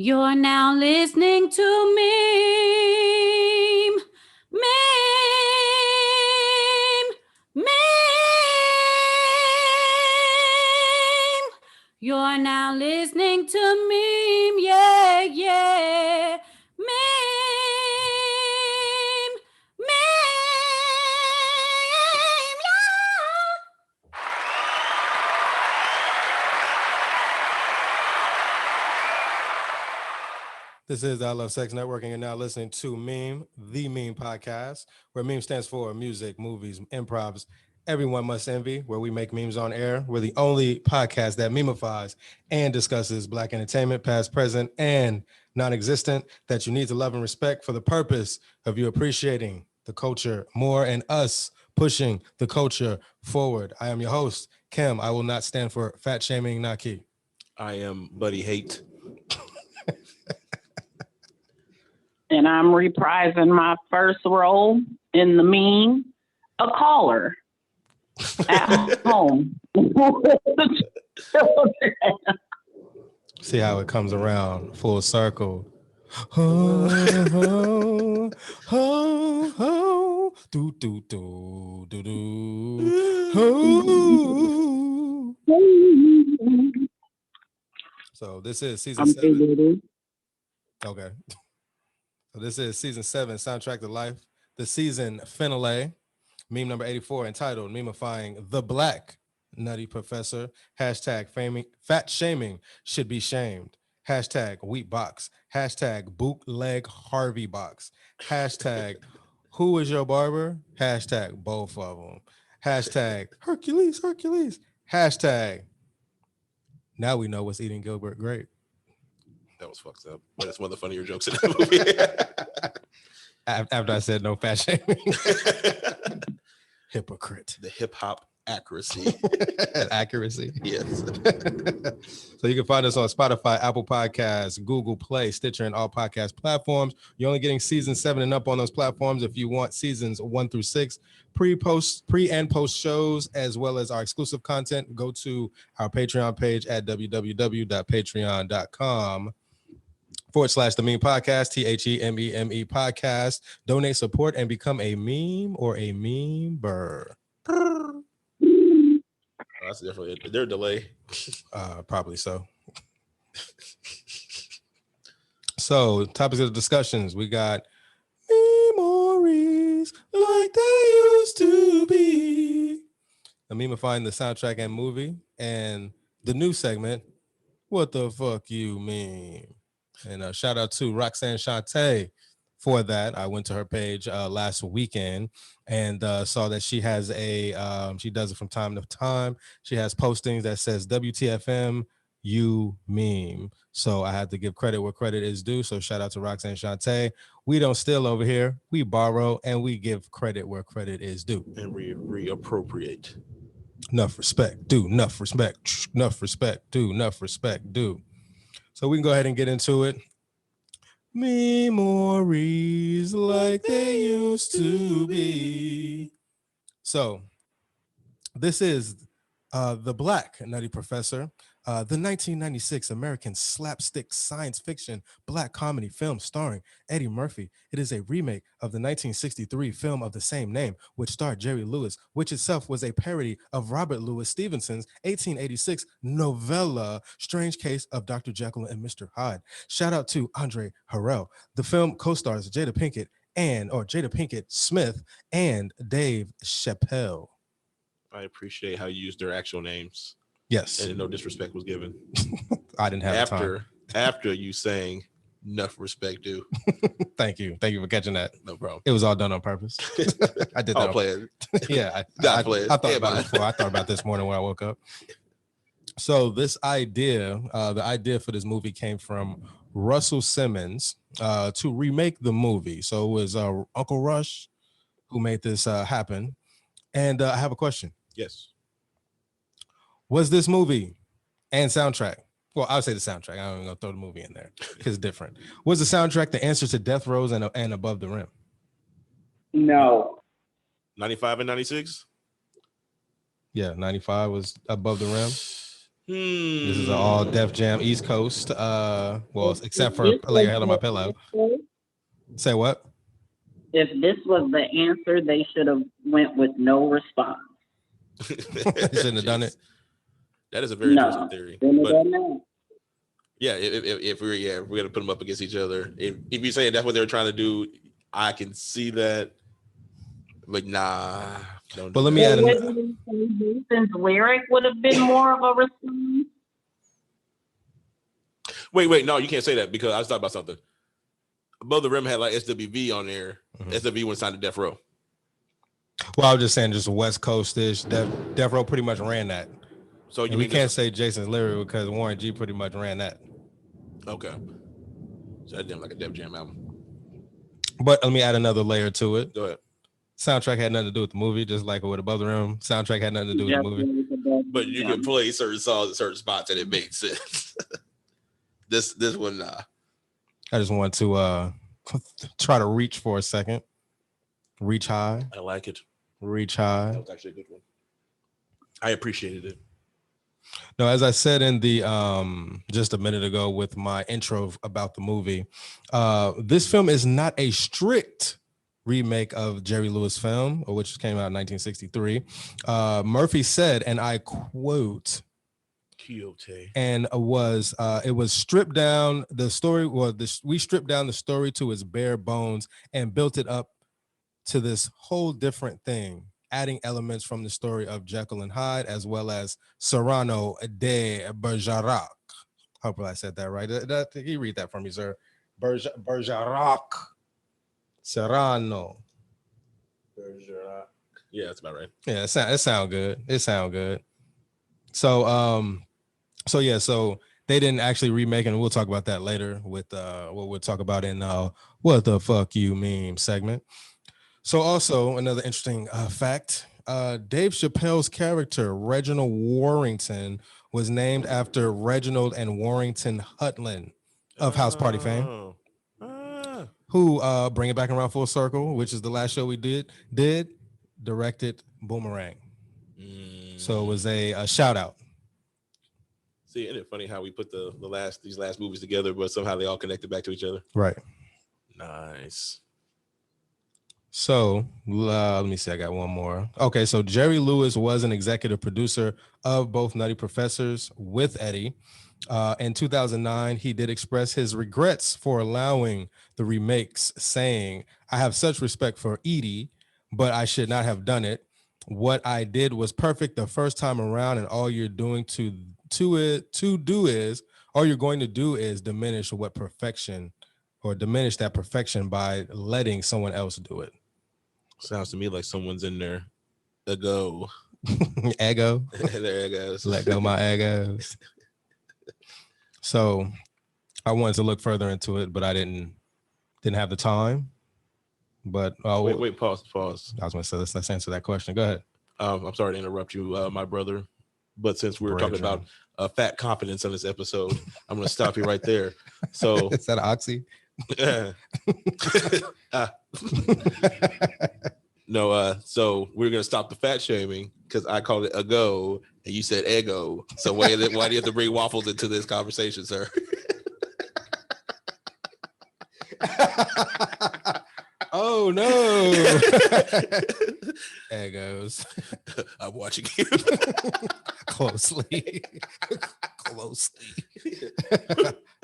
You're now listening to Meme. Meme. Meme. You're now listening to Meme. Yeah, yeah. Meme. Meme. Yeah. This is I Love Sex Networking, and now listening to MEME, the MEME podcast, where MEME stands for music, movies, improvs, everyone must envy, where we make memes on air. We're the only podcast that memefies and discusses Black entertainment, past, present, and non-existent, that you need to love and respect for the purpose of you appreciating the culture more and us pushing the culture forward. I am your host, Kim. I will not stand for fat shaming, Naki. I am Buddy Hate. And I'm reprising my first role in the meme, a caller at home. See how it comes around full circle. Ho, ho, ho, ho, do, do, do, do, do. Ho. So this is season 7. Okay. So this is season 7, Soundtrack to Life, the season finale, meme number 84, entitled MEMEFYING the Black Nutty Professor, hashtag fat shaming should be shamed, hashtag wheat box, hashtag bootleg Harvey box, hashtag who is your barber, hashtag both of them, hashtag Hercules, hashtag now we know what's eating Gilbert Grape. That was fucked up. But it's one of the funnier jokes in the movie. After I said no fat shaming. Hypocrite. The hip hop accuracy. Accuracy. Yes. So you can find us on Spotify, Apple Podcasts, Google Play, Stitcher, and all podcast platforms. You're only getting season 7 and up on those platforms. If you want seasons 1 through 6, pre and post shows, as well as our exclusive content, go to our Patreon page at www.patreon.com/the MEME podcast, TheMEME podcast. Donate, support, and become a meme or a meme-ber. That's definitely it. Is there a delay? Probably so. So, topics of discussions. We got memories like they used to be. The MEMEfying the soundtrack and movie, and the new segment, What the Fuck You Mean? And shout out to Roxanne Shante for that. I went to her page last weekend and saw that she has she does it from time to time. She has postings that says WTFM, you meme. So I had to give credit where credit is due. So shout out to Roxanne Shante. We don't steal over here. We borrow and we give credit where credit is due. And reappropriate. Enough respect, do enough respect, enough respect, do enough respect, do. So we can go ahead and get into it. Memories like they used to be. So this is the Black Nutty Professor, the 1996 American slapstick science fiction black comedy film starring Eddie Murphy. It is a remake of the 1963 film of the same name, which starred Jerry Lewis, which itself was a parody of Robert Louis Stevenson's 1886 novella, Strange Case of Dr. Jekyll and Mr. Hyde. Shout out to Andre Harrell. The film co-stars Jada Pinkett Smith and Dave Chappelle. I appreciate how you used their actual names. Yes. And no disrespect was given. I didn't have time. After you saying enough respect due. Thank you for catching that. No problem. It was all done on purpose. I did that. I'll play it. Yeah, I thought about it before. I thought about this morning when I woke up. So this idea, the idea for this movie came from Russell Simmons to remake the movie. So it was Uncle Rush who made this happen. And I have a question. Yes. Was this movie and soundtrack, well, I would say the soundtrack, I'm going to throw the movie in there because it's different. Was the soundtrack the answer to Death Row and Above the Rim? No. 95 and 96? Yeah, 95 was Above the Rim. This is an all Def Jam East Coast. Well, except for Lay Your Head on My Pillow. Say what? If this was the answer, they should have went with no response. Shouldn't have done it. That is a very interesting theory. But yeah, if we're gonna put them up against each other, if you're saying that's what they're trying to do, I can see that. But nah, don't. But let me add Jason's lyric would have been more of a response. Wait, no, you can't say that because I was talking about something. Above the Rim had like SWV on there. SWV went signed to Death Row. Well, I was just saying, just West Coast-ish. Death Row pretty much ran that. So we can't say Jason's lyric because Warren G pretty much ran that. Okay. So that didn't like a Def Jam album. But let me add another layer to it. Go ahead. Soundtrack had nothing to do with the movie, just like with Above the Rim. Soundtrack had nothing to do with the movie. But you can play certain songs at certain spots and it makes sense. This one, I just want to try to reach for a second. Reach high. I like it. Reach high. That was actually a good one. I appreciated it. No, as I said in the just a minute ago with my intro about the movie, this film is not a strict remake of Jerry Lewis' film, which came out in 1963. Murphy said, and I quote, and it was stripped down. The story was we stripped down the story to its bare bones and built it up to this whole different thing, adding elements from the story of Jekyll and Hyde as well as Cyrano de Bergerac. Hopefully I said that right. Can you read that for me, sir? Bergerac. Cyrano. Bergerac. Yeah, that's about right. Yeah, it sound good. It sound good. So they didn't actually remake it, and we'll talk about that later with what we'll talk about in What the Fuck You Meme segment. So also another interesting fact, Dave Chappelle's character, Reginald Warrington, was named after Reginald and Warrington Hutland of House Party fame, who, bring it back around full circle, which is the last show we did directed Boomerang. So it was a shout out. See, isn't it funny how we put these last movies together, but somehow they all connected back to each other? Right. Nice. So let me see. I got one more. Okay, so Jerry Lewis was an executive producer of both Nutty Professors with Eddie. In 2009, he did express his regrets for allowing the remakes, saying, "I have such respect for Edie, but I should not have done it. What I did was perfect the first time around, and all you're going to do is diminish what perfection, or diminish that perfection by letting someone else do it." Sounds to me like someone's in there. Ego. Ego. Their egos. Let go my egos. So I wanted to look further into it, but I didn't have the time. But wait, pause. I was going to say, let's answer that question. Go ahead. I'm sorry to interrupt you, my brother. But since we were talking about fat confidence on this episode, I'm going to stop you right there. So is that oxy? No, so we're gonna stop the fat shaming because I called it a go and you said ego. So why do you have to bring waffles into this conversation, sir? Oh no. Egos. I'm watching you closely.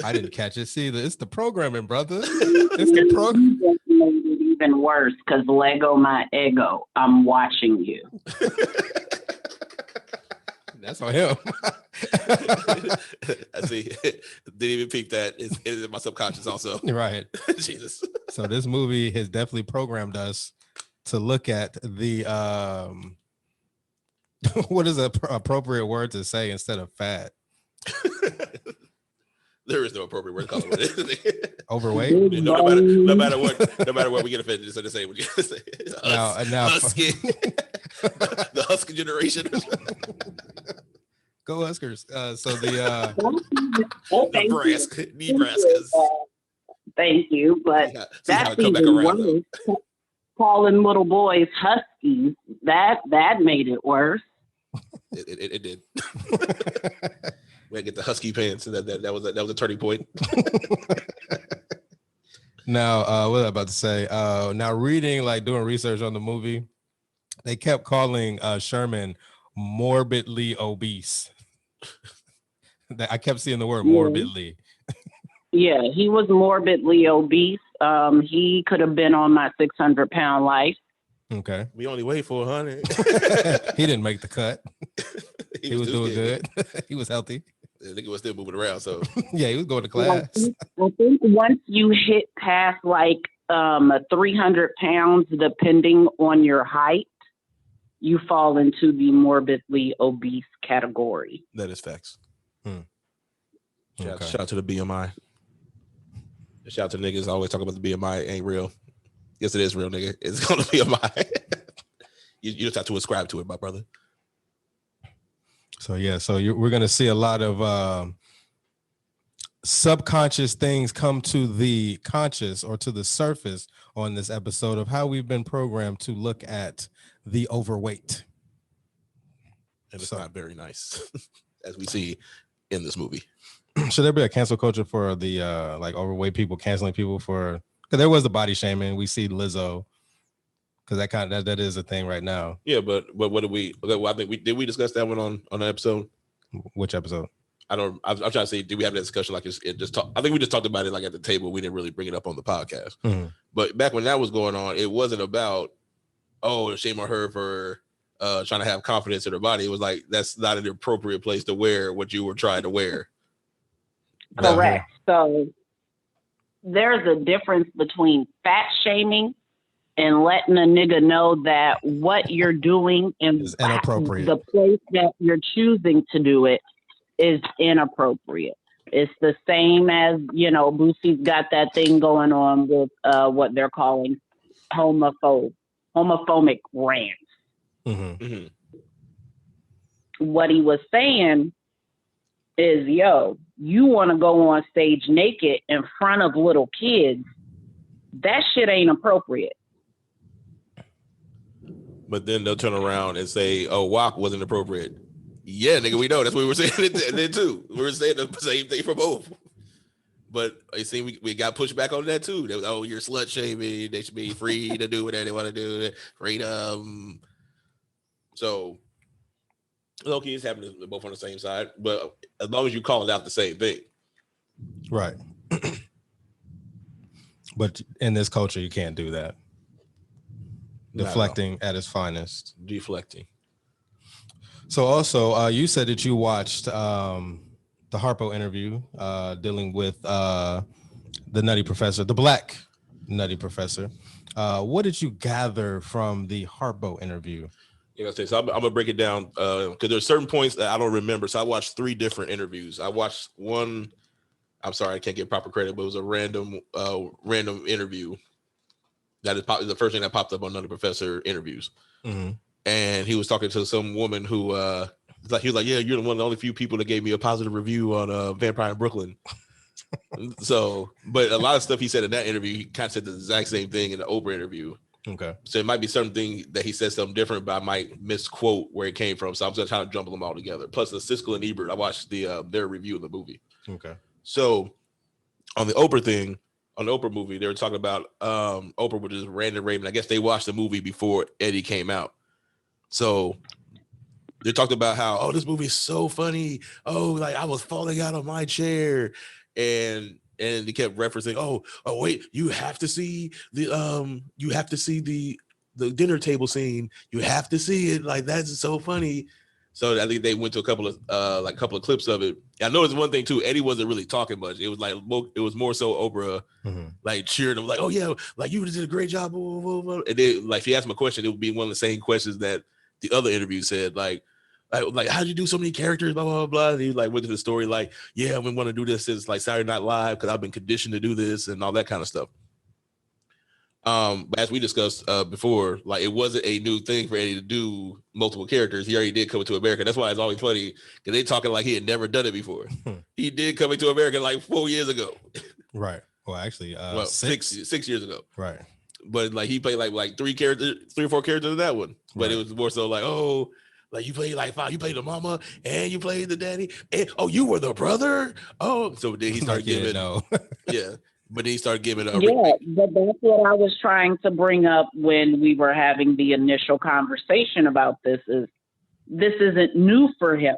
I didn't catch it. See, it's the programming, brother. It's the program. Even worse, because Lego my ego. I'm watching you. That's on him. I see. Didn't even peep that. It's in my subconscious also. Right. Jesus. So this movie has definitely programmed us to look at the what is an appropriate word to say instead of fat? There is no appropriate word to call it. Overweight? No matter what we get offended to say what you say. Now Husky. The Husky generation. Go Huskers. So the Nebraskas. Thank you, but that's even worse. Calling little boys huskies, that made it worse. It did. We had to get the husky pants, and that was a turning point. Now, what was I about to say? Now doing research on the movie, they kept calling Sherman morbidly obese. I kept seeing the word morbidly. Yeah, he was morbidly obese. He could have been on my 600-pound life. Okay. We only weighed 400. He didn't make the cut. He was doing good. He was healthy. The nigga was still moving around, so yeah, he was going to class. I think once you hit past like 300 pounds, depending on your height, you fall into the morbidly obese category. that is facts. Okay. Shout out to the BMI. Shout out to niggas always talk about the BMI ain't real. Yes, it is real, nigga. It's gonna be BMI. you just have to ascribe to it, my brother. So yeah, we're gonna see a lot of subconscious things come to the conscious or to the surface on this episode of how we've been programmed to look at the overweight. And it's not very nice, as we see in this movie. Should there be a cancel culture for the like overweight people canceling people for? Because there was the body shaming. We see Lizzo, because that is a thing right now. Yeah, but what did we? Well, I think we discuss that one on an episode. Which episode? I'm trying to say, did we have that discussion? Like it just talk? I think we just talked about it like at the table. We didn't really bring it up on the podcast. Mm-hmm. But back when that was going on, it wasn't about shame on her for trying to have confidence in her body. It was like that's not an appropriate place to wear what you were trying to wear. Correct. So there's a difference between fat shaming and letting a nigga know that what you're doing and is inappropriate. The place that you're choosing to do it is inappropriate. It's the same as, Boosie's got that thing going on with what they're calling homophobic rants. Mm-hmm. Mm-hmm. What he was saying is, you want to go on stage naked in front of little kids. That shit ain't appropriate. But then they'll turn around and say, "Oh, WAP wasn't appropriate." Yeah, nigga, we know that's what we were saying then too. We were saying the same thing for both. But it seemed we got pushed back on that too. They was, you're slut shaming. They should be free to do whatever they want to do. Freedom. So, low-key, it's happening both on the same side. But as long as you call it out the same thing. Right. But in this culture, you can't do that. Deflecting at its finest. Deflecting. So also, you said that you watched the Harpo interview dealing with the Nutty Professor, the Black Nutty Professor. What did you gather from the Harpo interview? Yeah, so I'm gonna break it down because there's certain points that I don't remember. So I watched 3 different interviews. I watched one. I'm sorry, I can't get proper credit, but it was a random interview. That is the first thing that popped up on Nutty Professor interviews. Mm-hmm. And he was talking to some woman who he was like, yeah, you're one of the only few people that gave me a positive review on Vampire in Brooklyn. So, but a lot of stuff he said in that interview, he kind of said the exact same thing in the Oprah interview. Okay. So it might be something that he said something different, but I might misquote where it came from. So I'm just trying to jumble them all together. Plus the Siskel and Ebert, I watched their review of the movie. Okay. So on the Oprah thing, on the Oprah movie, they were talking about Oprah with just random Raymond. I guess they watched the movie before Eddie came out. So they talked about how, this movie is so funny. Like I was falling out of my chair. And they kept referencing, oh wait, you have to see the dinner table scene. You have to see it. Like that's so funny. So I think they went to a couple of clips of it. I noticed one thing too. Eddie wasn't really talking much. It was like it was more so Oprah like cheering him, like, oh yeah, like you did a great job. Blah, blah, blah. And then like if he asked him a question, it would be one of the same questions that the other interview said, like how'd you do so many characters, blah blah blah. And he like went to the story, like, yeah, we want to do this since like Saturday Night Live because I've been conditioned to do this and all that kind of stuff. But as we discussed before, like it wasn't a new thing for Eddie to do multiple characters. He already did Coming to America. That's why it's always funny because they talking like he had never done it before. He did Coming to America like 4 years ago. Right. Well, actually, 6 years ago. Right. But like he played like 3 or 4 characters in that one. But It was more so like Like you played like five, you played the mama and you played the daddy, and oh, you were the brother. Oh, so then he started giving yeah, but then he started giving but that's what I was trying to bring up when we were having the initial conversation about this. Is this isn't new for him?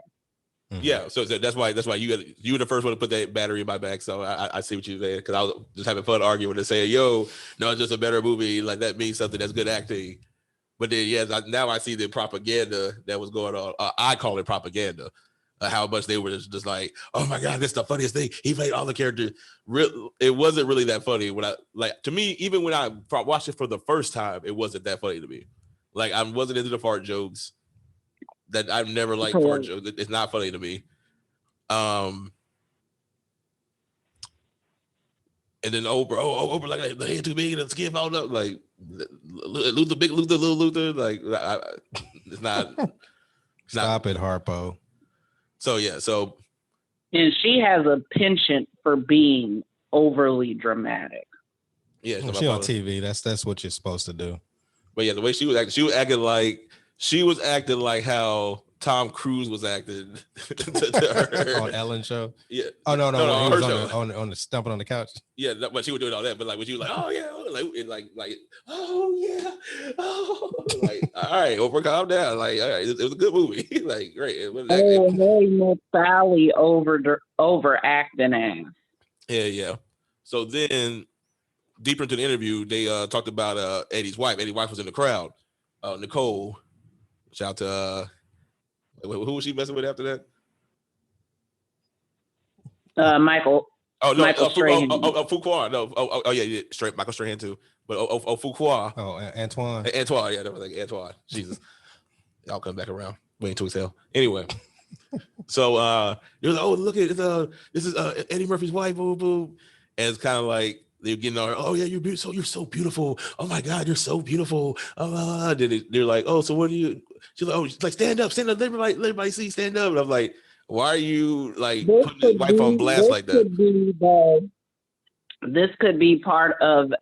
Yeah, so that's why you were the first one to put that battery in my back. So I see what you're saying, because I was just having fun arguing and saying, "Yo, no, it's just a better movie. Like that means something. That's good acting." But then, now I see the propaganda that was going on. I call it propaganda. How much they were just like, "Oh my God, this is the funniest thing. He played all the characters." It wasn't really that funny. To me, even when I watched it for the first time, it wasn't that funny to me. Like I wasn't into the fart jokes. That I've never liked fart jokes. It's not funny to me. And then Oprah like the head too big and the skin falling up. Like Luther, big Luther, little Luther. Like it's not. Stop it, Harpo. So yeah, and she has a penchant for being overly dramatic. Yeah, she on TV. That's what you're supposed to do. But yeah, the way she was acting like how Tom Cruise was acting to her on Ellen show. Yeah. Oh no, he was her on the stumping on the couch. Yeah, but she was doing all that. But like when she was like, oh yeah, like oh yeah, oh like all right, Oprah, calm down. Like all right, it was a good movie. Like great. Miss Sally overacting ass. Yeah. So then, deeper into the interview, they talked about Eddie's wife. Eddie's wife was in the crowd. Nicole. Shout out to who was she messing with after that? Michael. Oh no, Michael Strahan. Fuqua. No, yeah, straight Michael Strahan too. But Fuqua. Oh, Antoine. Antoine, yeah, that was like Antoine. Jesus, y'all come back around. Waiting to exhale. Anyway, so you're like, oh look at this is Eddie Murphy's wife, boo boo, and it's kind of like they're getting on. Oh yeah, you're so beautiful. Oh my God, you're so beautiful. They're like, oh, so what do you? She's like, oh, she's like, stand up. Let everybody see, stand up. And I'm like, why are you like putting his wife on blast like that? This could be part of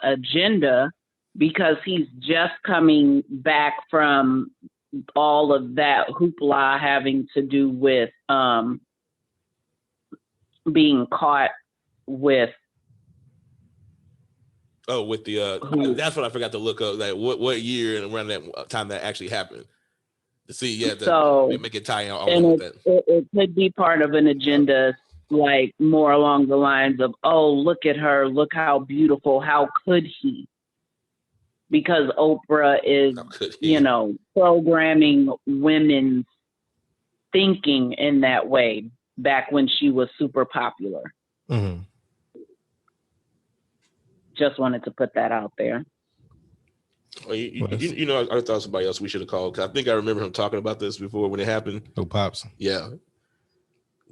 agenda, because he's just coming back from all of that hoopla having to do with being caught with. Oh, with the that's what I forgot to look up. Like what year and around that time that actually happened. To see, so make it tie out. It could be part of an agenda, like more along the lines of, oh, look at her, look how beautiful, how could he? Because Oprah is, programming women's thinking in that way back when she was super popular. Mm-hmm. Just wanted to put that out there. Well, I thought somebody else we should have called, because I think I remember him talking about this before when it happened. Oh, Pops. Yeah.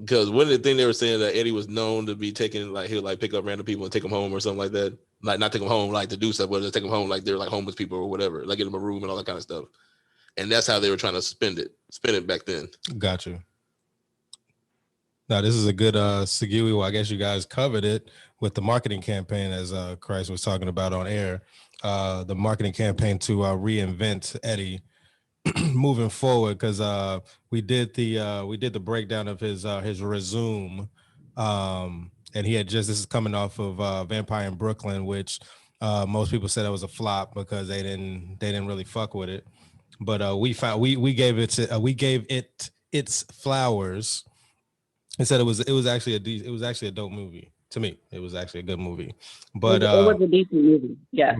Because one of the things they were saying that Eddie was known to be taking, like, he'll like pick up random people and take them home or something like that. Like not take them home like to do stuff, but just take them home like they're like homeless people or whatever. Like get them a room and all that kind of stuff. And that's how they were trying to spin it back then. Got you. Now this is a good segue. Well, I guess you guys covered it with the marketing campaign, as Christ was talking about on air. The marketing campaign to reinvent Eddie moving forward, because we did the breakdown of his resume, and he had this is coming off of Vampire in Brooklyn, which most people said it was a flop because they didn't really fuck with it, but we gave it its flowers and said it was actually a dope movie. To me, it was actually a good movie, but it was a decent movie. Yeah.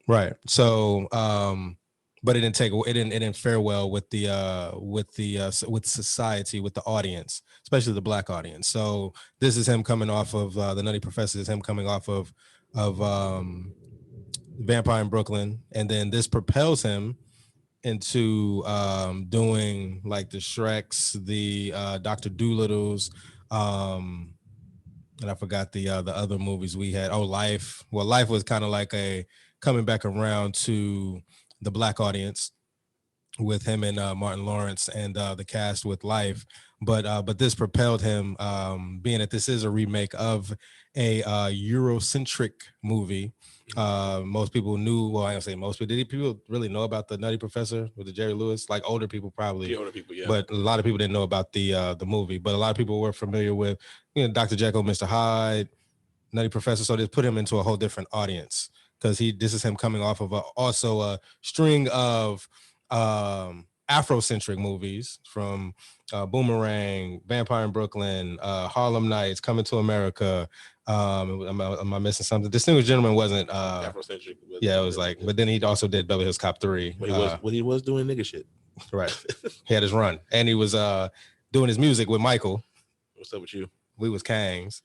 Right. So, but it didn't fare well with with society, with the audience, especially the Black audience. So this is him coming off of the Nutty Professor, is him coming off of Vampire in Brooklyn, and then this propels him into doing like the Shreks, the Dr. Doolittles, and I forgot the other movies we had. Oh, Life. Well, Life was kind of like a coming back around to the Black audience. with him and Martin Lawrence and the cast with Life, but this propelled him, being that this is a remake of a Eurocentric movie. Most people knew. Well, I don't say most, but did people really know about the Nutty Professor with the Jerry Lewis? Like older people probably. The older people, yeah. But a lot of people didn't know about the movie. But a lot of people were familiar with, Dr. Jekyll, Mr. Hyde, Nutty Professor. So they put him into a whole different audience because this is him coming off of also a string of Afrocentric movies from Boomerang, Vampire in Brooklyn, Harlem Nights, Coming to America. Am I missing something? Distinguished Gentleman wasn't Afrocentric. Yeah, it was like, but then he also did Beverly Hills Cop 3. He was doing nigga shit. Right. He had his run, and he was doing his music with Michael. What's up with you? We was Kangs.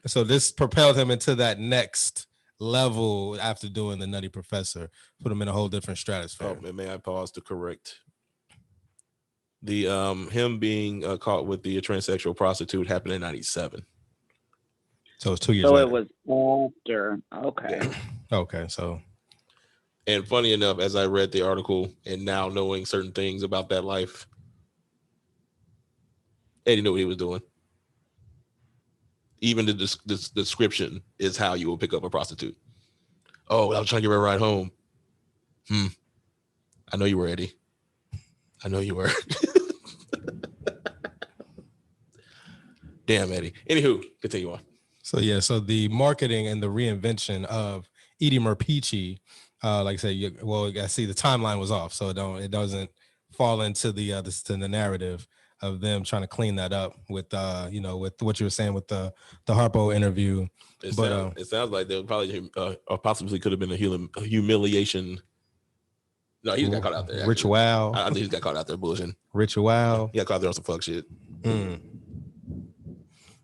So this propelled him into that next level after doing the Nutty Professor, put him in a whole different stratosphere. Oh, may I pause to correct the him being caught with the transsexual prostitute happened in 97. So it's 2 years. So later. it was after. Okay. Yeah. Okay. So, and funny enough, as I read the article and now knowing certain things about that life, Eddie knew what he was doing. Even the description is how you will pick up a prostitute. Oh, I was trying to get her a ride home. I know you were, Eddie. I know you were. Damn, Eddie. Anywho, continue on. So yeah, so the marketing and the reinvention of Edie Merpici, like I said, I see the timeline was off, so it doesn't fall into the narrative of them trying to clean that up with with what you were saying with the Harpo interview. It sounds like there probably possibly could have been a humiliation. No, he just got caught out there. Ritual. I think he got caught out there bullshitting. Ritual. He got caught there on some fuck shit.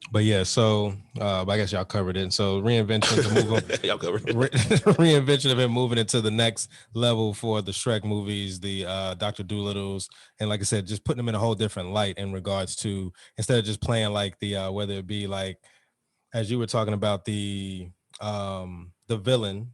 But yeah, so I guess y'all covered it. So reinvention to move on. Y'all covered it. Reinvention of him moving into the next level for the Shrek movies, the Dr. Doolittles, and like I said, just putting them in a whole different light in regards to, instead of just playing like the whether it be like, as you were talking about the villain.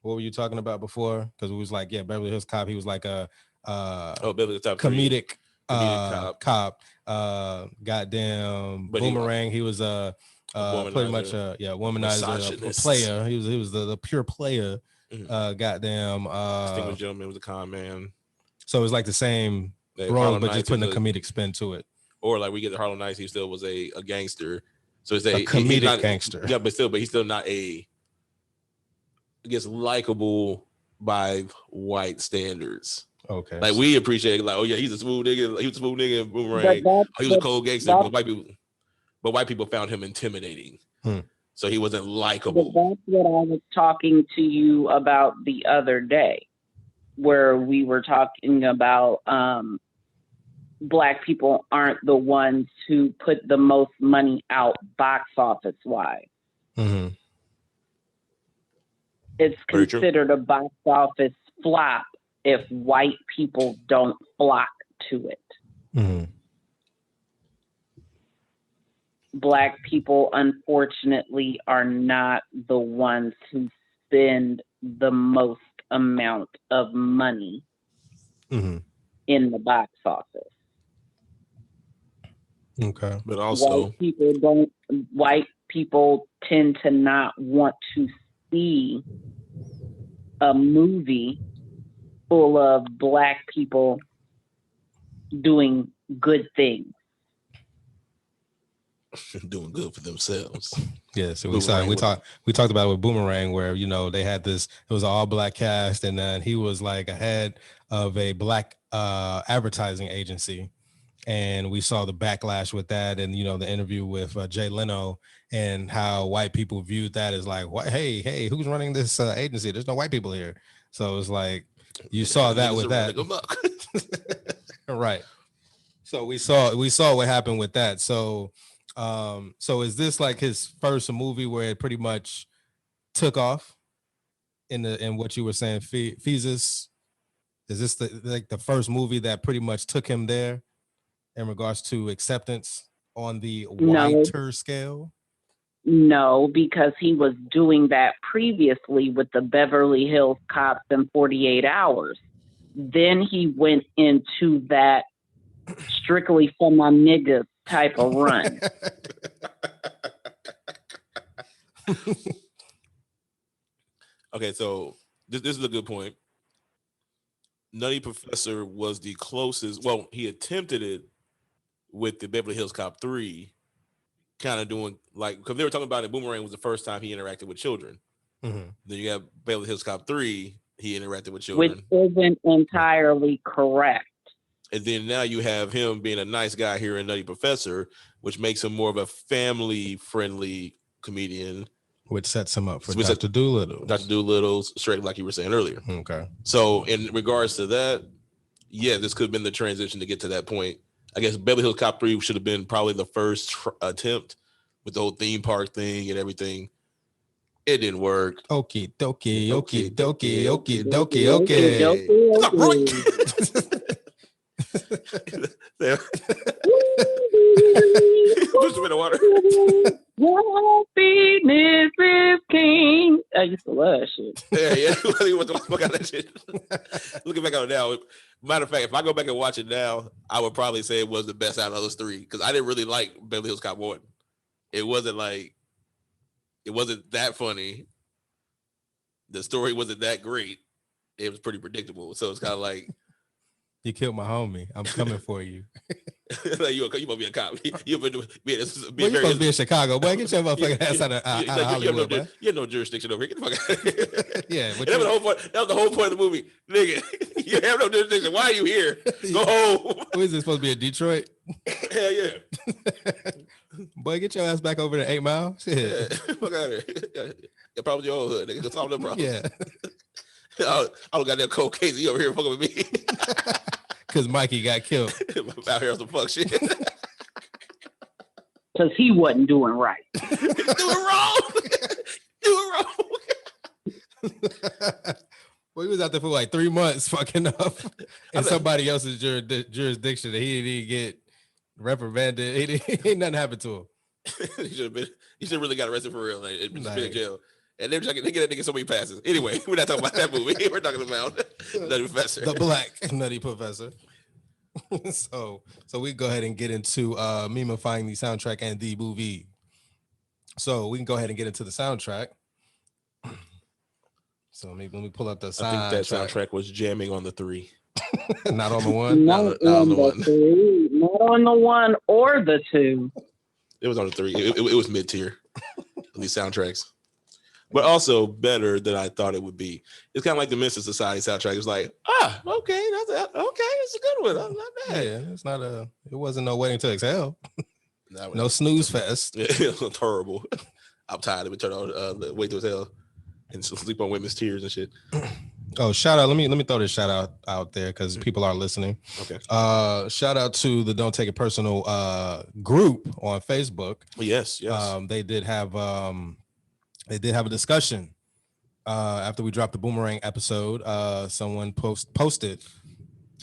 What were you talking about before? Because it was like, yeah, Beverly Hills Cop. He was like a Beverly Hills comedic cop. Goddamn But Boomerang. He was pretty much womanizer, a player. He was the pure player. Goddamn. Distinguished Gentleman was a con man. So it was like the same role, but just putting a comedic spin to it. Or like we get the Harlem Nights, he still was a gangster. So it's a comedic gangster. Yeah, but he's still not I guess likable by white standards. Okay. Like we appreciate like, oh yeah, he's a smooth nigga. He was a smooth nigga in Boomerang. He was a cold gangster, but white people found him intimidating. So he wasn't likable. But that's what I was talking to you about the other day, where we were talking about Black people aren't the ones who put the most money out box office wise. Mm-hmm. It's considered a box office flop if white people don't flock to it. Mm-hmm. Black people, unfortunately, are not the ones who spend the most amount of money in the box office. Okay. But also white people tend to not want to see a movie full of Black people doing good things. Doing good for themselves. Yeah, so we talked about it with Boomerang, where they had this, it was an all Black cast, and then he was like a head of a Black advertising agency, and we saw the backlash with that, and the interview with Jay Leno, and how white people viewed that as like, what? Hey, who's running this agency? There's no white people here. So it's like you saw that with that, right? So we saw what happened with that. So is this like his first movie where it pretty much took off in what you were saying, Fezus? Is this the first movie that pretty much took him there in regards to acceptance on the whiter scale? No, because he was doing that previously with the Beverly Hills Cops in 48 Hours. Then he went into that strictly for my niggas type of run. Okay, so this is a good point. Nutty Professor was the closest. Well, he attempted it with the Beverly Hills Cop 3, kind of doing like, because they were talking about it. Boomerang was the first time he interacted with children. Mm-hmm. Then you got Beverly Hills Cop 3, he interacted with children. Which isn't entirely correct. And then now you have him being a nice guy here in Nutty Professor, which makes him more of a family-friendly comedian. Which sets him up for Dr. Dolittle. Dr. Dolittle's, straight like you were saying earlier. Okay. So in regards to that, yeah, this could have been the transition to get to that point. I guess Beverly Hills Cop 3 should have been probably the first attempt with the whole theme park thing and everything. It didn't work. Okie dokie, okie dokie, okie dokie, okay. Stop, Roy. Push him in the water. Happiness is king. I used to love that shit. Yeah. What the fuck out that shit? Looking back on it now, matter of fact, if I go back and watch it now, I would probably say it was the best out of those three because I didn't really like Beverly Hills Cop 1. It wasn't that funny. The story wasn't that great. It was pretty predictable. So it's kind of like, you killed my homie. I'm coming for you. Like you must be a cop. You've been supposed to be in Chicago, boy. Get your motherfucking ass out of Hollywood, boy. You have no jurisdiction over here. Get the fuck out of here. Yeah, but that was the whole point of the movie. Nigga, you have no jurisdiction. Why are you here? Go home. Who is this supposed to be in Detroit? Hell yeah. Boy, get your ass back over to 8 Mile. Shit. Yeah. Fuck out of here. Your problem's your own hood, nigga. Go solve them problems. Yeah. I don't got that cold case. You over here fucking with me. Because Mikey got killed. Out here on some fuck shit. Because he wasn't doing right. Doing wrong. Well, he was out there for like 3 months fucking up in somebody else's jurisdiction that he didn't even get reprimanded. Ain't nothing happened to him. He should have really got arrested for real. Like, it been in jail. And they get that nigga so many passes. Anyway, we're not talking about that movie. We're talking about Nutty Professor. The Black Nutty Professor. So we go ahead and get into MEMEFYING the soundtrack and the movie. So we can go ahead and get into the soundtrack. So let me pull up the soundtrack. I think that soundtrack was jamming on the 3. Not on the 1? Not on the 1. 3. Not on the 1 or the 2. It was on the 3. It was mid-tier. These soundtracks. But also better than I thought it would be. It's kind of like the Men's Society soundtrack. It's like, okay, it's a good one. Not bad. Yeah, it wasn't no Waiting to Exhale. No snooze fest. Yeah, it was terrible. I'm tired of it. Turn on Wait to Exhale and sleep on women's tears and shit. Oh, shout out. Let me throw this shout out there because people are listening. Okay. Shout out to the Don't Take It Personal group on Facebook. Yes. They did have a discussion after we dropped the Boomerang episode. Someone posted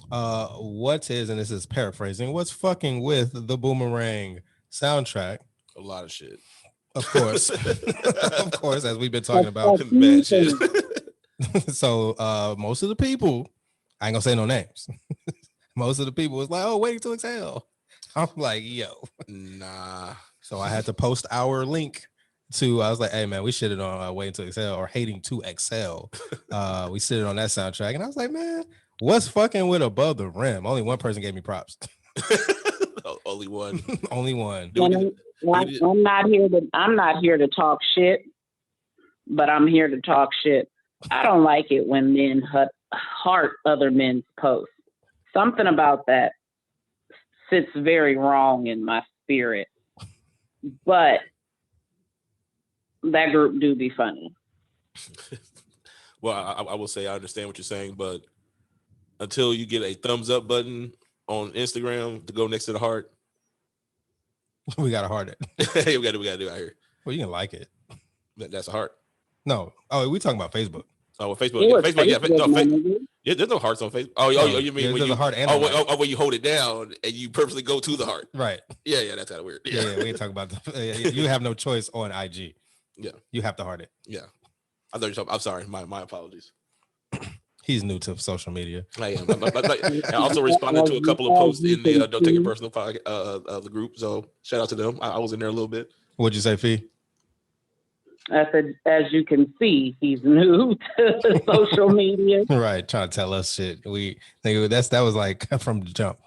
what is, and this is paraphrasing, what's fucking with the Boomerang soundtrack? A lot of shit. Of course. Of course, as we've been talking about. Bad shit. So most of the people, I ain't gonna say no names. Most of the people was like, oh, Waiting to Exhale. I'm like, yo. Nah. So I had to post our link I was like, hey man, we shitted on Waiting to Exhale or Hating to Excel. We shitted on that soundtrack, and I was like, man, what's fucking with Above the Rim? Only one person gave me props. Only one. Only one. I'm not here to talk shit, but I'm here to talk shit. I don't like it when men heart other men's posts. Something about that sits very wrong in my spirit. But that group do be funny. Well, I will say I understand what you're saying, but until you get a thumbs up button on Instagram to go next to the heart, we gotta heart it. we gotta do out here. Well, you can like it. That's a heart. No. Oh, we talking about Facebook. Oh, well, Facebook. Yeah, Facebook. Yeah, Yeah, there's no hearts on Facebook. You mean when there's you a heart and when you hold it down and you purposely go to the heart? Right. Yeah, that's kind of weird. Yeah, we ain't talking about you have no choice on IG. Yeah, you have to heart it. Yeah, I thought you were talking. I'm sorry. My apologies. He's new to social media. I am. I also responded to a couple of posts in the Don't Take It Personal the group. So shout out to them. I was in there a little bit. What'd you say, Fee? I said, as you can see, he's new to social media. Right, trying to tell us shit. We think that was like from the jump.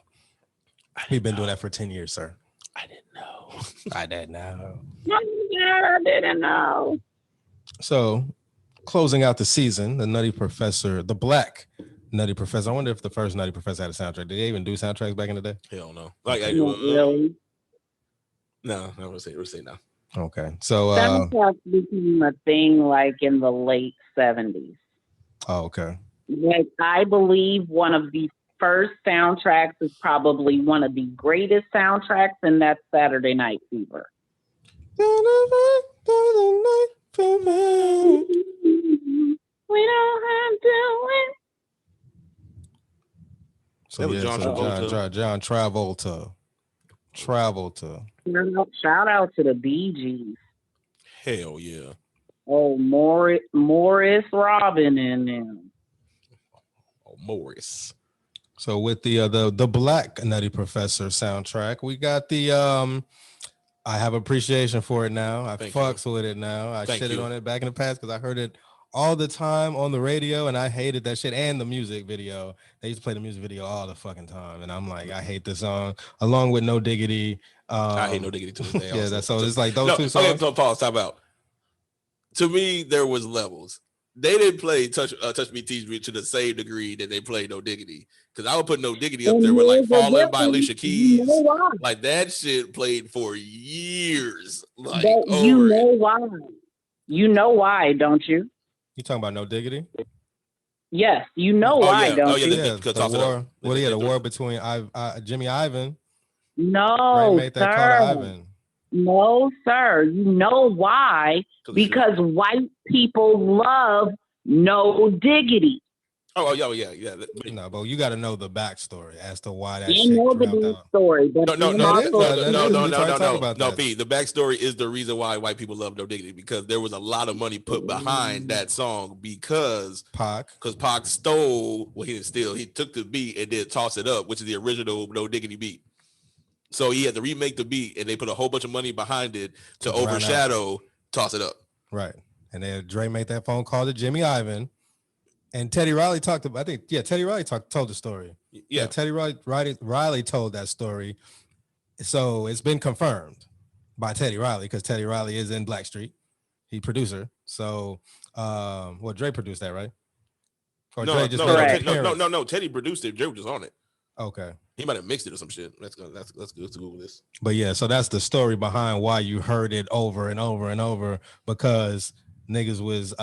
We've been doing that for 10 years, sir. I didn't know. I didn't know. I didn't know. So, closing out the season, the Nutty Professor, the Black Nutty Professor. I wonder if the first Nutty Professor had a soundtrack. Did they even do soundtracks back in the day? Hell no. Like really? No, I would say no. Okay, so soundtracks became a thing like in the late 70s. Oh, okay. Like, I believe one of the first soundtracks is probably one of the greatest soundtracks, and that's Saturday Night Fever. We don't have to win. So yeah, John Travolta. Shout out to the Bee Gees. Hell yeah. Oh, Morris Robin and them. Oh, Morris. So with the Black Nutty Professor soundtrack, we got the I have appreciation for it now. I fucks with it now. I shitted on it back in the past because I heard it all the time on the radio and I hated that shit. And the music video. They used to play the music video all the fucking time. And I'm like, I hate this song. Along with No Diggity. I hate No Diggity to this day. Yeah, that's so it's like those two songs. Okay, so pause, talk about. To me, there was levels. They didn't play Touch Me, Tease Me to the same degree that they played No Diggity. Because I would put No Diggity up there with like Falling by Alicia Keys. Like that shit played for years. Like, you know why. You know why, don't you? You talking about No Diggity? Yes, you know why, don't you? The war. Well, yeah, the war between Jimmy Ivan. No, Ray made that call to Ivan. No, sir. You know why? Because white people love No Diggity. Oh, yeah. No, but you got to know the backstory as to why that. You know the backstory. No, P. The backstory is the reason why white people love No Diggity because there was a lot of money put behind that song because Pac stole. Well, he didn't steal. He took the beat and then Toss It Up, which is the original No Diggity beat. So he had to remake the beat, and they put a whole bunch of money behind it to overshadow Toss It Up. Right, and then Dre made that phone call to Jimmy Ivan. And Teddy Riley told the story. Yeah, Teddy Riley told that story. So it's been confirmed by Teddy Riley because Teddy Riley is in Blackstreet. He producer. So, Dre produced that, right? Or no, Dre just no. Teddy produced it. Dre was just on it. Okay. He might have mixed it or some shit. Let's Google this. But yeah, so that's the story behind why you heard it over and over and over because niggas was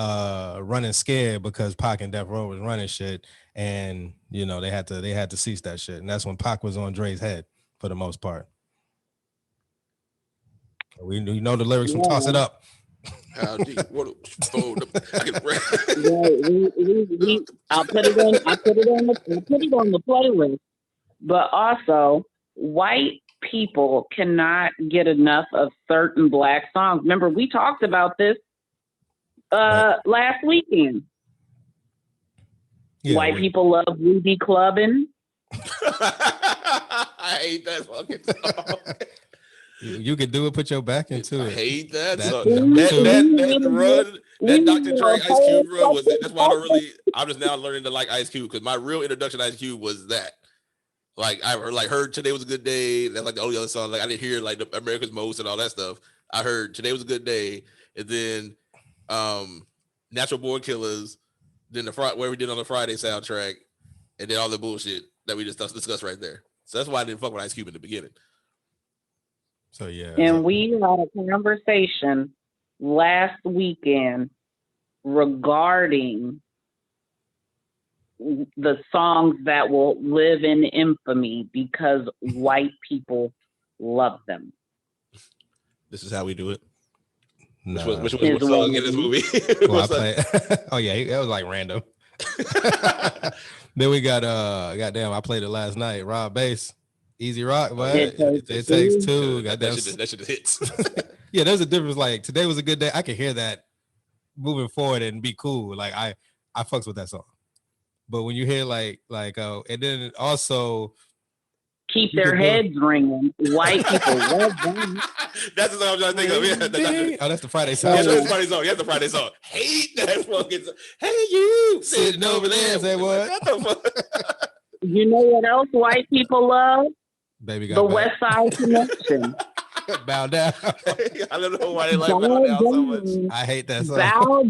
running scared because Pac and Death Row was running shit, and you know they had to cease that shit, and that's when Pac was on Dre's head for the most part. We know the lyrics from Toss It Up. How deep? I'll put it on the playlist. But also, white people cannot get enough of certain Black songs. Remember, we talked about this last weekend. Yeah, white people love Ruby Clubbing. I hate that fucking song. You can do it. Put your back into it. I hate that song. That run, that Dr. Dre Ice Cube run was it. That's why I'm just now learning to like Ice Cube because my real introduction to Ice Cube was that. Like I heard Today Was a Good Day. That's like the only other song. Like I didn't hear like the America's Most and all that stuff. I heard Today Was a Good Day, and then Natural Born Killers, then where we did on the Friday soundtrack, and then all the bullshit that we just discussed right there. So that's why I didn't fuck with Ice Cube in the beginning. So yeah. And we had a conversation last weekend regarding the songs that will live in infamy because white people love them. This is how we do it. No. Which was song in this movie? Well, oh yeah, that was like random. Then we got goddamn, I played it last night. Rob Bass, Easy Rock, but it takes two. Goddamn, that shit hits. Yeah, there's a difference. Like today was a good day. I can hear that moving forward and be cool. Like I fucks with that song. But when you hear and then also keep their heads ringing. White people love them. That's the song I'm trying to think of. Yeah, that's the Friday song. Yeah, that's the Friday song. Yeah, that's the Friday song. Hate that fucking song. Hey, you sitting over there. Say what? You know what else white people love? Baby got the back. West Side Connection. Bow down. I don't know why they like Bow Down so much. I hate that song. Bow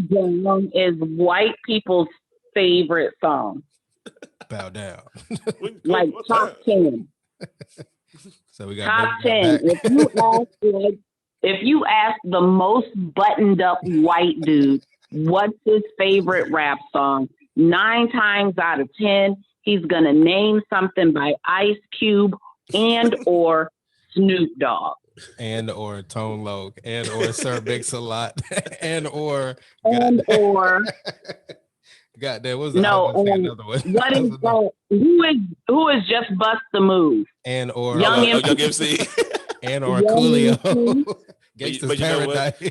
Down is white people's favorite song. Bow Down. Like top 10. So we got top 10. If you ask the most buttoned up white dude what's his favorite rap song, 9 times out of 10 he's gonna name something by Ice Cube and or Snoop Dogg. And or Tone Loc, and or Sir Mix-a-Lot, and or goddamn, what was the another one? What is who is just Bust the Move? And or Young MC. And or Coolio. But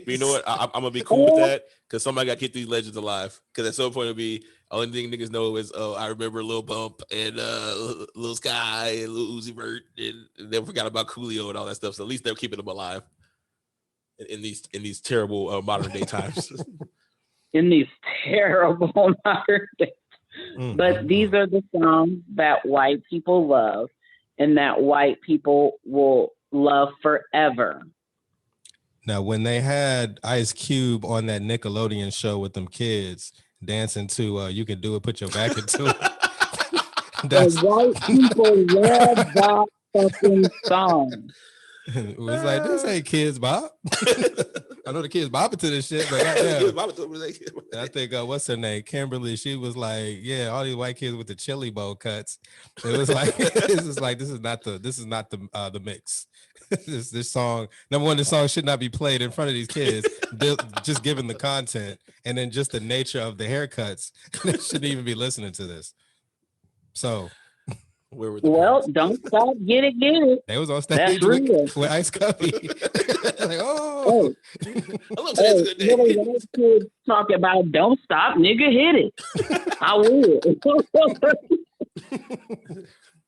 you know what? I'm gonna be cool with that because somebody got to keep these legends alive. Because at some point it'll be only thing niggas know is I remember Lil Bump and Lil Sky and Lil Uzi Vert, and they forgot about Coolio and all that stuff. So at least they're keeping them alive in these terrible modern day times. In these terrible modern days. Mm-hmm. But these are the songs that white people love and that white people will love forever. Now, when they had Ice Cube on that Nickelodeon show with them kids dancing to You Can Do It, Put Your Back Into It. The white people love that fucking song. It was like, this ain't Kids Bop. I know the kids bopping to this shit, but I think what's her name, Kimberly. She was like, "Yeah, all these white kids with the chili bowl cuts." It was like, this is not the mix. this song, number one, this song should not be played in front of these kids. Just given the content and then just the nature of the haircuts, they shouldn't even be listening to this. So. Don't stop, get it. They was on stage with Ice Cubby. Like, oh. Little white kids talk about don't stop, nigga, hit it. I will.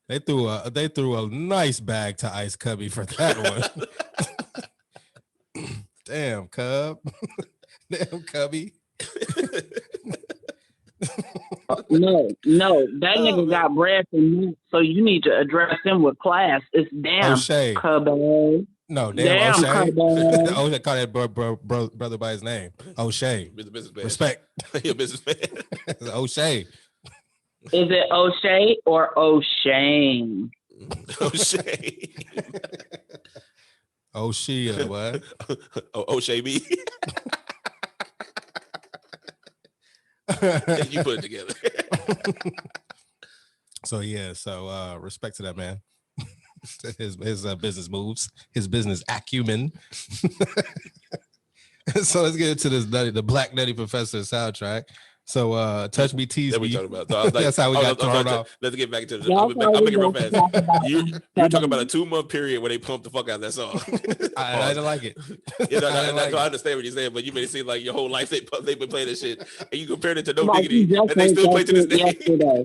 They threw a nice bag to Ice Cubby for that one. Damn, Cub. Damn, Cubby. No, that nigga got bread from me, so you need to address him with class. It's damn Cubby. No, damn O'Shea. Cubby. O'Shea call that brother by his name. O'Shea. Respect. You're a businessman. O'Shea. Is it O'Shea or O'Shane? O'Shea. O'Shea, what? O'Shea B. You put it together. So respect to that man. his business moves, his business acumen. So let's get into this the Black Nutty Professor soundtrack. So Touch Me, Tease Me. That's how we got thrown off. Let's get back to the. I'll make it real fast. You're talking about a 2-month period where they pumped the fuck out of that song. I didn't like it. I understand what you're saying, but you made it seem like your whole life they've been playing this shit, and you compared it to No Diggity, and they still play to this day. Yesterday.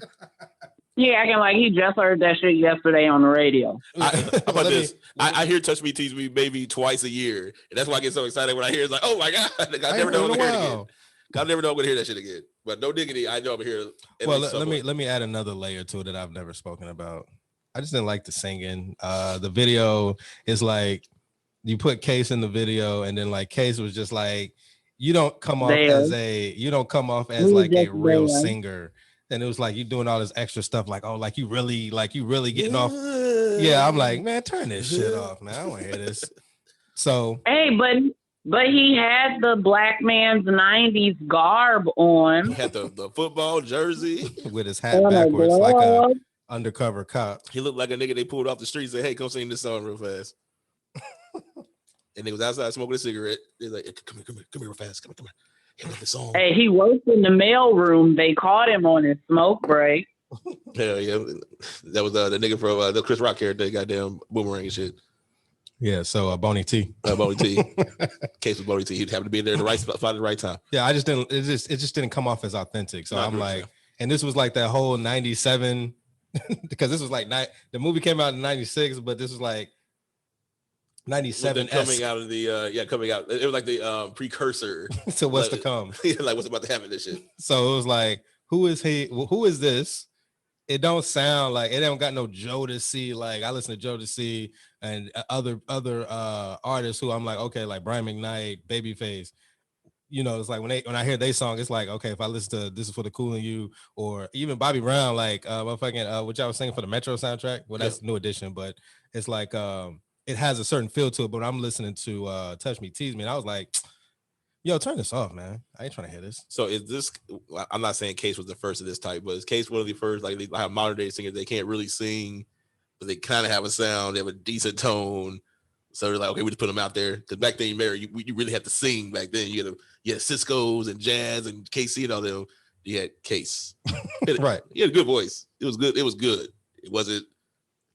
Yeah, acting like he just heard that shit yesterday on the radio. I hear Touch Me, Tease Me maybe twice a year, and that's why I get so excited when I hear it's like, oh my god, I never know I'm gonna hear it again. I never know I'm gonna hear that shit again. But No Diggity, I know I'm gonna hear. Well, let me add another layer to it that I've never spoken about. I just didn't like the singing. The video is like you put Case in the video, and then like Case was just like, you don't come off as like a real singer. And it was like you doing all this extra stuff, like you really getting off. Yeah, I'm like, man, turn this shit off, man. I don't want to hear this. So hey, but he had the black man's 90s garb on. He had the football jersey with his hat backwards, like a undercover cop. He looked like a nigga they pulled off the street and said, hey, come sing this song real fast. And he was outside smoking a cigarette. They're like, come here real fast. Come here. This song. Hey, he worked in the mail room. They caught him on his smoke break. Hell yeah. That was the nigga from the Chris Rock character, goddamn Boomerang and shit. Yeah, so Boney T. Boney T. Case with Boney T. He'd have to be there at the right spot at the right time. Yeah, I just didn't. It just didn't come off as authentic. So I'm like, and this was like that whole '97 because this was like the movie came out in '96, but this was like '97 coming out of the coming out. It was like the precursor to what's to come. Like what's about to happen. This shit. So it was like, who is he? Who is this? It don't sound like it. Don't got no Jodeci. Like I listen to Jodeci and other artists who I'm like, okay, like Brian McKnight, Babyface. You know, it's like when I hear they song, it's like, okay, if I listen to This Is For the Cool in You, or even Bobby Brown, like which I was singing for the Metro soundtrack. Well, that's New Edition, but it's like it has a certain feel to it. But when I'm listening to Touch Me, Tease Me, and I was like, yo, turn this off, man. I ain't trying to hear this. So is this, I'm not saying Case was the first of this type, but is Case one of the first, like they have modern day singers, they can't really sing, but they kind of have a sound, they have a decent tone. So they're like, okay, we just put them out there. Because back then, you really had to sing back then. You had Cisco's and Jazz and KC and all them. You had Case. Right. He had a good voice. It was good. It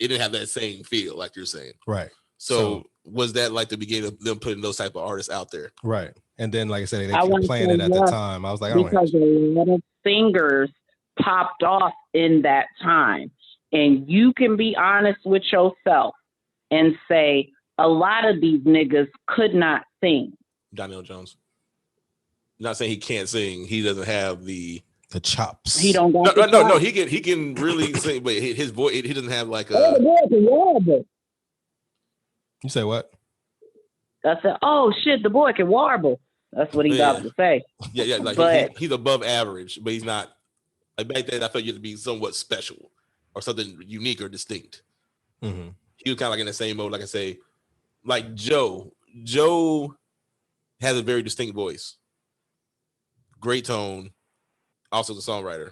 didn't have that same feel like you're saying. Right. So was that like the beginning of them putting those type of artists out there? Right. And then, like I said, they kept playing it at the time. I was like, because a lot of singers popped off in that time. And you can be honest with yourself and say, a lot of these niggas could not sing. Donnell Jones. Not saying he can't sing. He doesn't have the chops. He don't got no. He can really sing, but his voice, he doesn't have like a. You say what? I said, oh shit, the boy can warble. That's what he's about to say. Yeah. Like he's above average, but he's not. Like back then, I felt you had to be somewhat special or something unique or distinct. Mm-hmm. He was kind of like in the same mode, like I say, like Joe. Joe has a very distinct voice, great tone, also the songwriter.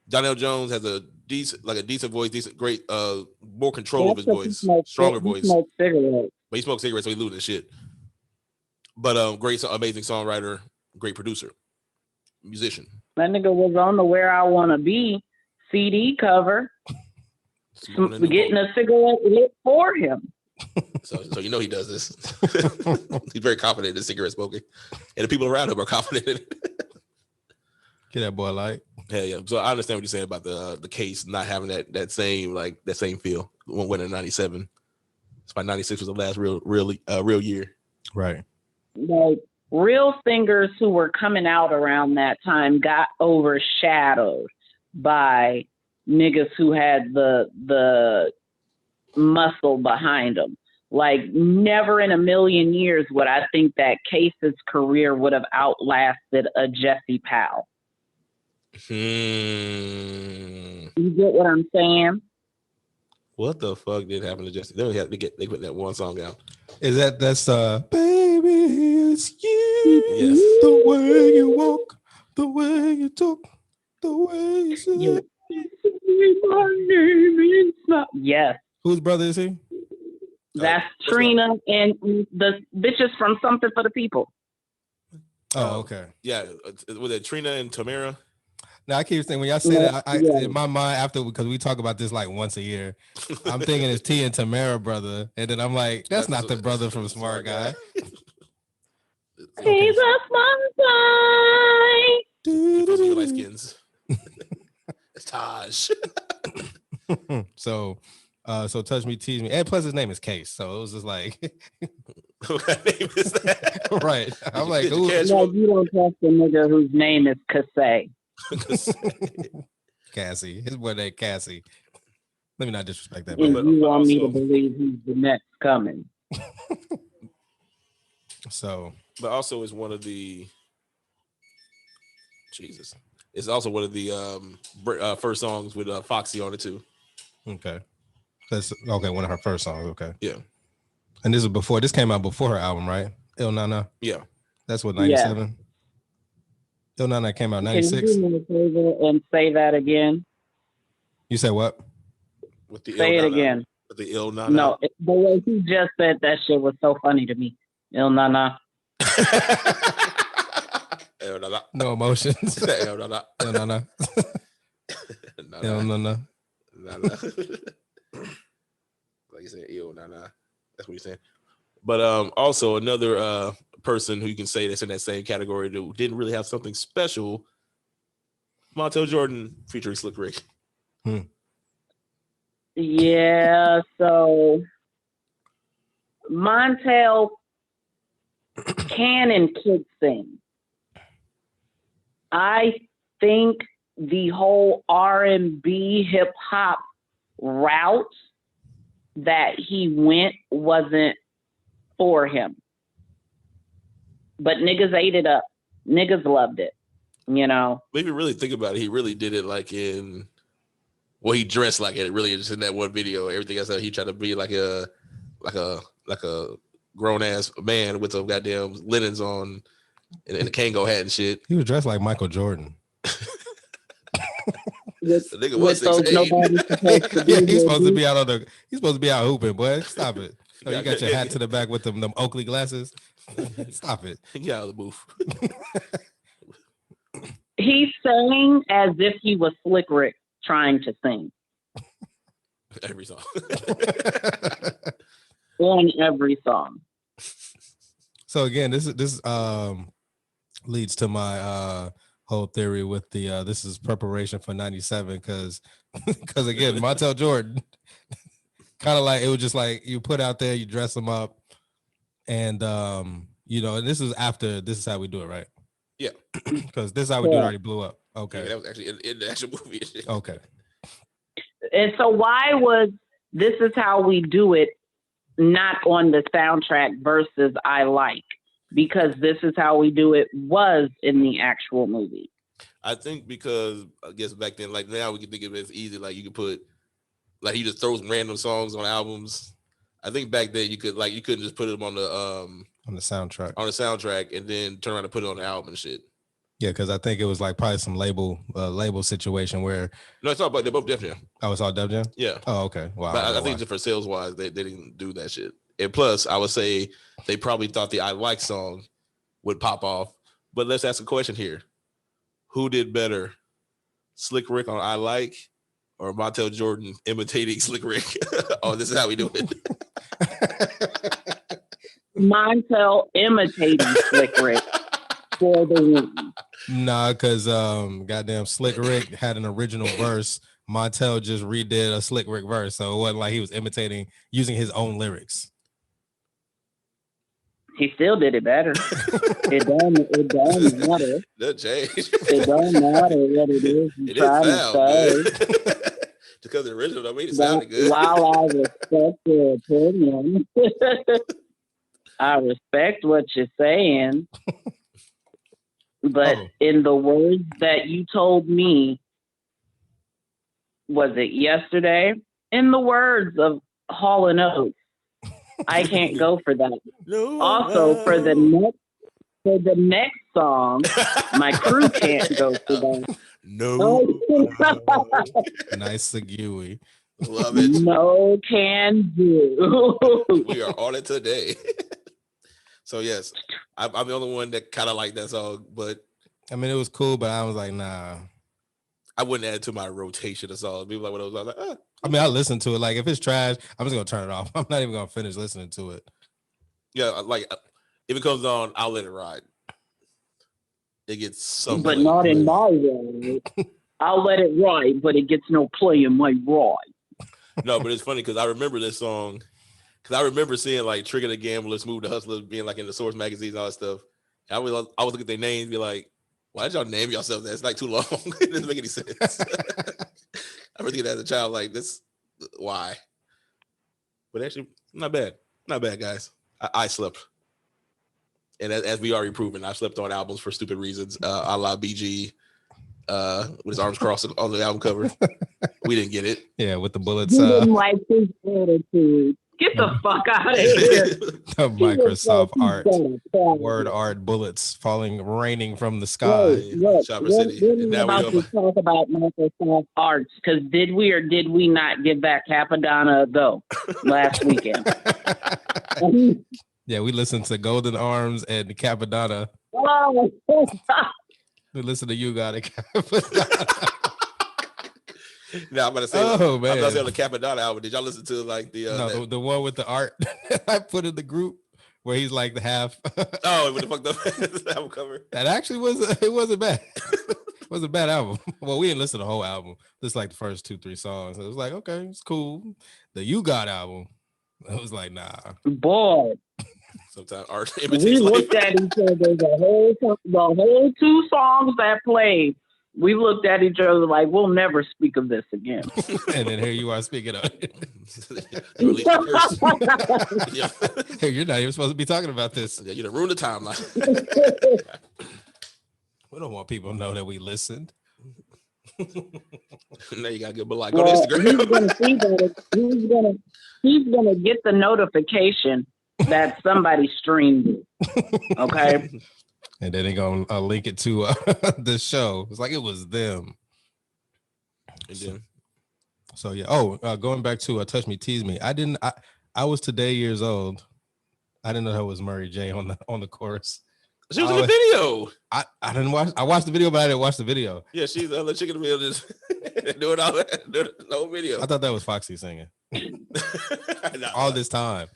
Donnell Jones has a decent voice, great, more control of his voice, stronger voice. He smokes cigarettes. But he smokes cigarettes, so he loses shit. But great, amazing songwriter, great producer, musician. That nigga was on the Where I Wanna Be CD cover, getting a cigarette lit for him. So you know he does this. He's very confident in cigarette smoking, and the people around him are confident in it. Get that boy light. Hell yeah. So I understand what you're saying about the Case not having that same feel when in '97. It's why '96 was the last real year. Right. Like real singers who were coming out around that time got overshadowed by niggas who had the muscle behind them. Like never in a million years would I think that Case's career would have outlasted a Jesse Powell. You get what I'm saying? What the fuck did happen to Jesse? They put that one song out. Is that's baby, it's you. Yes. The way you walk, the way you talk, the way you say. Yes. Whose brother is he? That's Trina and the bitches from Something for the People. Oh, okay. Yeah, was it Trina and Tamara? Now I keep saying when y'all say that, in my mind because we talk about this like once a year, I'm thinking it's T and Tamara brother, and then I'm like, that's not the brother from Smart Guy. He's a smart guy. Light skins. It's Taj. So Touch Me, Tease Me, and plus his name is Case, so it was just like, what name is that? Right? I'm like, no, you don't trust the nigga whose name is Cassie. Cassie, his boy named Cassie. Let me not disrespect that. And you want me to believe he's the next coming. So, but also is one of the it's also one of the first songs with Foxy on it too. Okay, that's okay. One of her first songs. Okay, yeah. And this came out before her album, right? Il Nana. Yeah, that's what 97. Yeah. Il Nana came out 96. Can you do me a favor and say that again? You say what? With the say it again. With the Il Nana. No, the way he just said that shit was so funny to me. Il Nana. No emotions. Il Nana. Il Nana. No. Like you said, ew, nah. That's what you're saying. But also another person who you can say that's in that same category who didn't really have something special. Montel Jordan featuring Slick Rick. Yeah, so Montel can and could sing. I think the whole R&B hip hop route that he went wasn't for him. But niggas ate it up. Niggas loved it, you know. Maybe really think about it. He really did it like in, well, he dressed like it really just in that one video. Everything else, he tried to be like a grown ass man with some goddamn linens on and a Kango hat and shit. He was dressed like Michael Jordan. The nigga was 6'8". Yeah, he's supposed to be out he's supposed to be out hooping, boy. Stop it. Oh, you got your hat to the back with them Oakley glasses. Stop it. Get out of the booth. He sang as if he was Slick Rick trying to sing. Every song. On every song. So again, this leads to my whole theory with the this is preparation for 97 because again, Montel Jordan kind of like it was just like you put out there, you dress them up, and you know, and this is after This Is How We Do It, right? Yeah, because This Is How We Do It already blew up. Okay, yeah, that was actually in the actual movie. Okay, and so why was This Is How We Do It not on the soundtrack versus I Like? Because This Is How We Do It was in the actual movie. I think because I guess back then, like now we can think of it as easy. Like you could put, like he just throws random songs on albums. I think back then you couldn't just put them on the soundtrack and then turn around and put it on the album and shit. Yeah, because I think it was like probably some label situation where no, it's all about they're both Def Jam. Oh, it's all Def Jam? Yeah. Oh, okay. Wow. But I think just for sales wise, they didn't do that shit. And plus, I would say they probably thought the I Like song would pop off. But let's ask a question here. Who did better? Slick Rick on I Like or Montel Jordan imitating Slick Rick? Oh, This Is How We Do It. Montel imitating Slick Rick for the win. Nah, because goddamn Slick Rick had an original verse. Montel just redid a Slick Rick verse. So it wasn't like he was imitating using his own lyrics. He still did it better. It don't matter. That changed. It don't matter what it is you trying to say. Just because the original don't mean it sounded good. While I respect your opinion, I respect what you're saying. But in the words that you told me, was it yesterday? In the words of Hall & Oates, I can't go for that. No, also, for the next song, my crew can't go for that. No. Nice Segui. Love it. No can do. We are on it today. So yes, I'm the only one that kind of like that song, but I mean it was cool, but I was like, nah. I wouldn't add it to my rotation of songs. People like when I was like, I mean, I listen to it. Like if it's trash, I'm just gonna turn it off. I'm not even gonna finish listening to it. Yeah, like if it comes on, I'll let it ride. It gets something, but not in my ride. I'll let it ride, but it gets no play in my ride. No, but it's funny because I remember this song. Because I remember seeing like Trigger the Gambler, Smooth the Hustler being like in the Source magazines and all that stuff. And I was looking at their names and be like, why did y'all name yourself that? It's like too long. It doesn't make any sense. I was thinking as a child, like this, why? But actually, not bad. Not bad, guys. I slept. And as we already proven, I slept on albums for stupid reasons. A la BG with his arms crossed on the album cover. We didn't get it. Yeah, with the bullets. You didn't like his attitude. Get the fuck out of here. The Microsoft art, word art bullets raining from the sky. Chopper City. We're about to talk about Microsoft arts because did we or did we not give that Capadonna a go last weekend? Yeah, we listened to Golden Arms and Capadonna. Oh. We listened to You Got It, Capadonna. Now I'm gonna say, I'm gonna say on the Capadonna album. Did y'all listen to like the one with the art I put in the group where he's like the half? Oh, with the fucked up album cover. That actually wasn't bad. It was a bad album. Well, we didn't listen to the whole album. Just like the first 2-3 songs. It was like, okay, it's cool. The You Got album, I was like, nah. Boy. Sometimes art we looked at each other the whole 2 songs that played. We looked at each other like, we'll never speak of this again. And then here you are speaking of it. Hey, you're not even supposed to be talking about this. Yeah, you done ruined the timeline. We don't want people to know that we listened. Now you gotta get like on Instagram. He's gonna get the notification that somebody streamed it. Okay. And then they're gonna link it to the show. It's like it was them. So yeah. Oh, going back to Touch Me, Tease Me. I was today years old. I didn't know that was Mary J on the chorus. She was in the video. I didn't watch. I watched the video, but I didn't watch the video. Yeah, she's the chicken meal just doing all that, doing the whole video. I thought that was Foxy singing all this time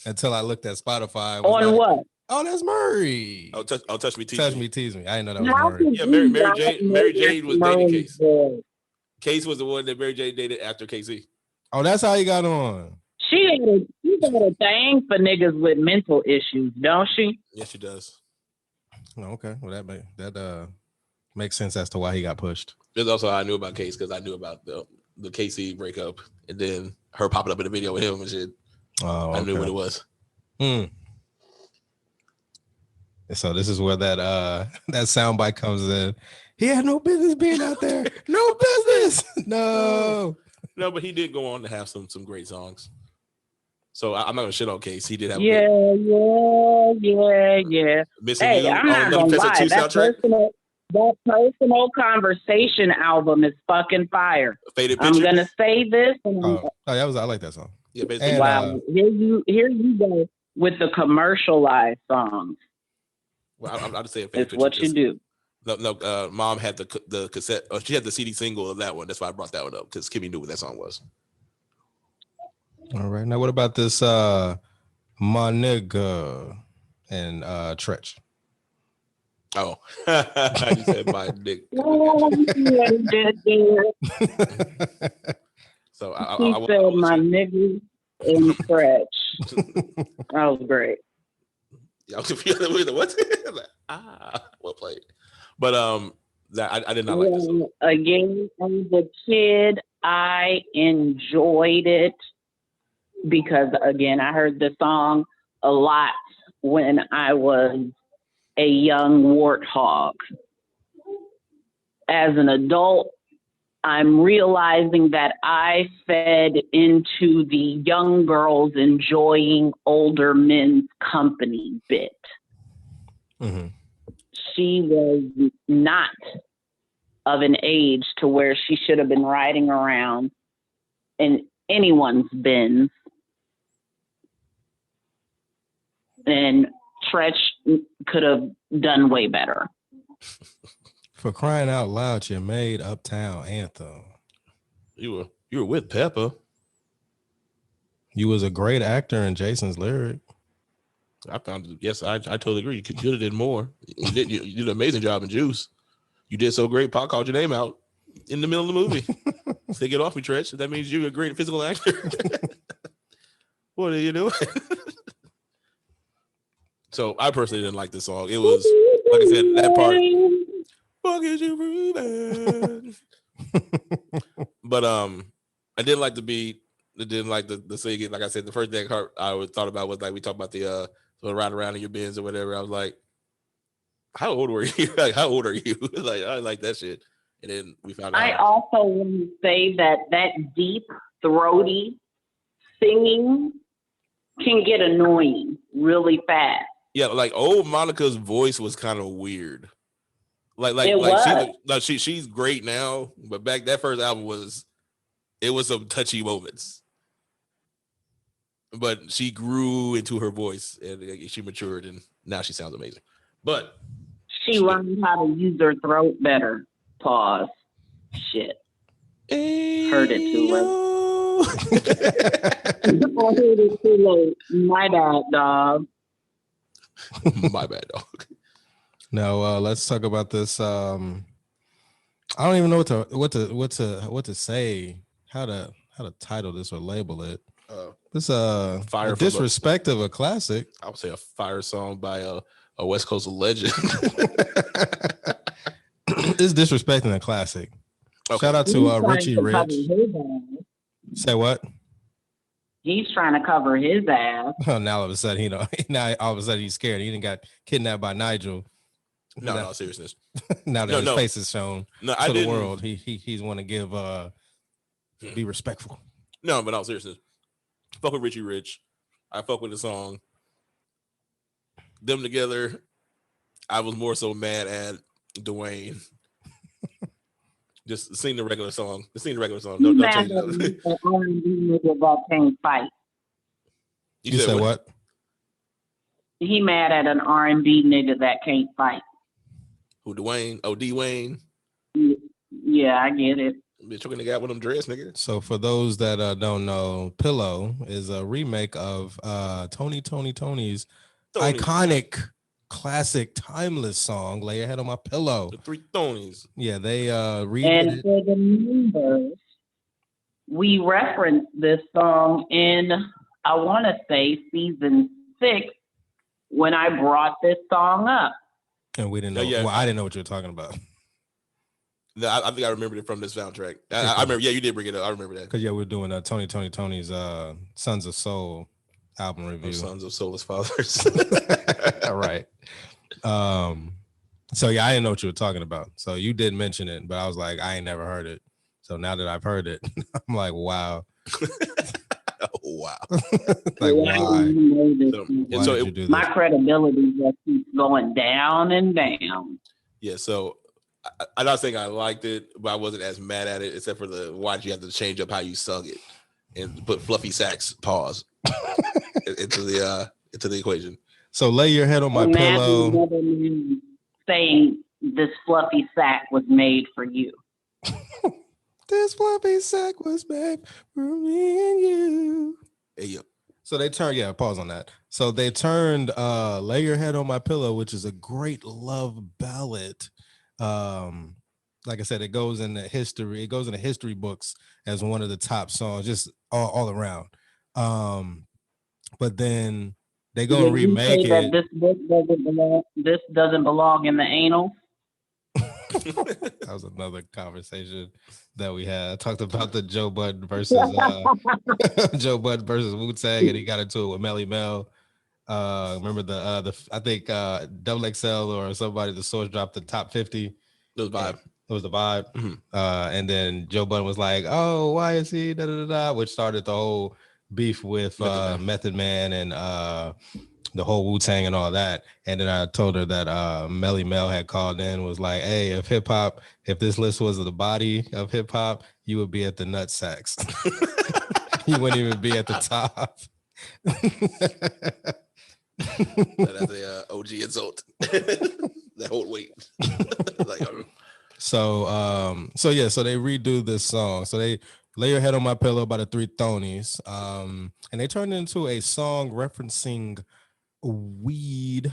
until I looked at Spotify. On what? Oh, that's Murray. Oh, touch me, tease touch me. me, tease me. I didn't know that was Murray. Yeah, Mary Jane was dating Case. Case was the one that Mary Jane dated after KC. Oh, that's how he got on. She got a thing for niggas with mental issues, don't she? Yes, she does. Oh, okay, well that makes sense as to why he got pushed. That's also how I knew about Case, because I knew about the KC breakup, and then her popping up in the video with him and shit. Oh, okay. I knew what it was. So this is where that soundbite comes in. He had no business being out there. No business. No, but he did go on to have some great songs. So I'm not gonna shit on Case. He did have yeah. Missing Hey, You I'm not gonna lie. That personal conversation album is fucking fire. Faded I'm Picture. gonna say this. I like that song. Yeah, and, wow. Here you go with the commercialized songs. Well, I'll just say it's what you do. No, Mom had the cassette. She had the CD single of that one. That's why I brought that one up, because Kimmy knew what that song was. All right. Now, what about this My Nigga and Tretch? Oh, you said My Nigga. So I said My Nigga and Tretch. That was great. Yeah, I was confused with what? Well played. But I did not like this song. Again, as a kid, I enjoyed it because, again, I heard the song a lot when I was a young warthog. As an adult, I'm realizing that I fed into the young girls enjoying older men's company bit. Mm-hmm. She was not of an age to where she should have been riding around in anyone's Benz. And Tretch could have done way better. For crying out loud, you made Uptown Anthem. You were with Peppa. You was a great actor in Jason's Lyric. I found it. Yes, I totally agree. You could have did more. You did an amazing job in Juice. You did so great. Paul called your name out in the middle of the movie. Say, get off me, Tretch. That means you're a great physical actor. What are you doing? So I personally didn't like this song. It was, like I said, that part. Fuck is you breathing? But I didn't like the beat. I didn't like the singing. Like I said, the first thing I thought about was like we talked about the ride around in your Benz or whatever. I was like, how old were you? Like, how old are you? Like, I like that shit. And then we found out. I also want to say that deep, throaty singing can get annoying really fast. Yeah, like old Monica's voice was kind of weird. She's great now, but back that first album was some touchy moments. But she grew into her voice and she matured, and now she sounds amazing. But she learned how to use her throat better. Pause. Shit. Heard it too late. I heard it too late. My bad, dog. My bad, dog. Now let's talk about this. I don't even know what to say. How to title this or label it. This a disrespect of a classic. I would say a fire song by a West Coast legend. It's disrespecting a classic. Okay. Shout out to Richie Rich. Say what? He's trying to cover his ass. Oh, now all of a sudden, now all of a sudden he's scared. He didn't got kidnapped by Nigel. No, seriousness. Now that his face is shown to the world, he's want to give be respectful. No, but no, seriousness. Fuck with Richie Rich. I fuck with the song. Them together. I was more so mad at Dwayne. Just sing the regular song. Don't change it up. Nigga can't fight. You said what? He mad at an R&B nigga that can't fight. Who, Dwayne? Oh, D-Wayne? Yeah, I get it. Bitch, you're gonna get with them dress, nigga. So for those that don't know, Pillow is a remake of Tony's iconic, classic, timeless song, Lay Your Head on My Pillow. The Three Tonys. Yeah, they redid and it. For the members, we referenced this song in, I want to say, season 6 when I brought this song up. And we didn't know. Well, I didn't know what you were talking about. No, I think I remembered it from this soundtrack. I remember. Yeah, you did bring it up. I remember that. Because we're doing Tony's Sons of Soul album review. Sons of Soulless Fathers. All right. So I didn't know what you were talking about. So you did mention it, but I was like, I ain't never heard it. So now that I've heard it, I'm like, wow. Wow. Like, why? So did you do this? My credibility just keeps going down and down. Yeah, so I'm not saying I liked it, but I wasn't as mad at it, except for the why'd you have to change up how you sung it and put fluffy sax pause into the equation. So Lay Your Head on My Pillow. Saying this fluffy sack was made for you. This fluffy sack was made for me and you. Hey, yo. So they turned, pause on that. So they turned Lay Your Head on My Pillow, which is a great love ballad. Like I said, it goes into history. It goes into history books as one of the top songs, just all around. But then they go and remake it. That this doesn't belong in the anal. That was another conversation that we had. I talked about the Joe Budden versus Wu-Tang, and he got into it with M.E.M.E. Remember I think Double XL or somebody, the Source dropped the top 50. It was Vibe. It was the Vibe. Mm-hmm. And then Joe Budden was like, oh, why is he which started the whole beef with Method Man and the whole Wu-Tang and all that. And then I told her that M.E.M.E had called in, was like, hey, if this list was the body of hip hop, you would be at the nut sacks. You wouldn't even be at the top. That's a OG insult. That whole weight. So they redo this song. So they Lay Your Head on My Pillow by the Three Tonys. And they turned it into a song referencing weed.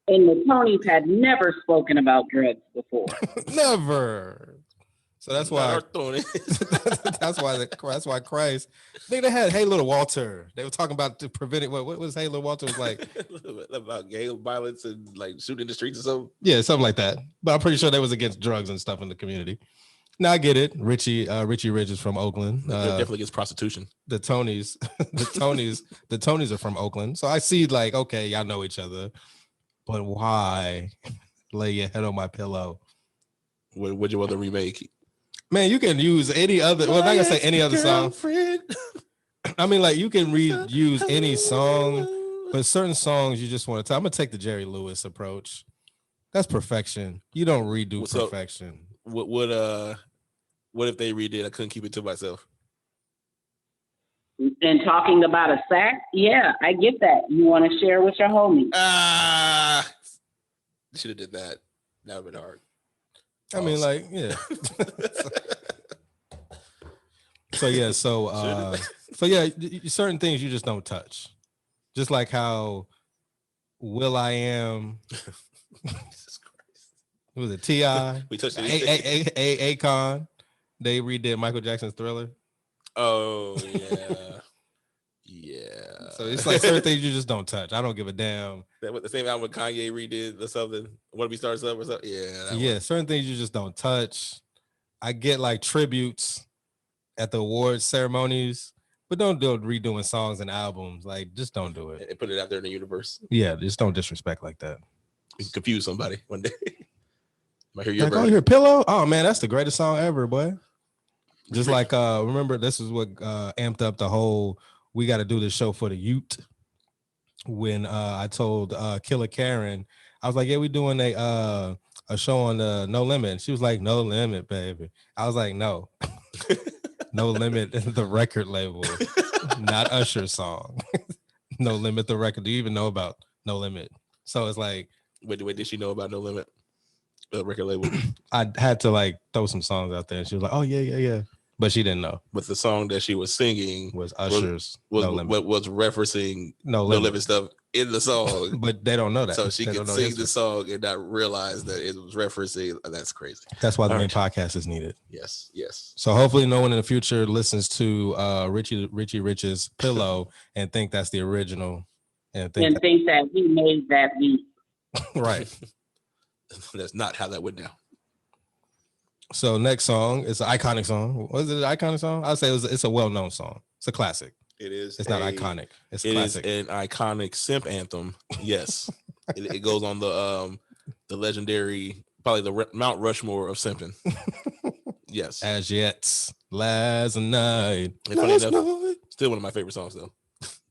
And the Tonys had never spoken about drugs before. Never. So that's why that's why Christ. I think they had Hey Little Walter. They were talking about to prevent it. What was Hey Little Walter was like about gay violence and like shooting in the streets or something. Yeah, something like that. But I'm pretty sure they was against drugs and stuff in the community. Now I get it. Richie Rich is from Oakland. Definitely against prostitution. The Tonys are from Oakland. So I see like, okay, y'all know each other. But why Lay Your Head on My Pillow? Would you want to remake? Man, you can use any other. Well, I'm not gonna say any other song. I mean, like you can reuse any song, but certain songs you just want to. I'm gonna take the Jerry Lewis approach. That's perfection. You don't redo perfection. What if they redid I Couldn't Keep It to Myself? And talking about a sack, yeah, I get that. You want to share with your homies. Should have did that. That would have been hard. I mean, like, yeah. So yeah, so yeah, certain things you just don't touch. Just like how Will I Am, Jesus Christ. was it T.I.? We touched Akon. They redid Michael Jackson's Thriller. Oh yeah. Yeah. So it's like certain things you just don't touch. I don't give a damn. That the same album Kanye redid or something. What we start up or something? Yeah. Yeah, certain things you just don't touch. I get like tributes at the awards ceremonies, but don't do redoing songs and albums. Like, just don't do it. And put it out there in the universe. Yeah, just don't disrespect like that. You can confuse somebody one day. Might hear your Like, version. oh, you hear Pillow? Oh man, that's the greatest song ever, boy. Just like remember, this is what amped up the whole we got to do this show for the youth. When I told Killer Karen, I was like, yeah, we doing a show on the No Limit. And she was like, No Limit, baby. I was like, no. No Limit, the record label, not Usher's song. No Limit, the record. Do you even know about No Limit? So it's like, wait, did she know about No Limit? The record label. I had to like throw some songs out there, and she was like, oh yeah, but she didn't know. But the song that she was singing was Usher's was No Limit. was referencing No Limit. Limit Stuff in the song. But they don't know that. So she they could sing the song and not realize that it was referencing. That's crazy. That's why the main podcast is needed. Yes. So hopefully no one in the future listens to Richie Rich's Pillow and think that's the original. And think that he made that beat. Right. That's not how that went down. So next song is an iconic song. Was it an iconic song? I'd say it's a well-known song. It's a classic. It is. It's not iconic. It's classic. It is an iconic simp anthem. Yes. it goes on the legendary, probably the Mount Rushmore of simping. Yes. As yet, last night. And funny enough, still one of my favorite songs though.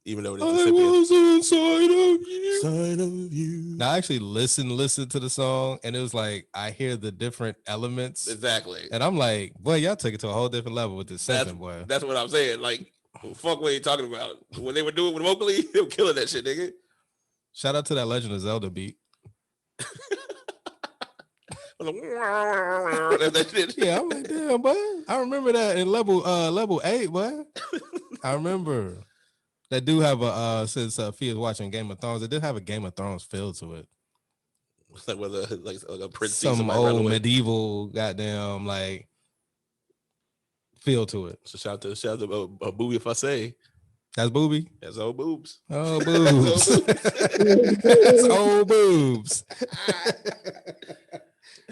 Even though it is I was inside of you. Now I actually listen to the song, and it was like I hear the different elements. Exactly. And I'm like, boy, y'all took it to a whole different level with this simping, boy. That's what I'm saying. Like, fuck what you talking about. When they were doing it with Oakley, they were killing that shit, nigga. Shout out to that Legend of Zelda beat. Yeah, I'm like, damn, boy. I remember that in level 8, boy. I remember. They do have a since Fee is watching Game of Thrones, they did have a Game of Thrones feel to it. Like with a prince, some old medieval goddamn like feel to it. So shout out to Booby if I say. That's Booby. That's old boobs. Oh boobs. That's old boobs.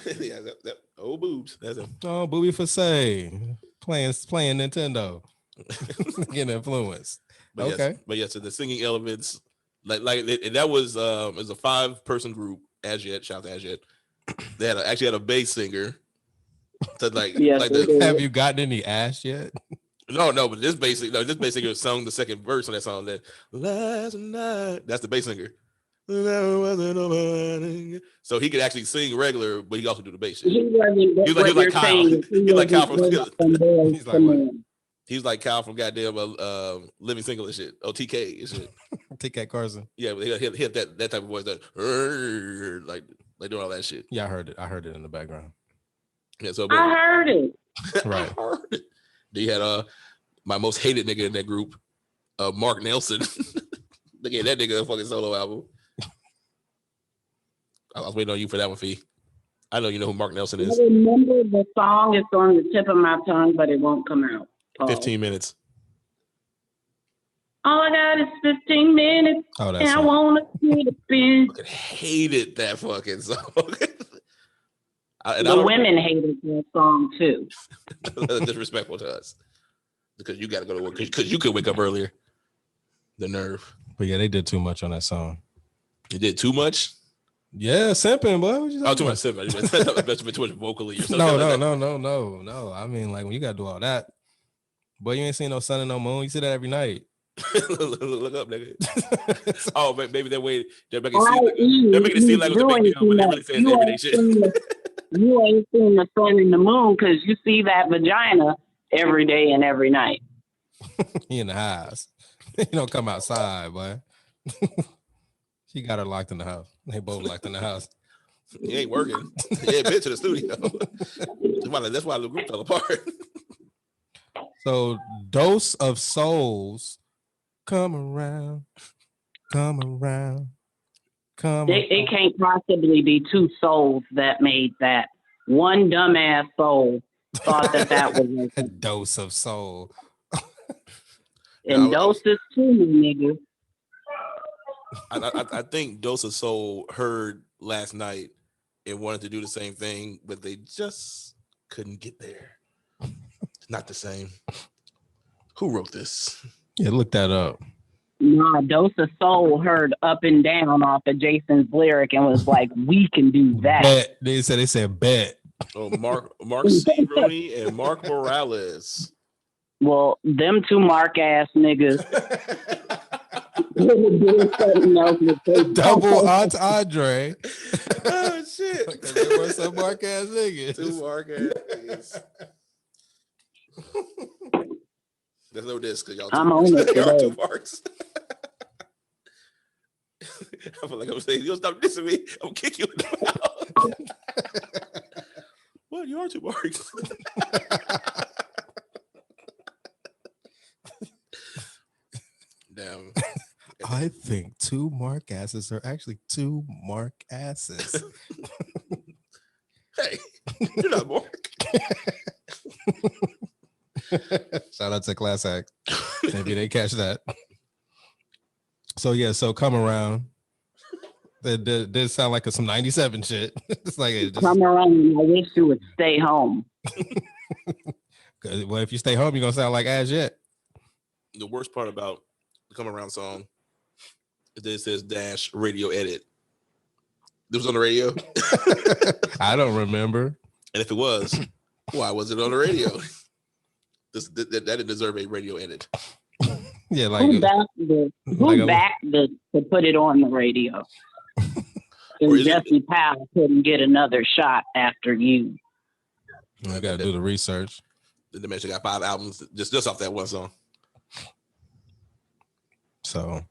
Yeah, that old boobs. That's it. Oh, Booby for say playing Nintendo, getting influenced. But okay, so the singing elements, that was as a 5-person group. As yet, shout out to As Yet. They actually had a bass singer. So have you gotten any ass yet? No, but this bass singer sung the second verse on that song. That last night, that's the bass singer. So he could actually sing regular, but he also do the bass shit. He's like Kyle. He's like Kyle from. He's like Kyle from goddamn Living Single and shit. Oh, TK and shit. TK Carson. Yeah, but he hit that type of voice that like doing all that shit. Yeah, I heard it in the background. Yeah, so I heard it. Right. I heard it. They had my most hated nigga in that group, Mark Nelson. They gave that nigga a fucking solo album. I was waiting on you for that one, Fee. I know you know who Mark Nelson is. I remember the song. It's on the tip of my tongue, but it won't come out. 15 minutes. All I got is 15 minutes. Oh, that's and I want to see the spin. I hated that fucking song. The women hated that song too. Disrespectful to us because you got to go to work because you could wake up earlier. The nerve. But yeah, they did too much on that song. You did too much. Yeah, simping, boy. Too much simping. Too much vocally. Or something No. I mean, like when you got to do all that, boy, you ain't seen no sun and no moon. You see that every night. Look up, nigga. Oh, maybe that way they're making it seem like it was a big deal, but they really saying everyday shit. You ain't seen the sun and the moon because you see that vagina every day and every night. He in the house. You don't come outside, boy. She got her locked in the house. They both locked in the house. He ain't working. He ain't been to the studio. That's why the group fell apart. So, dose of souls, come around, come around, come around. It can't possibly be two souls that made that. One dumbass soul thought that was a dose of soul. And doses too, nigga. I think Dose of Soul heard last night and wanted to do the same thing, but they just couldn't get there. Not the same. Who wrote this? Yeah, look that up. Nah, Dose of Soul heard Up and Down off of Jason's lyric and was like, we can do that. Bet. They said bet. Oh, Mark C. Rooney and Mark Morales. Well, them two Mark ass niggas. Double Andre. Oh shit! There were some Mark ass niggas. Two Mark ass niggas. There's no disc because y'all. I'm on it. Y'all two Marks. I feel like I'm saying, you'll stop dissing me. I'm kick you in the mouth. Well, you are two Marks. Damn. I think two Mark asses are actually two Mark asses. Hey, you're not Mark. Shout out to Class Act. Maybe they catch that. So yeah, so come around. That did sound like some 97 shit. It's like come around and I wish you would stay home. Well, if you stay home, you're gonna sound like As Yet. The worst part about the Come Around song is that it says dash radio edit. This was on the radio. I don't remember. And if it was, why was it on the radio? That didn't deserve a radio edit. Yeah, like who backed this to put it on the radio? And Jesse Powell couldn't get another shot after you. I gotta do the research. The Dimension got 5 albums just off that one song. So,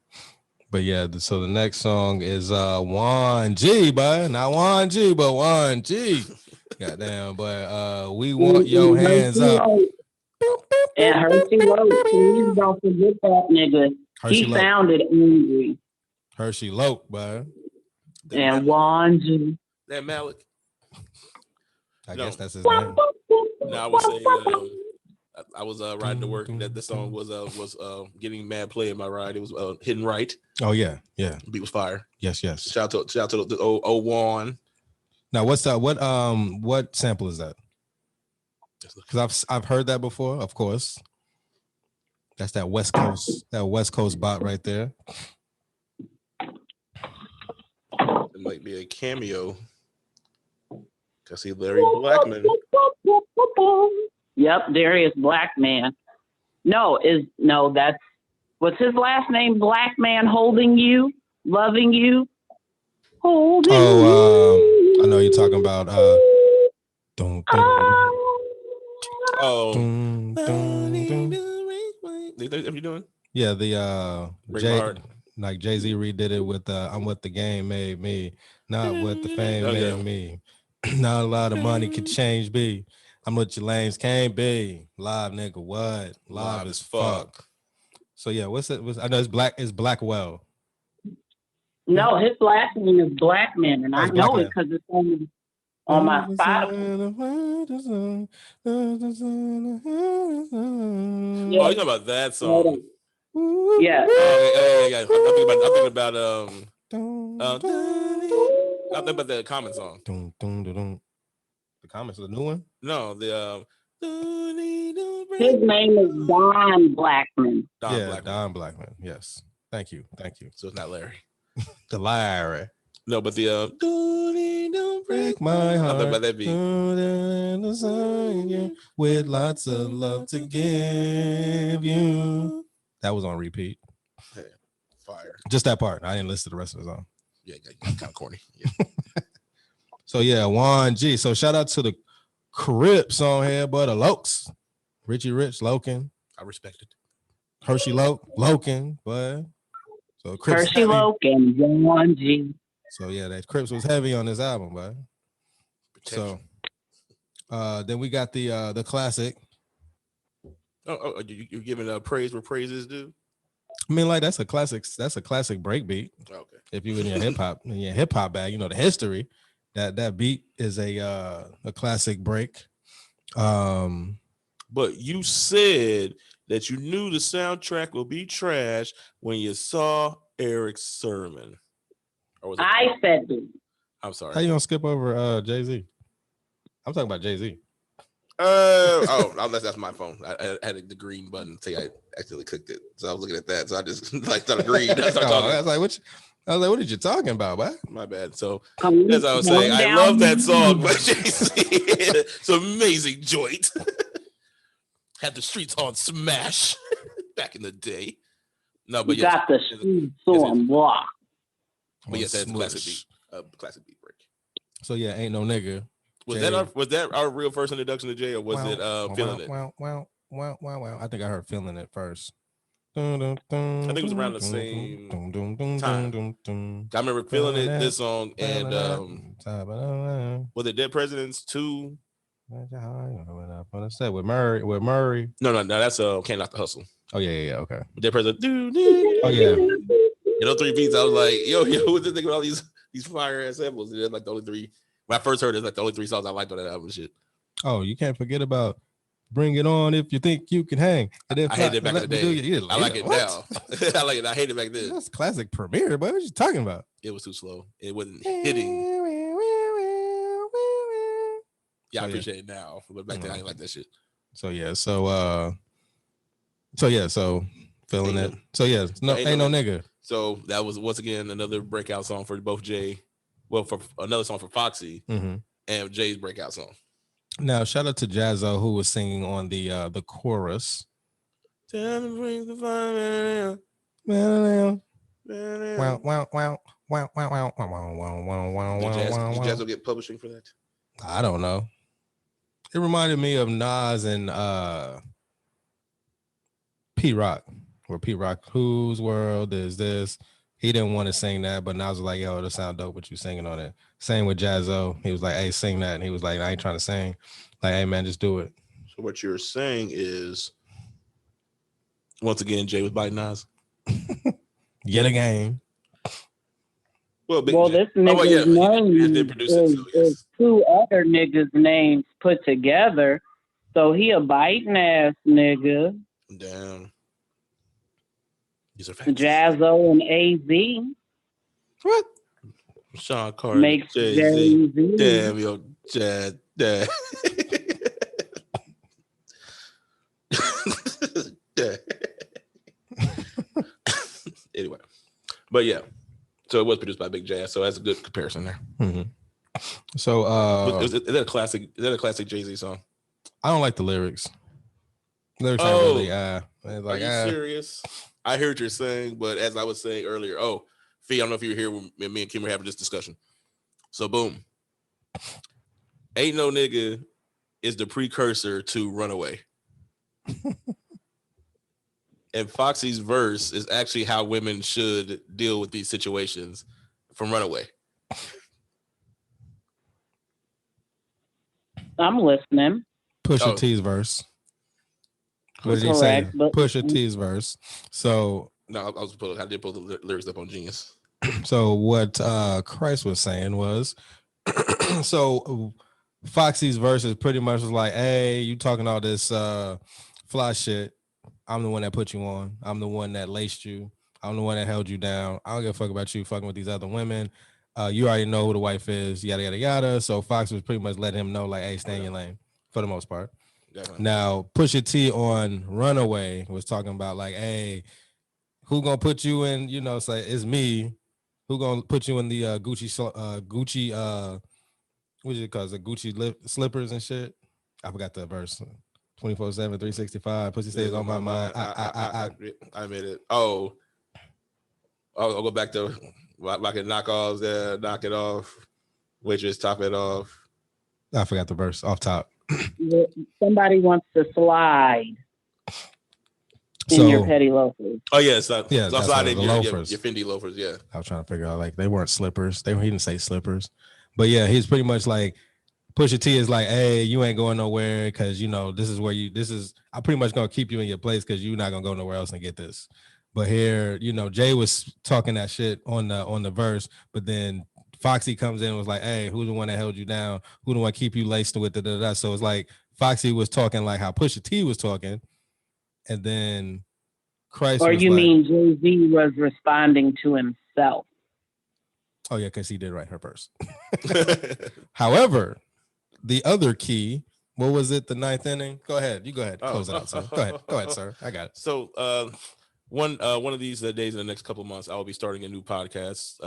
but yeah, so the next song is Juan G, but not Juan G, but Juan G. Goddamn, but we want your hands up. And Hershey Loke, please don't forget that nigga. He sounded angry. Hershey Loke, bud. And Juan G. That Malik. I guess that's his name. No, I was saying I was riding to work that the song was getting mad play in my ride. It was Hidden Right. Oh yeah. The beat was fire. Yes. Shout out to the old Juan. Now what sample is that? Because I've heard that before, of course. That's that West Coast bot right there. It might be a cameo. I see Larry Blackman. Yep, Darius Blackman. That's what's his last name? Blackman holding you, loving you, holding you. I know you're talking about Have you doing? Yeah, the like Jay-Z redid it with I'm what the game made me, not what the fame made me. Not a lot of money could change be. I'm what your lanes can't be. Live nigga, what? Live as fuck. So yeah, what's it? I know it's Blackwell. No, his last name is Blackman, and I know it because it's on my Spotify. Oh, you're talking about that song? Yeah. Yeah. I'm thinking about I'm thinking about the Common song. The Common's the new one? No, his name is Don Blackman. Don Blackman. Yes. Thank you. So it's not Larry. The Larry. No, but the don't break my heart. I'm about that beat. With lots of love to give you. That was on repeat. Hey, fire. Just that part. I didn't listen to the rest of the song. Yeah, kind of corny. Yeah. So yeah, Juan G. So shout out to the Crips on here, but the Lokes. Richie Rich, Loken. I respect it. Hershey Loke, Loken, but so Crips. Hershey Loke and Juan G. So yeah, that Crips was heavy on this album, but so then we got the classic. You're giving praise where praise is due. I mean, like that's a classic break beat. Okay. If you in your hip hop bag, you know the history. That beat is a classic break. But you said that you knew the soundtrack would be trash when you saw Eric's sermon. Or was it I said that. I'm sorry. How you gonna skip over Jay-Z? I'm talking about Jay-Z. That's my phone. I had the green button. I accidentally clicked it, so I was looking at that. So I just like started green. I was like, what are you talking about, boy? My bad. So as I was saying, I love that song by Jay-Z. It's an amazing joint. Had the streets on smash back in the day. No, but you got the streets on block. But yes, that's a classic beat break. So yeah, ain't no nigga. Was that our real first introduction to Jay, or was it Feeling It? Wow. I think I heard Feeling It first. I think it was around the same time. I remember Feeling It, this song, and was it Dead Presidents 2? With Murray. No, that's Can't Knock the Hustle. Oh yeah, okay. Dead President. Oh yeah. You know, 3 beats. I was like, yo, what's this thing with all these fire ass samples? And like the only 3. When I first heard it, like the only 3 songs I liked on that album and shit. Oh, you can't forget about Bring It On If You Think You Can Hang. I hated it back in the day. I like it now. I like it. I hated it back then. That's classic Premiere, but what are you talking about? It was too slow. It wasn't hitting. Yeah, I appreciate it now, but back then I didn't like that shit. So Feeling It. So yeah, ain't no nigga. So that was once again another breakout song for both Jay. Well, for another song for Foxy and Jay's breakout song. Now, shout out to Jazzo who was singing on the chorus. Wow. Did Jazzo get publishing for that? I don't know. It reminded me of Nas and P Rock, where P Rock, whose world is this? He didn't want to sing that, but Nas was like, yo, it'll sound dope with you singing on it. Same with Jazzo. He was like, hey, sing that. And he was like, I ain't trying to sing. Like, hey, man, just do it. So what you're saying is, once again, Jay was biting Nas. Yet again. Well, this nigga's name is 2 other niggas' names put together. So he a biting ass nigga. Damn. These are facts. Jazzo and AZ. What? Sean Carter makes Jay-Z. Damn, yo, Jazz. Damn. Anyway, but yeah, so it was produced by Big Jazz, so that's a good comparison there. Mm-hmm. So is that a classic? Is that a classic Jay-Z song? I don't like the lyrics. Lyrics aren't really Are you serious? I hear what you're saying, but as I was saying earlier, Fee, I don't know if you were here when me and Kim were having this discussion. So boom, Ain't No Nigga is the precursor to Runaway. And Foxy's verse is actually how women should deal with these situations from Runaway. I'm listening. Pusha T's verse. What did he say? Pusha T's verse. So no, I did pull the lyrics up on Genius. So what Christ was saying was, so Foxy's verse is pretty much like, hey, you talking all this fly shit. I'm the one that put you on. I'm the one that laced you. I'm the one that held you down. I don't give a fuck about you fucking with these other women. You already know who the wife is, yada, yada, yada. So Fox was pretty much letting him know, like, hey, stay in your lane for the most part. Definitely. Now, Pusha T on Runaway was talking about, like, hey, who gonna put you in, you know, it's like, it's me. Who gonna put you in the Gucci, what is it called? The Gucci slippers and shit? I forgot the verse. 24/7, 365. Pussy stays on my mind. I made it. I'll go back to like a knock-offs there, knock it off. Waitress, top it off. I forgot the verse off top. Somebody wants to slide. In your petty loafers. Oh yeah, so yeah, that's slide the in loafers. Your Fendi loafers. Yeah, I was trying to figure out like they weren't slippers. He didn't say slippers, but yeah, he's pretty much like Pusha T is like, hey, you ain't going nowhere because this is where I'm pretty much gonna keep you in your place because you're not gonna go nowhere else and get this. But here, Jay was talking that shit on the verse, but then Foxy comes in and was like, hey, who's the one that held you down? Who the one keep you laced with the So it's like Foxy was talking like how Pusha T was talking, and then Christ or was you like, mean Jay-Z was responding to himself? oh yeah, because he did write her verse. However, the other key, what was it? The ninth inning. Go ahead. You go ahead. Close it out, sir. Go ahead, sir. I got it. So one of these days in the next couple of months, I will be starting a new podcast.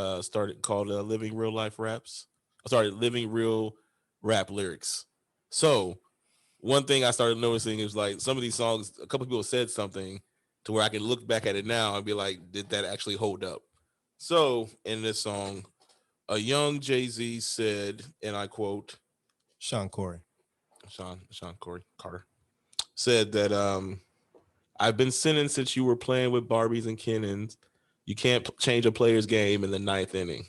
Called Living Real Life Raps. I started Living Real Rap Lyrics. So one thing I started noticing is like some of these songs, a couple of people said something to where I can look back at it now and be like, did that actually hold up? So in this song, a young Jay-Z said, and I quote, Sean Corey Carter said that I've been sinning since you were playing with Barbies and Kennons. You can't change a player's game in the ninth inning.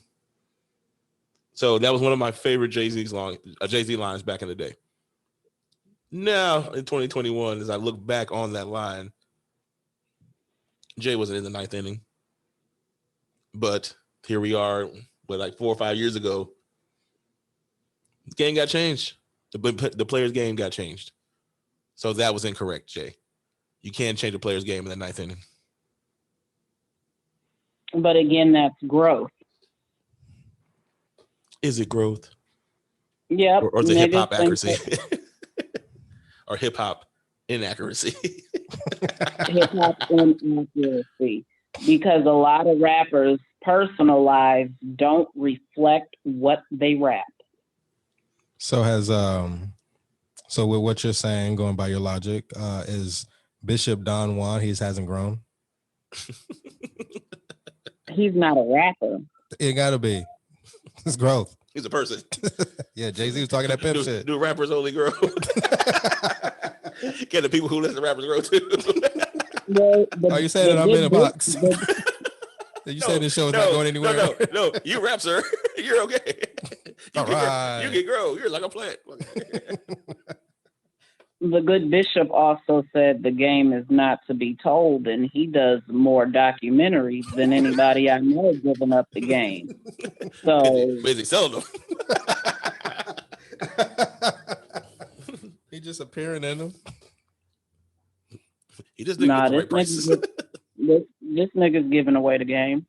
So that was one of my favorite Jay-Z lines back in the day. Now in 2021, as I look back on that line, Jay wasn't in the ninth inning, but here we are, like 4 or 5 years ago. The game got changed. The player's game got changed. So that was incorrect, Jay. You can't change a player's game in the ninth inning. But again, that's growth. Is it growth? Yep. Or is it hip hop accuracy? Or hip hop inaccuracy? Hip hop inaccuracy. Because a lot of rappers' personal lives don't reflect what they rap. So so with what you're saying, going by your logic, is Bishop Don Juan, he hasn't grown? He's not a rapper. It gotta be. It's growth. He's a person. Yeah, Jay-Z was talking that pimp shit. Do rappers only grow? Can the people who listen to rappers grow too? Are you saying that I'm in a box? You saying this show is not going anywhere? No, you rap, sir. You're okay. All right. You can grow. You're like a plant. The good Bishop also said the game is not to be told, and he does more documentaries than anybody I know giving up the game. So basically selling them. He just appearing in them. He just didn't get the right prices. This nigga's giving away the game.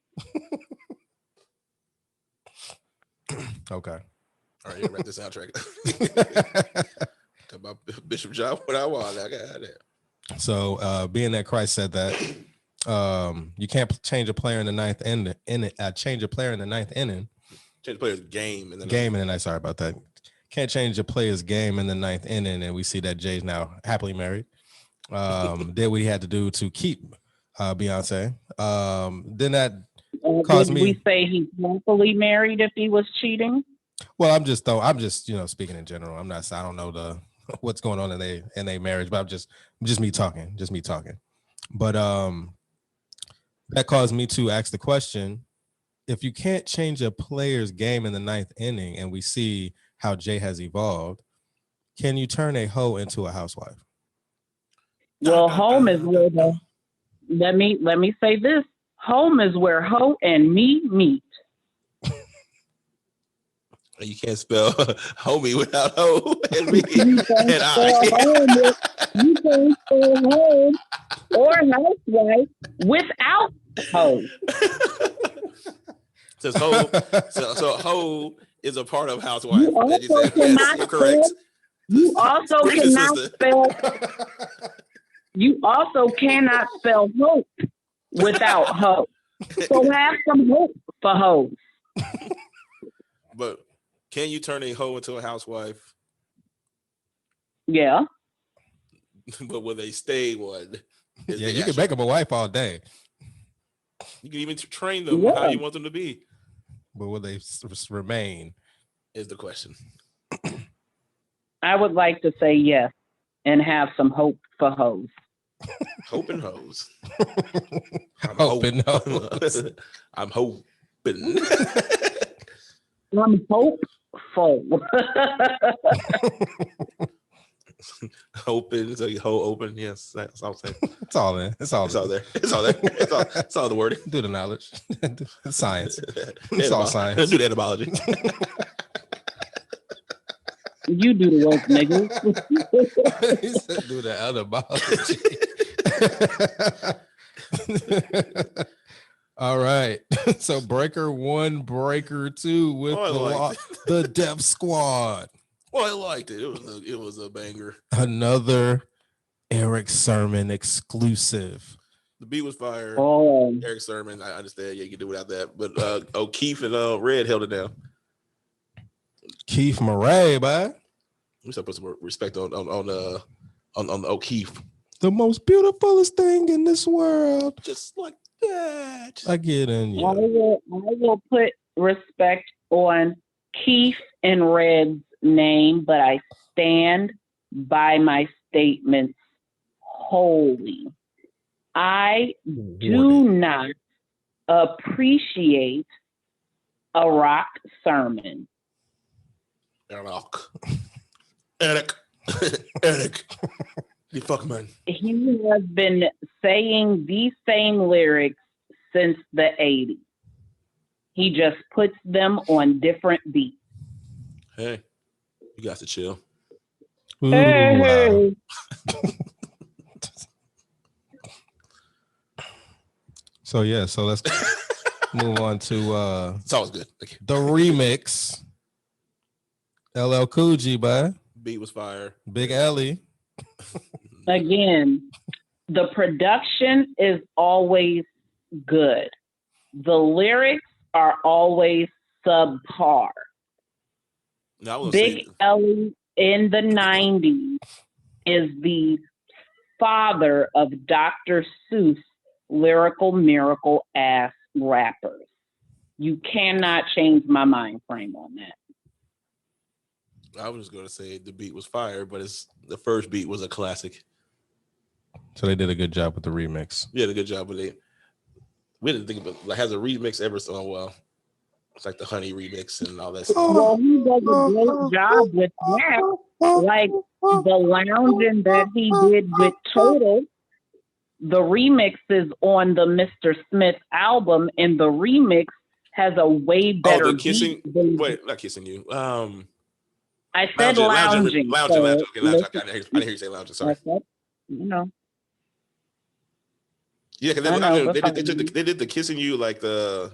Okay. All right, you wrap this soundtrack. Talk about Bishop John. What I want. I got that. So, being that Christ said that, you can't change a player in the ninth inning. Change a player in the ninth inning. Change a player's game in the ninth. Sorry about that. Can't change a player's game in the ninth inning, and we see that Jay's now happily married. Did what he had to do to keep Beyonce. Then that caused me. We say he's happily married if he was cheating. Well, I'm just speaking in general. I don't know what's going on in their marriage, but I'm just me talking. But that caused me to ask the question: if you can't change a player's game in the ninth inning, and we see how Jay has evolved, can you turn a hoe into a housewife? Well, home is where let me say this. Home is where hoe and me meet. You can't spell homie without hoe and me and I. You can't spell home or housewife without hoe. Says hoe. So hoe is a part of housewife. You're correct. You also cannot spell. You also cannot spell hope without hope. So have some hope for hoes. But can you turn a hoe into a housewife? Yeah. But will they stay one? Yeah, you can make them a wife all day. You can even train them how you want them to be. But will they remain? Is the question. I would like to say yes and have some hope for hoes. Hoping hoes. Hoping hoes. I'm hoping. I'm hopeful. Open, so you hoe open. Yes, that's all I'm saying. It's all there. It's all there. It's all there. It's all the wording. Do the knowledge. Science. It's all science. Do the etymology. You do the work, nigga. He said, do the etymology. All right. So breaker 1, breaker 2 with the Def Squad. Well, I liked it. It was a banger. Another Eric Sermon exclusive. The beat was fire. Oh, Eric Sermon, I understand. Yeah, you can do without that. But O'Keefe and Red held it down. Keith Murray, bud. We should put some respect on O'Keefe. The most beautifulest thing in this world. Just like that. I get in you. I will put respect on Keith and Red's name, but I stand by my statements wholly. I do not appreciate a rock sermon. Eric. You fuck man. He has been saying these same lyrics since the 80s. He just puts them on different beats. Hey, you got to chill. Ooh, Hey. So let's move on to It's always good. Okay. the remix. LL Cool G, bud. Beat was fire. Big Ellie. Again, the production is always good. The lyrics are always subpar. Big Ellie in the 90s is the father of Dr. Seuss lyrical miracle ass rappers. You cannot change my mind frame on that. I was just going to say the beat was fire, but the first beat was a classic. So they did a good job with the remix. Yeah, a good job with it. We didn't think about it. Has a remix ever so well. It's like the Honey remix and all that stuff. Well, he does a great job with that. Like the lounging that he did with Total. The remix is on the Mr. Smith album, and the remix has a way better the kissing. Wait, not kissing you. I said lounging. Lounging. I didn't hear you say lounging. Sorry. Yeah, because they did the kissing you like the.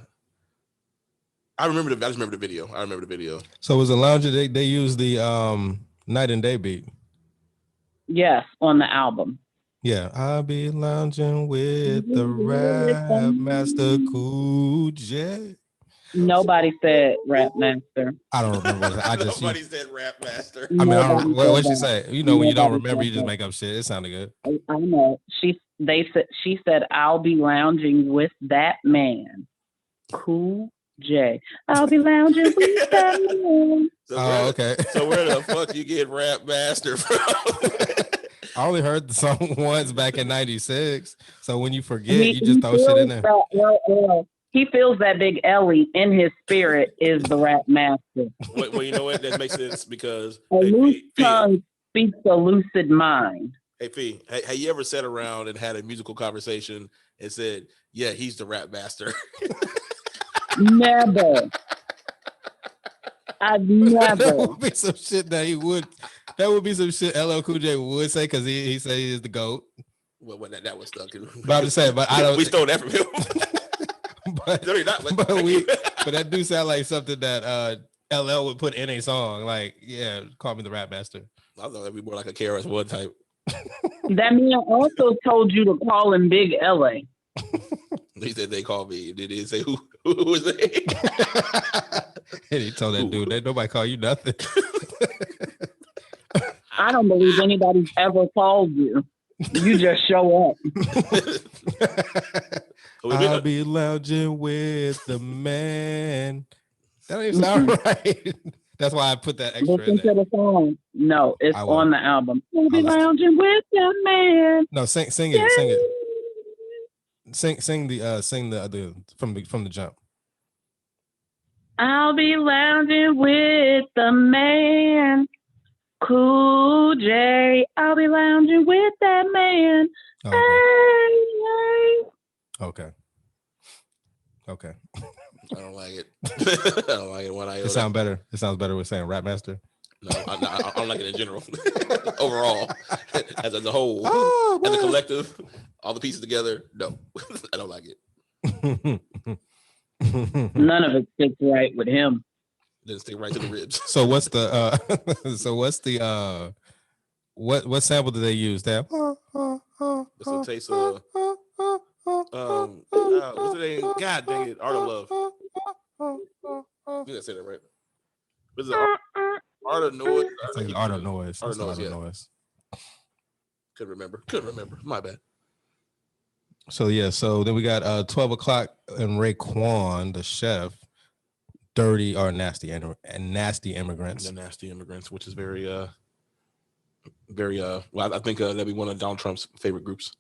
I just remember the video. So was it lounging? They used the Night and Day beat. Yes, on the album. Yeah, I'll be lounging with the Rap Master Cool J. Nobody said Rap Master. I don't remember. Nobody said Rap Master. I mean, what'd she say? You know, when you don't remember, you just make up shit. It sounded good. I know. She said, I'll be lounging with that man, Cool J. I'll be lounging with that man. Okay. So where the fuck you get Rap Master from? I only heard the song once back in '96. So when you forget, you just throw shit in there. He feels that Big Ellie in his spirit is the Rap Master. Well, you know what? That makes sense because a loose tongue speaks a lucid mind. Hey, Fee, have you ever sat around and had a musical conversation and said, yeah, he's the Rap Master? Never. I've never. That would be some shit that he would. That would be some shit LL Cool J would say because he said he is the GOAT. Well, that was stuck in. But I'm just saying, but I don't. We stole that from him. but that do sound like something that LL would put in a song. Like, yeah, call me the Rap Master. I thought that'd be more like a KRS-One type. That man also told you to call him Big LA. He said they called me. Did he say who was they? And he told that dude, nobody call you nothing. I don't believe anybody's ever called you. You just show up. I'll be lounging with the man. That don't even sound right. That's why I put that extra Listen in there. to the song. No, it's on the album. We'll be lounging with the man. No, sing it, sing it. Sing the from the jump. I'll be lounging with the man. Cool J. I'll be lounging with that man. Okay. Okay. I don't like it. I don't like it when I. It sounds better. It sounds better with saying Rap Master. No, I don't like it in general. Overall, as a whole, as a collective, all the pieces together. No, I don't like it. None of it sticks right with him. Didn't stick right to the ribs. So what's the what sample did they use? That It's a taste of what's the name? God dang it, Art of Love. I think I said that right. What's it? Art of Noise. Art of Noise. Art of Noise. Couldn't remember. My bad. So then we got 12 o'clock and Raekwon, the chef, Dirty or Nasty and Nasty Immigrants. The Nasty Immigrants, which is very well, I think that'd be one of Donald Trump's favorite groups.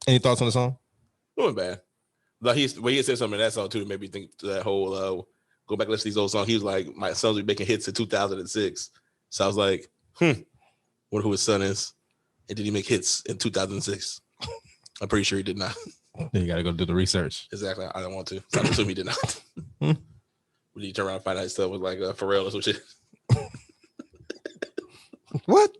Any thoughts on the song? It wasn't bad. Like he said something in that song too, made me think to that whole go back and listen to these old songs. He was like, my son's be making hits in 2006. So I was like, wonder who his son is. And did he make hits in 2006? I'm pretty sure he did not. You got to go do the research. Exactly. I don't want to. So I assume he did not. When you turn around and find out stuff was like Pharrell or some shit. What?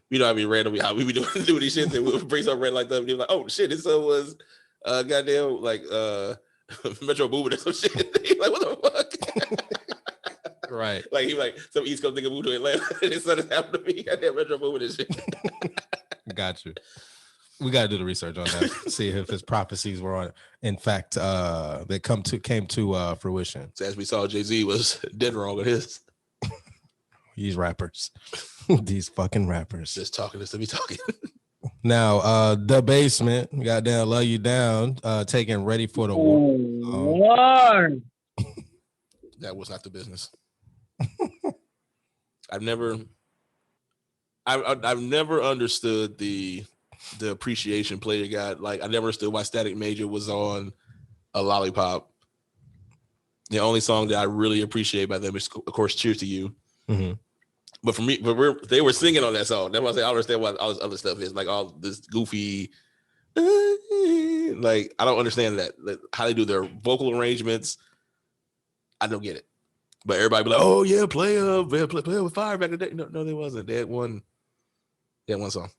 You know, I mean, randomly how we be doing these shit that we'll bring something red like that and be like, oh shit, this son was goddamn like Metro Boomin or some shit. Like, what the fuck? Right. Like he like some East Coast nigga moved to Atlanta and his son has happened to me. Goddamn Metro Boomin and shit. Got you. We got to do the research on that. See if his prophecies were on. In fact, they came to fruition. So as we saw, Jay-Z was dead wrong with his. These rappers. These fucking rappers. Just talking just to be talking. Now, The Basement, goddamn Love You Down, taking Ready for the War. Lord. That was not the business. I've never understood the appreciation Player got. Like, I never understood why Static Major was on a Lollipop. The only song that I really appreciate by them is, of course, Cheers to You. Mm-hmm. But for me, they were singing on that song. That's why I say I don't understand what all this other stuff is. Like all this goofy, like I don't understand that. Like, how they do their vocal arrangements. I don't get it. But everybody be like, "Oh yeah, play with fire back in the day." No, they wasn't. They had one song.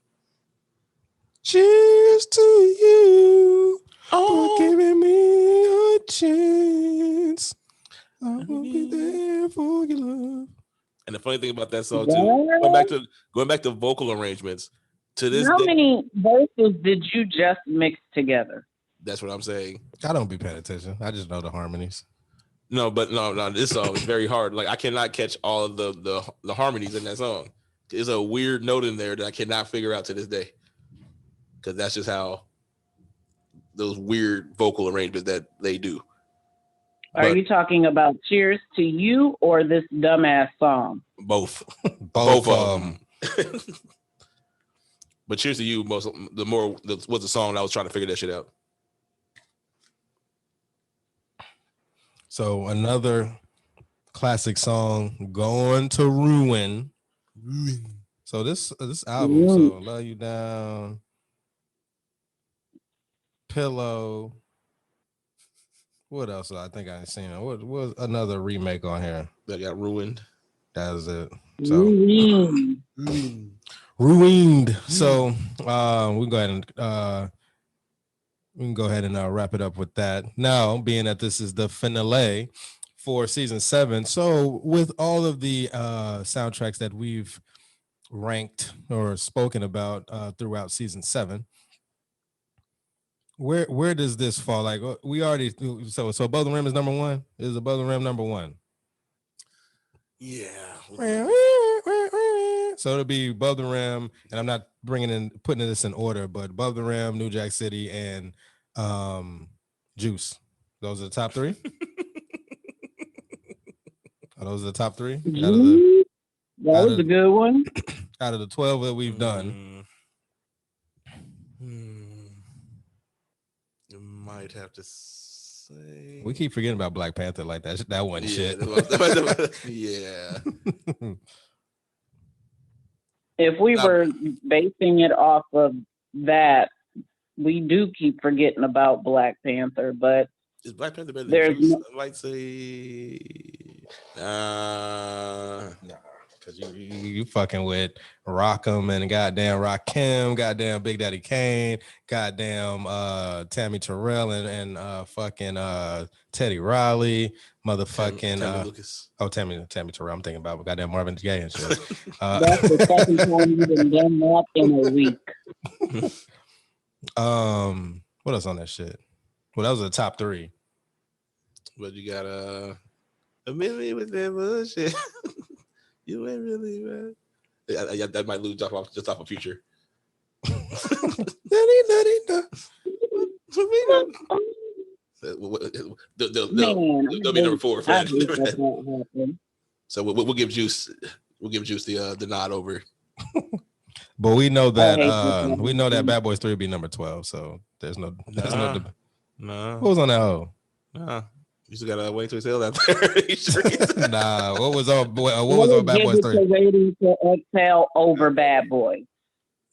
Cheers to you for giving me a chance. I will be there for your love. And the funny thing about that song too, going back to vocal arrangements, to this How day, many verses did you just mix together? that's what I'm saying. I don't be paying attention. I just know the harmonies. No, this song is very hard. Like I cannot catch all of the harmonies in that song. There's a weird note in there that I cannot figure out to this day. Because that's just how those weird vocal arrangements that they do. Are you talking about Cheers to You or this dumbass song? Both. Both of them. But Cheers to You was the song that I was trying to figure that shit out. So another classic song, Going to Ruin. So this album, so Love You Down, Pillow. What else? I think I ain't seen it. What was another remake on here? That got ruined. That was it. So ruined. So we can go ahead and wrap it up with that. Now, being that this is the finale for season 7, so with all of the soundtracks that we've ranked or spoken about throughout season 7. Where does this fall? Like we already so Above the Rim is number 1. Is Above the Rim number 1? Yeah. So it'll be Above the Rim, and I'm not putting this in order, but Above the Rim, New Jack City, and Juice. Those are the top three? Are those the top three? That was a good one. Out of the 12 that we've done. You might have to say. We keep forgetting about Black Panther like that. That one shit. Yeah. If we were basing it off of that, we do keep forgetting about Black Panther, but is Black Panther better than Juice? I might say because you fucking with Rock'em and goddamn Rakim, goddamn Big Daddy Kane, goddamn Tammy Terrell and fucking Teddy Riley, motherfucking Tammy Lucas. Oh, Tammy Terrell. I'm thinking about goddamn Marvin Gaye and shit. That's the second time you've been done that in a week. What else on that shit? Well, that was the top three. But you got a memory with that bullshit. You ain't really man. Yeah, that might lose just off of Future. They'll be number 4. So we'll give Juice the nod over. But we know that Bad Boys 3 will be number 12. So there's no debate. No. What was on that hoe? Nah. You just gotta wait to exhale out there. Nah, what was on Bad Boys 3? Waiting to exhale over Bad Boys.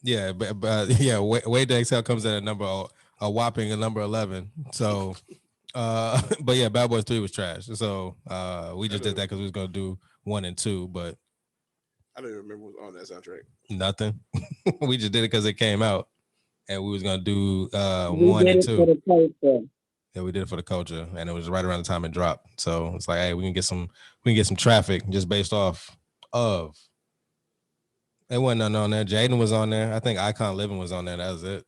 Yeah, but Wait to Exhale comes in at a whopping number 11. So but yeah, Bad Boys 3 was trash. So we just did that because we was gonna do 1 and 2, but I don't even remember what was on that soundtrack. Nothing. We just did it because it came out, and we was gonna do 1 and 2. Yeah, we did it for the culture, and it was right around the time it dropped. So it's like, hey, we can get some traffic just based off of. It wasn't none on there. Jaden was on there. I think Icon Living was on there. That was it.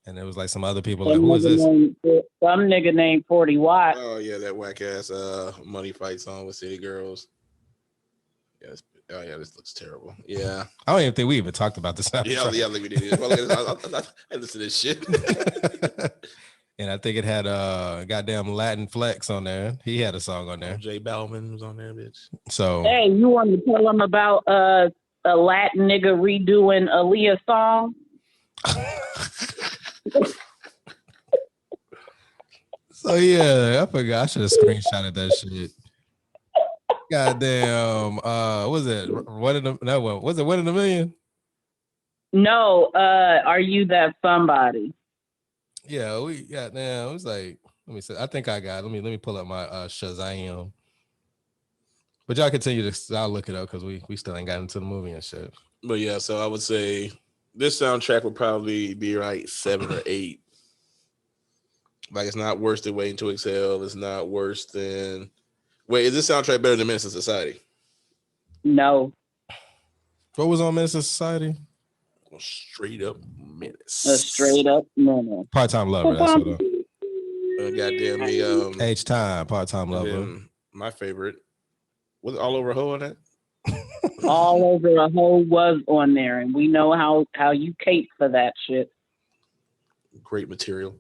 And there was like some other people. Like, who is this? Some nigga named 40 Watt. Oh yeah, that whack ass Money Fight song with City Girls. Yes. Oh yeah, this looks terrible. Yeah, I don't even think we even talked about this. Yeah, I think we did. Well, I listen to this shit. And I think it had goddamn Latin Flex on there. He had a song on there. Jay Bauman was on there, bitch. So hey, you want to tell them about a Latin nigga redoing Aaliyah's song? So yeah, I forgot. I should have screenshotted that shit. Goddamn, was it One in a Million? No, Are You That Somebody? Yeah, we goddamn. It was like, let me see. I think I got. Let me pull up my Shazam. But y'all continue to. I'll look it up because we still ain't got into the movie and shit. But yeah, so I would say this soundtrack would probably be like 7 or 8. Like it's not worse than Waiting to Exhale. It's not worse than. Wait, is this soundtrack better than Menace to Society? No. What was on Menace to Society? Straight up Menace. A straight up Menace. Part-Time Lover. That's what. Goddamn me. H-Time. Part-Time Lover. My favorite. Was it All Over a Hoe on that? All Over a Hoe was on there, and we know how you cape for that shit. Great material.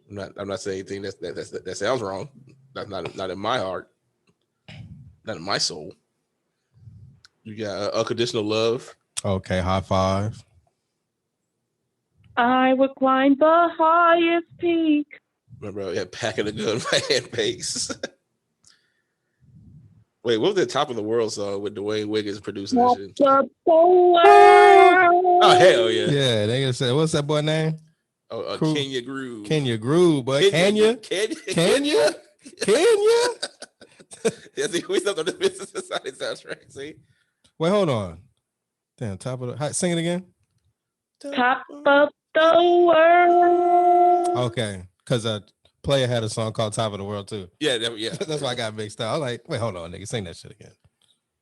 I'm not saying anything that sounds wrong. That's not in my heart. Not in my soul. You got Unconditional Love. Okay, High Five. I would climb the highest peak. Remember, yeah, Packing the Gun by Hand Pace. Wait, what was the Top of the World song with Dwayne Wiggins producing this shit? Oh, hell yeah. Yeah, they gonna say, what's that boy name? Oh, Kenya Groove. Kenya Groove, but Kenya? Yeah, see, we stepped on the Business Society soundtrack, see? Wait, hold on. Damn, top of the... Sing it again. Top of the world. Okay, because Player had a song called Top of the World, too. Yeah. That's why I got mixed up. I was like, wait, hold on, nigga. Sing that shit again.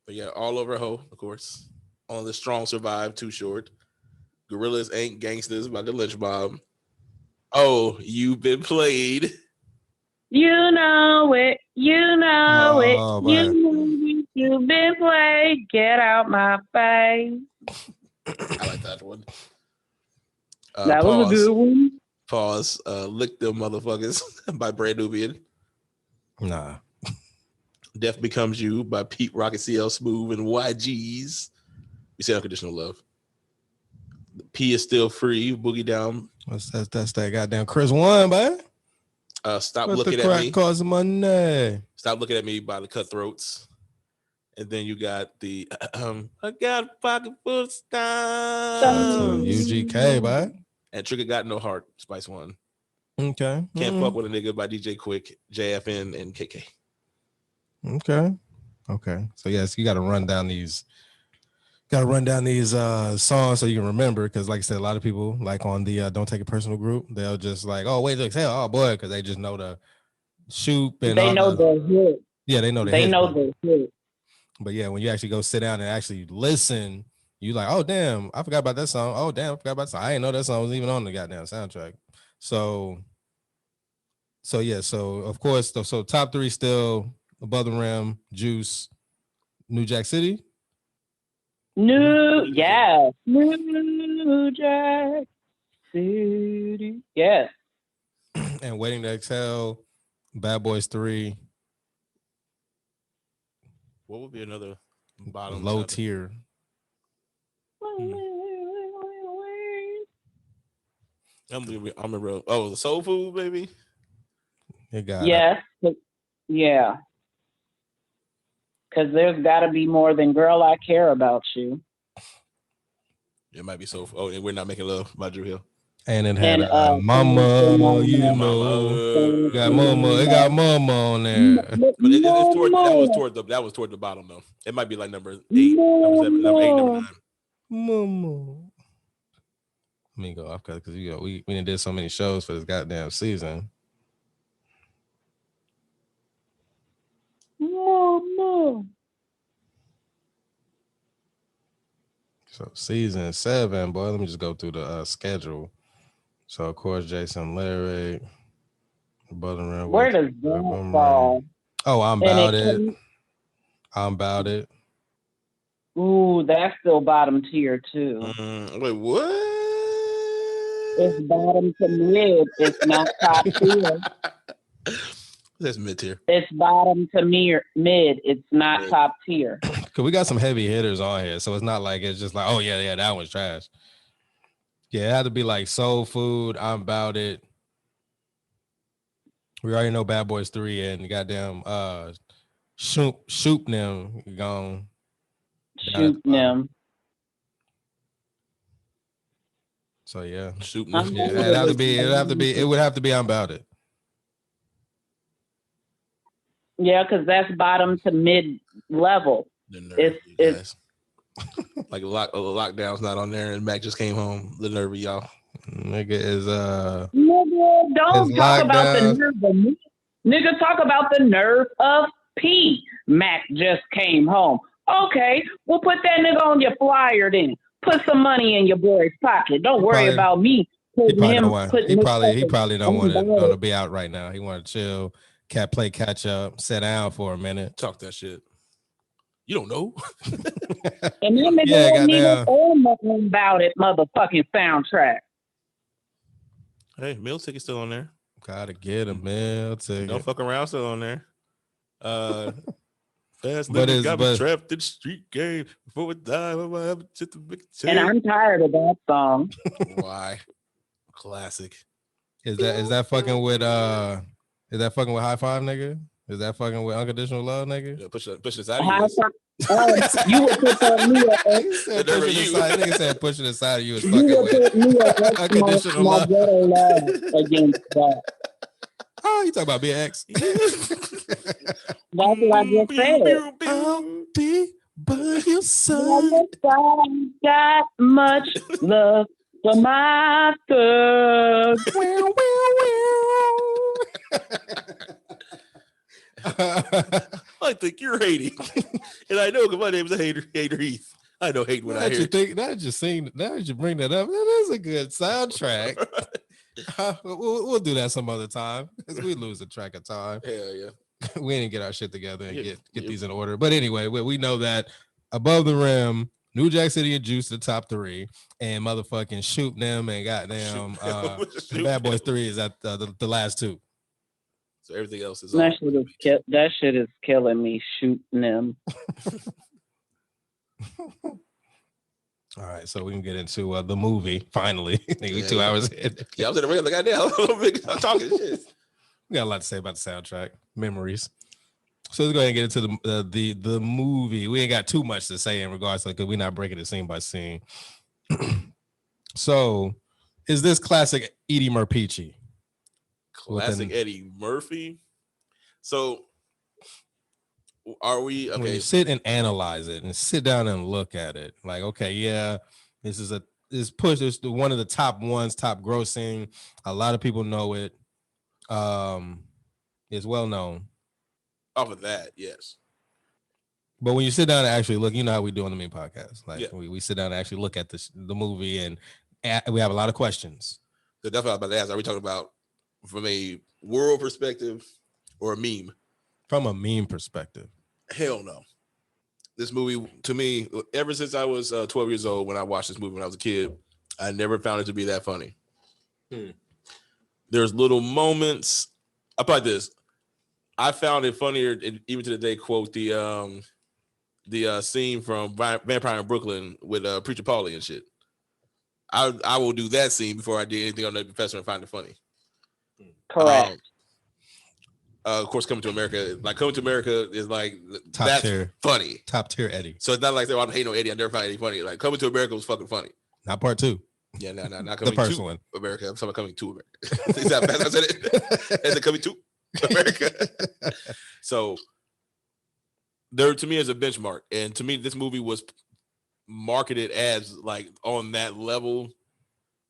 But yeah, All Over a Hoe, of course. Only the Strong Survive, Too Short. Gorillas Ain't Gangsters by the Lynch Mob. Oh, You've Been Played. You know it. You know it. You've been played. Get out my face. I like that one. That was a good one. Pause. Lick Them Motherfuckers by Brand Nubian. Nah. Death Becomes You by Pete Rocket, CL Smooth, and YGs. You say Unconditional Love. P Is Still Free, Boogie Down. That's that goddamn Chris One, man. Stop What Looking the at crack Me. cause money. Stop Looking at Me by the Cutthroats. And then you got the I got a pocket full of stones. UGK, man. And Trigger Got No Heart, Spice One. Okay. Can't Fuck With a Nigga by DJ Quick, JFN, and KK. Okay. So yes, you got to run down these songs so you can remember, because like I said, a lot of people like on the Don't Take It Personal group, they'll just like, oh wait, look, say, oh boy, because they just know the shoot and they know the hit. Yeah, they know the They hits, know the hit. But yeah, when you actually go sit down and actually listen, you like, oh damn, I forgot about that song. Oh damn, I forgot about that song. I didn't know that song was even on the goddamn soundtrack. So yeah, so of course, so top three still Above the Rim, Juice, New Jack City. New Jack City. Yes. And Waiting to Exhale, Bad Boys 3. What would be another bottom low soundtrack? tier? I'm remember. Oh, the Soul Food, baby. It got yes. Yeah. Because there's got to be more than Girl, I Care About You. It might be Soul Food. Oh, and We're Not Making Love by Drew Hill. And it had Mama, you know, got Mama. It got Mama on there. But that was toward the bottom though. It might be like number 8, number 7, number 8, number 9. Mama. Let me go off because we did so many shows for this goddamn season. Mama. So season 7, boy. Let me just go through the schedule. So of course, Jason Lyric, Brother. Where does that fall? Oh, I'm About It. I'm About It. Ooh, that's still bottom tier too. Wait, what? It's bottom to mid. It's not top tier. That's mid tier. It's bottom to mid. It's not top tier. Cause we got some heavy hitters on here, so it's not like it's just like, oh yeah, that one's trash. Yeah, it had to be like Soul Food, I'm About It. We already know Bad Boys 3 and goddamn Shoop them gone. Shoot them. So yeah, Shoot them. Yeah, it would have to be I'm About It. Yeah, because that's bottom to mid level. It's like lockdown's not on there, and Mac just came home. The nerve of y'all. Nigga is Nigga, don't talk about the nerve of me. Nigga, talk about the nerve of P. Mac just came home. Okay, we'll put that nigga on your flyer then. Put some money in your boy's pocket. Don't worry about me. He probably don't want to be out right now. He want to chill, play catch up, sit down for a minute. Talk that shit. You don't know. And then don't even own About It motherfucking soundtrack. Hey, meal ticket still on there. Gotta get a meal ticket. Don't fuck around, still on there. Fast niggas got me trapped in the street game before we die. And I'm tired of that song. Why? Classic. Is that fucking with High Five, nigga? Is that fucking with Unconditional Love, nigga? Yeah, push this out of you. You would put that me up. Nigga said pushing aside of you is fucking with Unconditional Love. Against that. Oh, you talking about being ex? That's what I just said. I'll be by your side. Got much love for my thug. I think you're hating, and I know because my name is Hater Heath. I know hate when I hear. Now that you bring that up, that is a good soundtrack. We'll do that some other time because we lose the track of time. Hell yeah. We didn't get our shit together and get these in order. But anyway, we know that Above the Rim, New Jack City and Juice the top 3, and motherfucking Shoot Them and goddamn Bad Boys 3 is at the last 2. So everything else is that shit is killing me. Shooting them. All right, so we can get into the movie finally. We 2 hours in. Yeah, I was in the ring like I'm talking shit. We got a lot to say about the soundtrack, memories. So let's go ahead and get into the movie. We ain't got too much to say in regards to it because we're not breaking it scene by scene. So, is this classic Eddie Murphy? Classic Eddie Murphy. So, are we okay? When you sit and analyze it and sit down and look at it, like, okay, yeah, this is one of the top ones, top grossing. A lot of people know it. It's well known. Off of that, yes. But when you sit down and actually look, you know how we do on the MEME podcast. Like we sit down and actually look at the movie, and we have a lot of questions. So that's what I was about to ask. Are we talking about from a world perspective or a meme? From a meme perspective. Hell no. This movie, to me, ever since I was 12 years old, when I watched this movie when I was a kid, I never found it to be that funny. There's little moments. I put this. I found it funnier, and even to the day, quote the scene from Vampire in Brooklyn with Preacher Paulie and shit. I will do that scene before I did anything on the Professor and find it funny. Correct. Of course, Coming to America, Coming to America is like top tier funny, top tier Eddie. So it's not like I'm hating on Eddie. I never found Eddie funny. Like Coming to America was fucking funny. Not part 2. Yeah, no, not Coming the first to one. America. I'm talking about Coming to America. Is that bad? I said it. Is it Coming to America? So there, to me, is a benchmark, and to me, this movie was marketed as like on that level,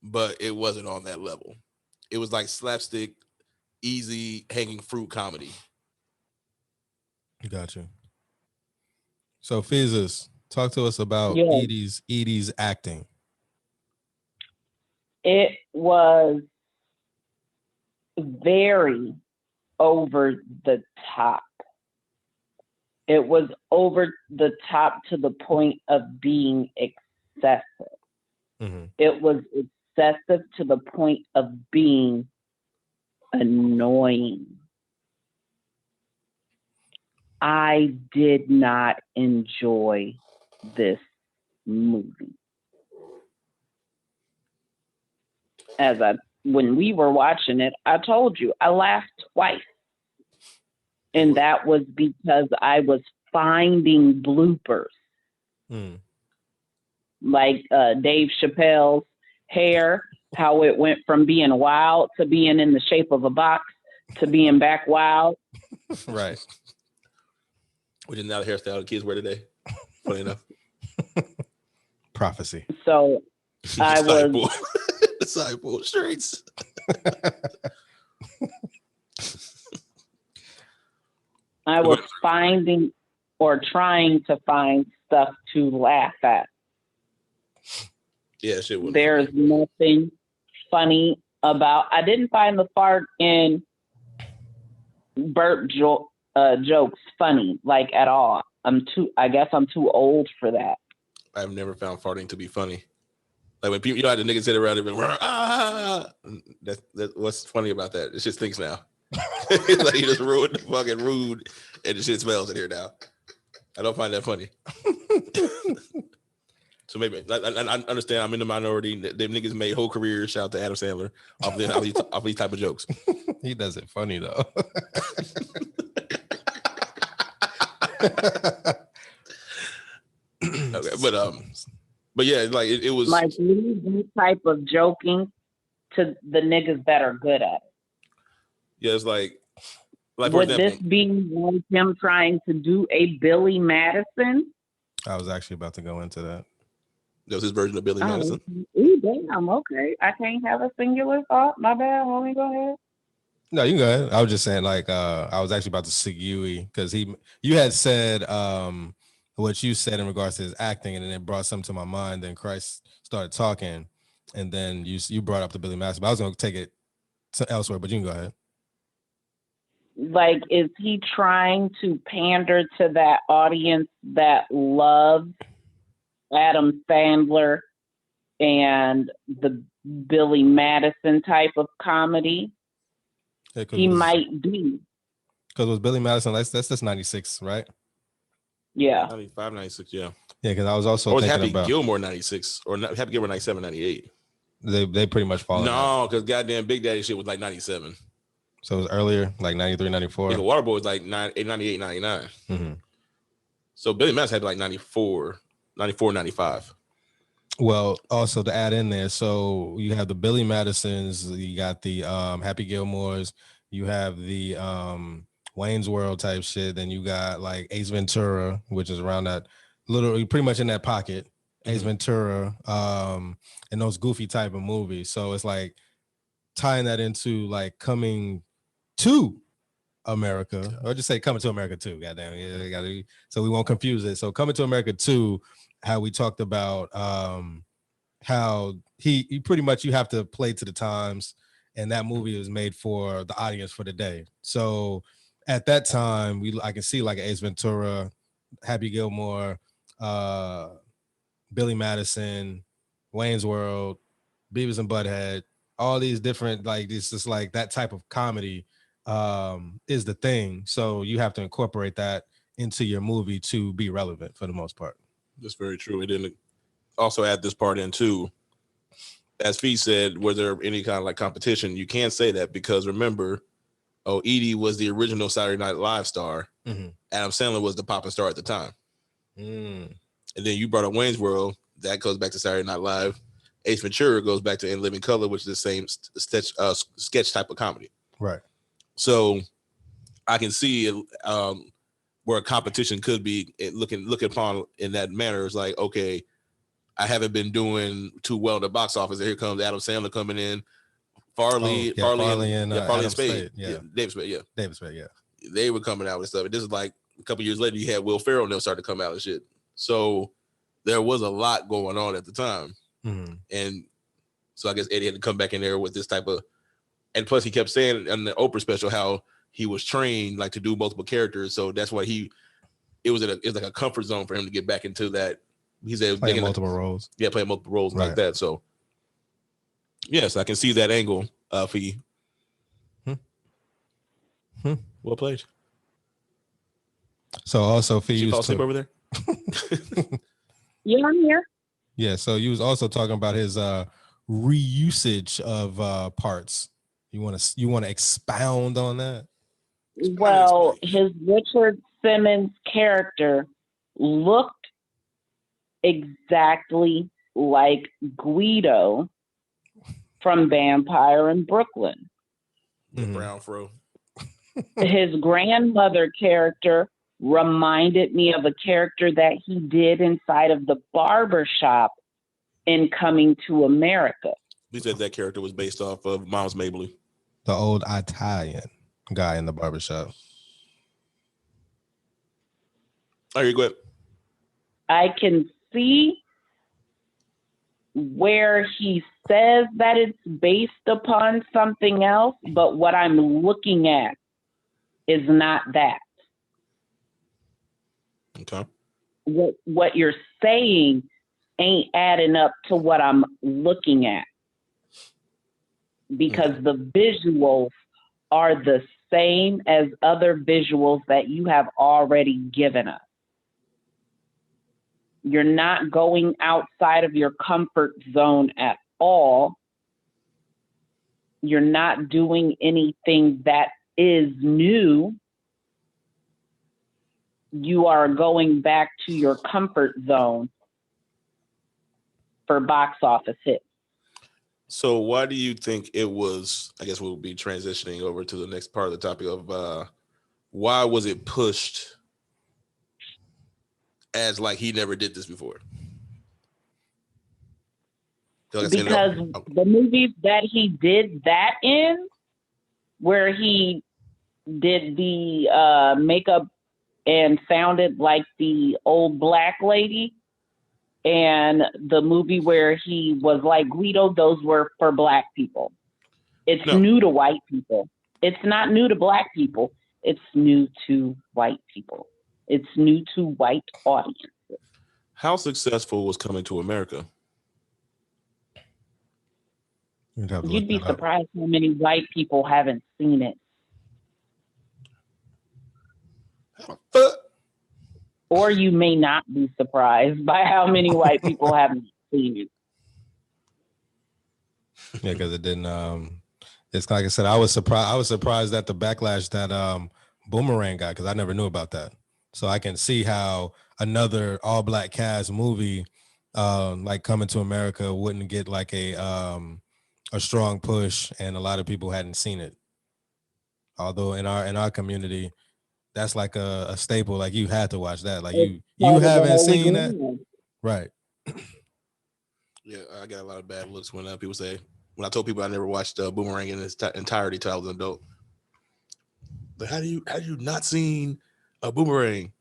but it wasn't on that level. It was like slapstick, easy hanging fruit comedy. Gotcha. So Fizzus, talk to us about Edie's acting. It was very over the top. It was over the top to the point of being excessive. Mm-hmm. It was excessive to the point of being annoying. I did not enjoy this movie. When we were watching it, I told you I laughed twice. And that was because I was finding bloopers. Like Dave Chappelle's hair, how it went from being wild to being in the shape of a box to being back wild. Right. Which is now the hairstyle the kids wear today. Funny enough. Prophecy. So I was the sideboard streets. I was finding or trying to find stuff to laugh at. Yeah, shit. There's nothing funny about. I didn't find the fart in burp jokes funny, like at all. I guess I'm too old for that. I've never found farting to be funny. Like when people, how the niggas sit around and that's what's funny about that. It just thinks now. Like you just ruined the fucking rude, and the shit smells in here now. I don't find that funny. So maybe I understand. I'm in the minority. Them niggas made whole careers. Shout out to Adam Sandler off these type of jokes. He does it funny though. Okay, but yeah, like it was like this type of joking to the niggas that are good at it. Yeah, it's like for would example, this be like him trying to do a Billy Madison? I was actually about to go into that. That was his version of Billy Madison. Ooh, damn, okay. I can't have a singular thought. My bad, homie, go ahead. No, you can go ahead. I was just saying, like, I was actually about to segue because you had said what you said in regards to his acting, and then it brought something to my mind. Then Christ started talking, and then you brought up the Billy Madison. But I was going to take it to elsewhere, but you can go ahead. Like, is he trying to pander to that audience that loves Adam Sandler and the Billy Madison type of comedy, he might be. Because it was Billy Madison, that's just 96, right? Yeah. 95, 96, yeah. Yeah, because I was also or was thinking Happy about Gilmore 96 or Happy Gilmore 97, 98. They pretty much followed. No, because goddamn Big Daddy shit was like 97. So it was earlier, like 93, 94. Nigga, Waterboy was like 98, 99. Mm-hmm. So Billy Madison had like 94, 95. Well, also to add in there, so you have the Billy Madisons, you got the Happy Gilmores, you have the Wayne's World type shit, then you got like Ace Ventura, which is around that literally pretty much in that pocket. Ace Ventura, and those goofy type of movies. So it's like tying that into like coming to America, or just say coming to America 2. Goddamn, yeah, so we won't confuse it. So coming to America 2, how we talked about how he pretty much you have to play to the times, and that movie was made for the audience for the day. So at that time, I can see like Ace Ventura, Happy Gilmore, Billy Madison, Wayne's World, Beavis and Butthead, all these different like this is like that type of comedy is the thing. So you have to incorporate that into your movie to be relevant for the most part. That's very true. It didn't also add this part in too. As Fee said, was there any kind of like competition? You can't say that because remember, Edie was the original Saturday Night Live star. Mm-hmm. Adam Sandler was the popping star at the time. Mm. And then you brought up Wayne's World. That goes back to Saturday Night Live. Ace Ventura goes back to In Living Color, which is the same sketch type of comedy. Right. So I can see it, where a competition could be looking upon in that manner. It's like, okay, I haven't been doing too well in the box office. And here comes Adam Sandler coming in. Farley and Spade. Yeah. David Spade, yeah. David Spade, yeah. They were coming out with stuff. And this is like a couple years later, you had Will Ferrell and them start to come out and shit. So there was a lot going on at the time. Mm-hmm. And so I guess Eddie had to come back in there with this type of, and plus he kept saying in the Oprah special how he was trained like to do multiple characters. So that's why it was like a comfort zone for him to get back into that. He said playing multiple roles. Yeah, playing multiple roles right. like that. So yes, I can see that angle for you. Well played. So also for you, fall asleep over there. Yeah, I'm here. Yeah, so you was also talking about his reusage of parts. You want to expound on that? Well, his Richard Simmons character looked exactly like Guido from Vampire in Brooklyn. The brown fro. His grandmother character reminded me of a character that he did inside of the barber shop in Coming to America. We said that character was based off of Mom's Mabley. The old Italian guy in the barbershop. Oh, you go ahead. I can see where he says that it's based upon something else, but what I'm looking at is not that. Okay. What you're saying ain't adding up to what I'm looking at, because the visuals are the same as other visuals that you have already given us. You're not going outside of your comfort zone at all. You're not doing anything that is new. You are going back to your comfort zone for box office hits. So why do you think it was, I guess we'll be transitioning over to the next part of the topic of why was it pushed as like he never did this before? Because the movies that he did that in, where he did the makeup and sounded like the old black lady, and the movie where he was like Guido, those were for black people. It's new to white people. It's not new to black people. It's new to white people. It's new to white audiences. How successful was Coming to America? You'd be surprised how many white people haven't seen it. Or you may not be surprised by how many white people haven't seen it. Yeah, because it didn't. It's like I said, I was surprised at the backlash that Boomerang got, because I never knew about that. So I can see how another all black cast movie, like Coming to America, wouldn't get like a strong push, and a lot of people hadn't seen it. Although in our community, that's like a staple. Like you had to watch that. Like you haven't seen that, right? Yeah, I got a lot of bad looks when people say, when I told people I never watched Boomerang in its entirety till I was an adult. But how do you not seen a Boomerang?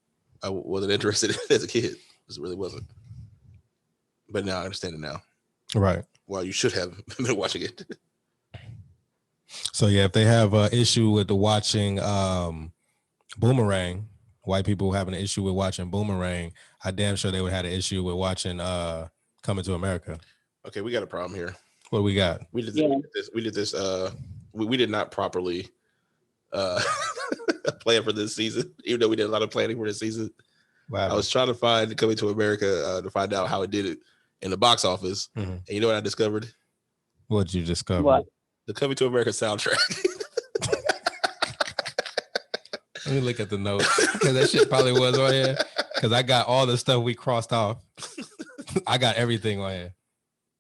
I wasn't interested in it as a kid. It really wasn't. But now I understand it now. Right. Well, you should have been watching it. So yeah, if they have an issue with the watching Boomerang, white people having an issue with watching Boomerang, I damn sure they would have an issue with watching Coming to America. Okay, we got a problem here. What do we got? We did this. We did not properly plan for this season, even though we did a lot of planning for this season. Wow. I was trying to find Coming to America to find out how it did it in the box office. Mm-hmm. And you know what I discovered? What'd you discover? What? The Coming to America soundtrack. Let me look at the notes, because that shit probably was on here. Because I got all the stuff we crossed off. I got everything on here.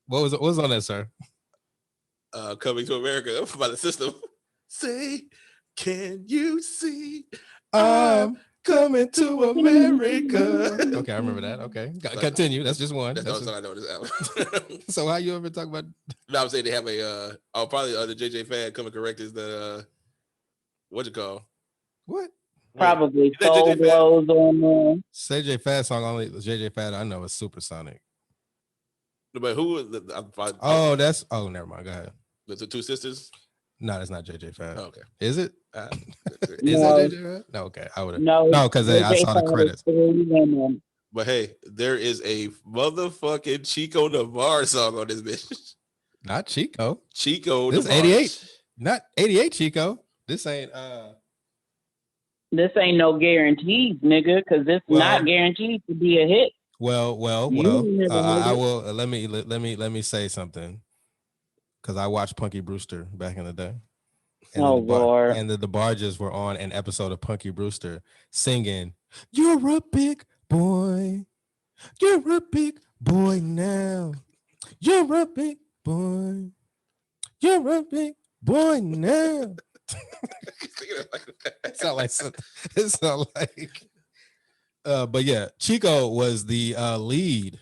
What was on that, sir? Coming to America by the System. Say, can you see? I'm coming to America. Okay, I remember that. Okay, continue. That's just one. That's all I know this album. So how you ever talk about? No, I'm saying they have a. Probably the JJ fan coming correct is the what's it called? What? Probably Soul Glows on there. JJ Fad song only. JJ Fad I know is Supersonic. But who was never mind. Go ahead. The two sisters? No, that's not JJ Fad. Oh, okay. Is it? Is that JJ Fad? No, okay. I would have. No, because I saw the credits. But hey, there is a motherfucking Chico Navarre song on this bitch. Not Chico. Chico This Navarre. 88. Not 88 Chico. This ain't This ain't no guarantees, nigga, because it's not guaranteed to be a hit. Well. I will. Let me say something, because I watched Punky Brewster back in the day. And Lord! And the DeBarges were on an episode of Punky Brewster singing, "You're a big boy. You're a big boy now. You're a big boy. You're a big boy now." It's not like. But yeah, Chico was the lead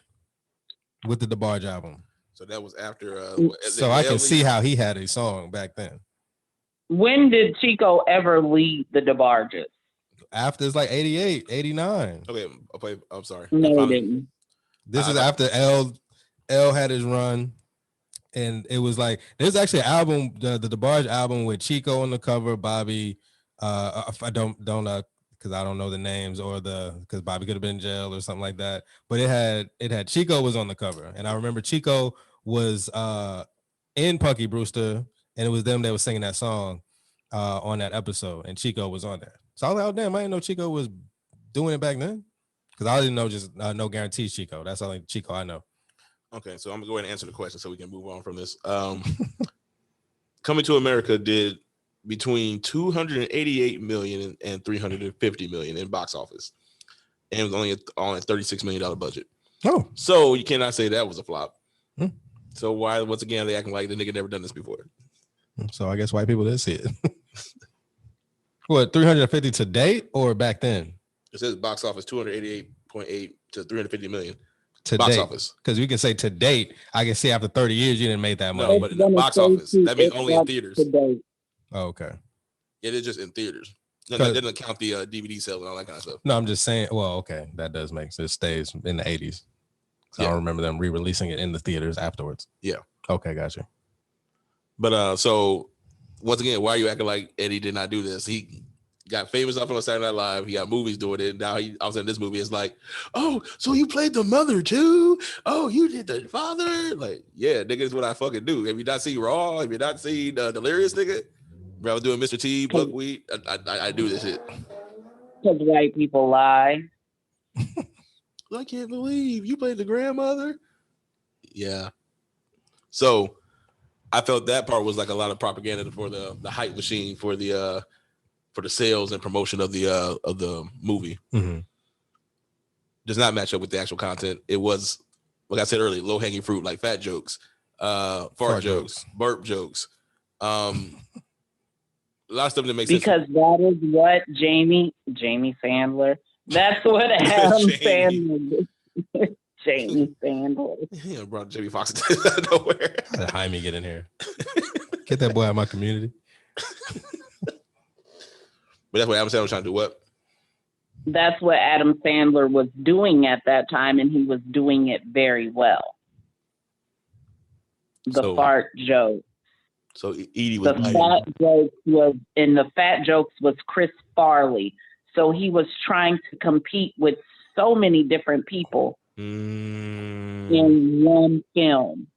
with the DeBarge album. So that was after. So I can see how he had a song back then. When did Chico ever lead the DeBarges? After, it's like 88, 89. Okay, I'm sorry. No, he didn't. This is after L had his run. And it was like, there's actually an album, the DeBarge album with Chico on the cover, Bobby. I don't because I don't know the names, or because Bobby could have been in jail or something like that. But it had Chico was on the cover, and I remember Chico was in Punky Brewster, and it was them that was singing that song on that episode, and Chico was on there. So I was like, oh damn, I didn't know Chico was doing it back then, because I didn't know just No Guarantees Chico. That's the only Chico I know. Okay, so I'm gonna go ahead and answer the question so we can move on from this. Coming to America did between 288 million and 350 million in box office, and it was only on a $36 million budget. Oh, so you cannot say that was a flop. So why, once again, are they acting like the nigga never done this before? So I guess white people did see it. What, 350 to date or back then? It says box office 288.8 to 350 million. To box date. Office. Because we can say to date, I can see after 30 years you didn't make that much. No, but in the box office, that means only in theaters. Oh, okay. It is just in theaters. No, that doesn't count the DVD sales and all that kind of stuff. No, I'm just saying, well, okay, that does make sense. It stays in the 80s. So I don't remember them re-releasing it in the theaters afterwards. Yeah. Okay, gotcha. But so once again, why are you acting like Eddie did not do this? He got famous off on Saturday Night Live. He got movies doing it. Now he all of a sudden this movie is like, oh, so you played the mother too? Oh, you did the father? Like, yeah, nigga, is what I fucking do. Have you not seen Raw? Have you not seen Delirious, nigga? Bro, I was doing Mr. T, Buckwheat. I do this shit. Because white people lie. I can't believe you played the grandmother. Yeah. So I felt that part was like a lot of propaganda for the hype machine for the sales and promotion of the movie. Mm-hmm. Does not match up with the actual content. It was, like I said earlier, low hanging fruit, like fat jokes, fart jokes, burp jokes, a lot of stuff that makes sense. Because that is what Jamie Sandler. That's what Adam Sandler did. Jamie Sandler. Yeah, brought Jamie Foxx out of nowhere. Jaime, get in here. Get that boy out of my community. But that's what Adam Sandler was trying to do. What? That's what Adam Sandler was doing at that time, and he was doing it very well. The fart joke. So Edie was the fat jokes was, and the fat jokes was Chris Farley. So he was trying to compete with so many different people in one film.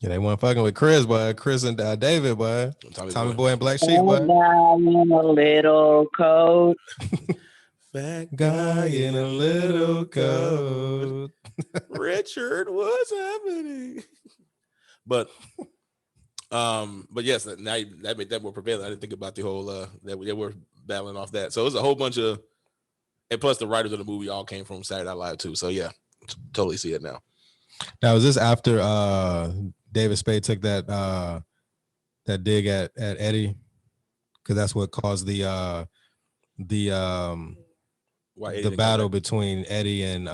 Yeah, they weren't fucking with Chris, boy. Chris and David, boy. Tommy Boy and Black Sheep, boy. Guy in a little coat. Fat guy in a little coat. Richard, what's happening? But yes, now that made that more prevalent. I didn't think about the whole that they were battling off that. So it was a whole bunch of, and plus the writers of the movie all came from Saturday Night Live too. So yeah, totally see it now. Now, is this after David Spade took that dig at Eddie? Because that's what caused the battle between Eddie and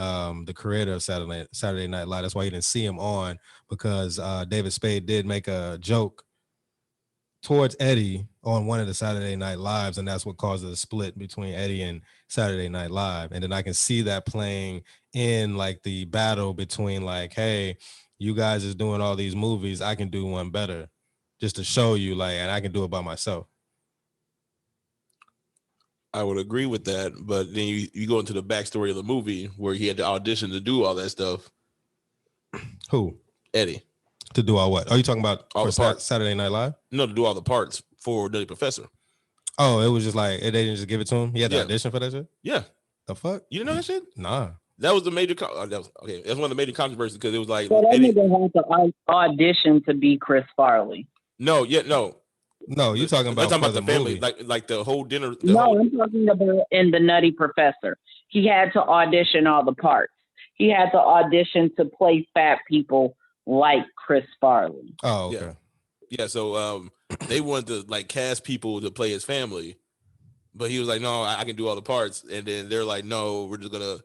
the creator of Saturday Night Live. That's why you didn't see him on, because David Spade did make a joke towards Eddie on one of the Saturday Night Lives, and that's what caused the split between Eddie and Saturday Night Live. And then I can see that playing in like the battle between like, hey, you guys is doing all these movies, I can do one better, just to show you, like, and I can do it by myself. I would agree with that, but then you go into the backstory of the movie where he had to audition to do all that stuff. Who? Eddie. To do all what? Are you talking about all the parts? Saturday Night Live? No, to do all the parts for Nutty Professor. Oh, it was just like, they didn't just give it to him? He had to audition for that shit? Yeah. The fuck? You didn't know that shit? Nah. That was the major, that's one of the major controversies, because it was like, so they didn't have to audition to be Chris Farley. No, you're talking about the family, like the whole dinner. I'm talking about in the Nutty Professor. He had to audition all the parts. He had to audition to play fat people like Chris Farley. Oh, okay. Yeah, so they wanted to like cast people to play his family, but he was like, no, I can do all the parts. And then they're like, no, we're just gonna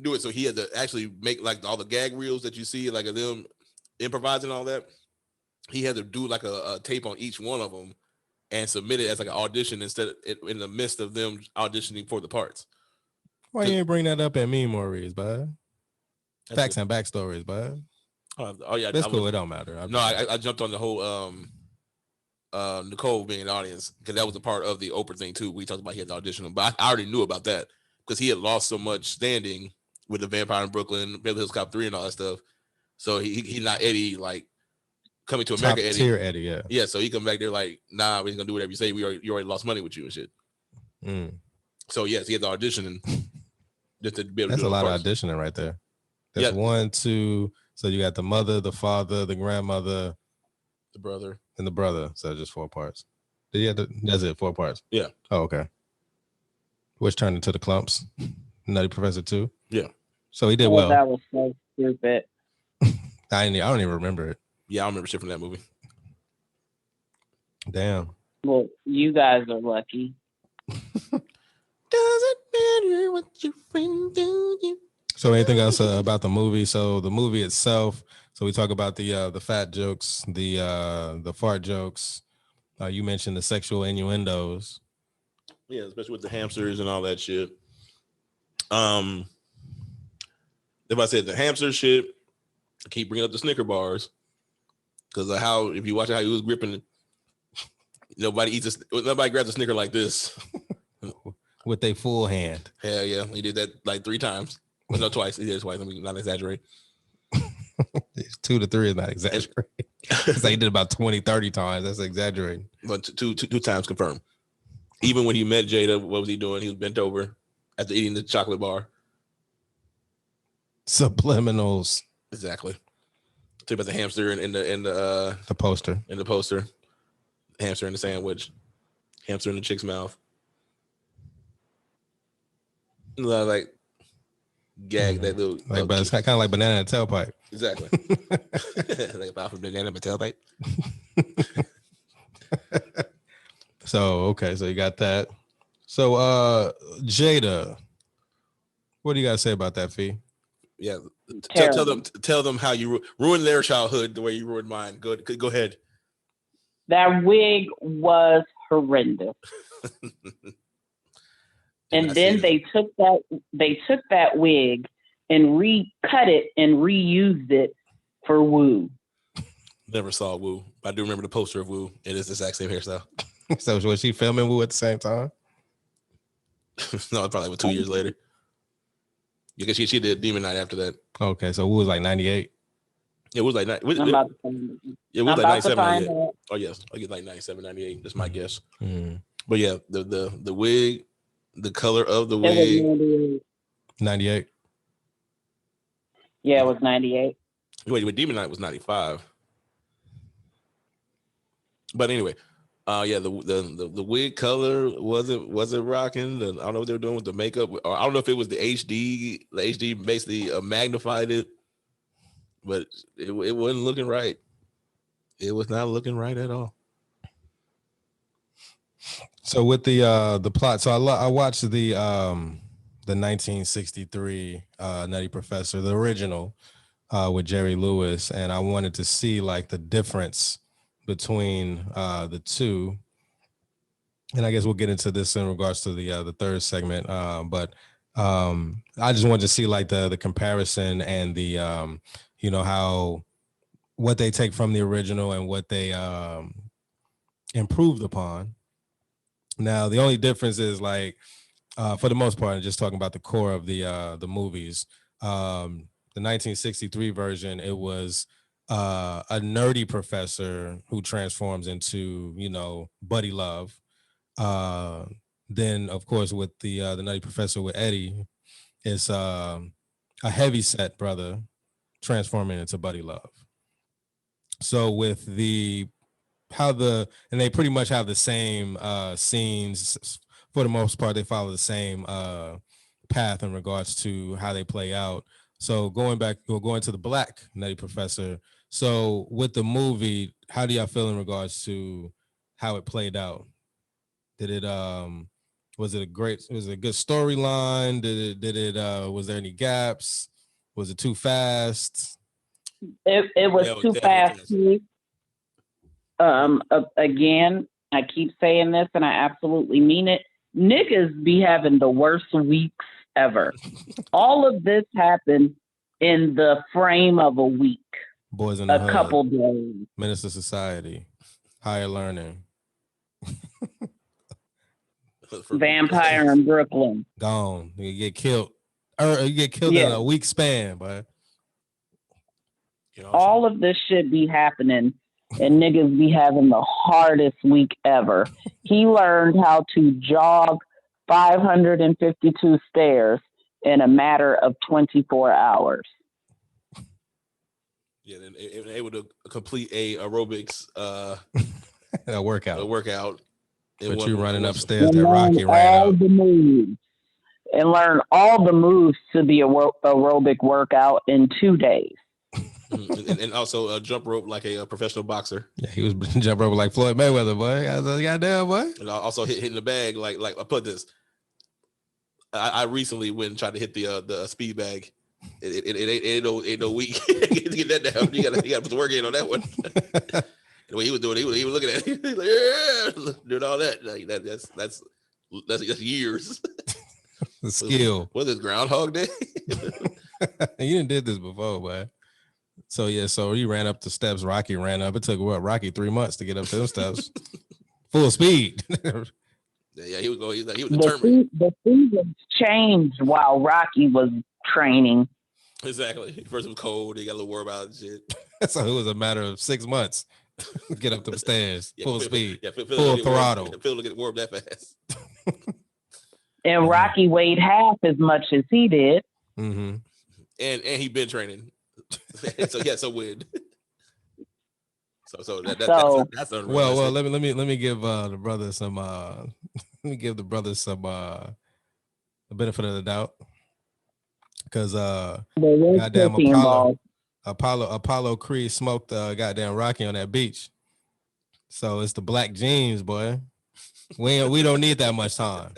do it. So he had to actually make like all the gag reels that you see, like of them improvising all that. He had to do like a tape on each one of them and submit it as like an audition instead of in the midst of them auditioning for the parts. Why you ain't bring that up at MEME-mories, bud? Facts and backstories, bud. Oh yeah, that's cool. It don't matter. I jumped on the whole Nicole being in the audience, because that was a part of the Oprah thing too. We talked about he had to audition him, but I already knew about that because he had lost so much standing with the Vampire in Brooklyn, Beverly Hills Cop 3, and all that stuff. So he not Eddie like Coming to America, Top tier Eddie, yeah. So he come back there like, nah, we're gonna do whatever you say. You already lost money with you and shit. So yes, he had to audition and just to be able to do a lot parts. of auditioning right there. That's 1, 2. So you got the mother, the father, the grandmother, the brother, and the brother. So just 4 parts. That's it, 4 parts. Yeah. Oh, okay. Which turned into the Clumps, Nutty Professor 2. Yeah. So he did well. That was so stupid. I don't even remember it. Yeah, I don't remember shit from that movie. Damn. Well, you guys are lucky. Doesn't matter what your friend do you. So anything else about the movie? So the movie itself. So we talk about the fat jokes, the fart jokes. You mentioned the sexual innuendos. Yeah, especially with the hamsters and all that shit. If I said the hamster shit, I keep bringing up the Snicker bars. Because if you watch how he was gripping it, nobody grabs a Snicker like this. with their full hand. Hell yeah, he did that like 3 times. Well, no, twice. He did it twice. Let me not exaggerate. 2 to 3 is not exaggerating. It's like he did about 20, 30 times. That's exaggerating. But two times confirmed. Even when he met Jada, what was he doing? He was bent over after eating the chocolate bar. Subliminals. Exactly. Talk about the hamster in the poster. In the poster. Hamster in the sandwich. Hamster in the chick's mouth. Like gag that little. Like, but it's kind of like banana in a tailpipe. Exactly. Like about from banana in a tailpipe. So okay, so you got that. So Jada, what do you got to say about that, Fee? Yeah, tell them how you ruined their childhood the way you ruined mine. Go ahead. That wig was horrendous. And then they took that wig and recut it and reused it for Woo. Never saw Woo. I do remember the poster of Woo. It is the exact same hairstyle. So was she filming Woo at the same time? No, probably like 2 years later. Because she did Demon Night after that. Okay, so Woo was like 98. It was like it was like 97, 98. Oh yes, I get like 97, 98. That's my guess. But yeah, the wig, the color of the wig. 98. Yeah, it was 98. Wait, Demon Night was 95. But anyway, yeah, the wig color wasn't rocking. I don't know what they were doing with the makeup, or I don't know if it was the HD. The HD basically magnified it, but it wasn't looking right. It was not looking right at all. So with the plot, so I watched the 1963 Nutty Professor, the original, with Jerry Lewis, and I wanted to see like the difference between the two. And I guess we'll get into this in regards to the third segment. But I just wanted to see like the comparison and the how what they take from the original and what they improved upon. Now the only difference is like for the most part, just talking about the core of the movies, the 1963 version, it was a nerdy professor who transforms into buddy love. Then of course with the Nutty Professor with Eddie, it's a heavy set brother transforming into buddy love. So with and they pretty much have the same scenes for the most part. They follow the same path in regards to how they play out. So going to the black Nutty Professor. So with the movie, how do y'all feel in regards to how it played out? Did it was it a good storyline? Was there any gaps? Was it too fast? It was too fast. Again, I keep saying this and I absolutely mean it. Niggas be having the worst weeks ever. All of this happened in the frame of a week. Boys in the Hood, couple days. Minister Society, Higher Learning, Vampire in Brooklyn. Gone. You get killed. You get killed in a week span, but all of this shit be happening. And niggas be having the hardest week ever. He learned how to jog 552 stairs in a matter of 24 hours. Yeah, and able to complete a aerobics a workout. But you running upstairs that Rocky ran up. And learn all the moves to the aerobic workout in 2 days. and also a jump rope like a professional boxer. Yeah, he was jump rope like Floyd Mayweather, boy. Goddamn, boy. And also hitting the bag like I put this. I recently went and tried to hit the speed bag. It ain't no weak to get that down. You gotta put the work in on that one. The way he was doing it, he was looking at it. He was like, yeah, doing all that. Like that's years. The skill. Was it Groundhog Day? You didn't did this before, boy. So he ran up the steps. Rocky ran up. It took Rocky 3 months to get up to those steps. Full speed. Yeah, he was determined. The seasons changed while Rocky was training. Exactly. First it was cold. He got a little worried about shit. So it was a matter of 6 months. Get up them stairs, full speed, full throttle. Phil to get warm that fast. And Rocky weighed half as much as he did. Mm-hmm. And he been training. So win. So that's unrealistic. Well, let me give the brother some let me give the brother some the benefit of the doubt, because goddamn Apollo Creed smoked goddamn Rocky on that beach. So it's the black jeans, boy. We don't need that much time.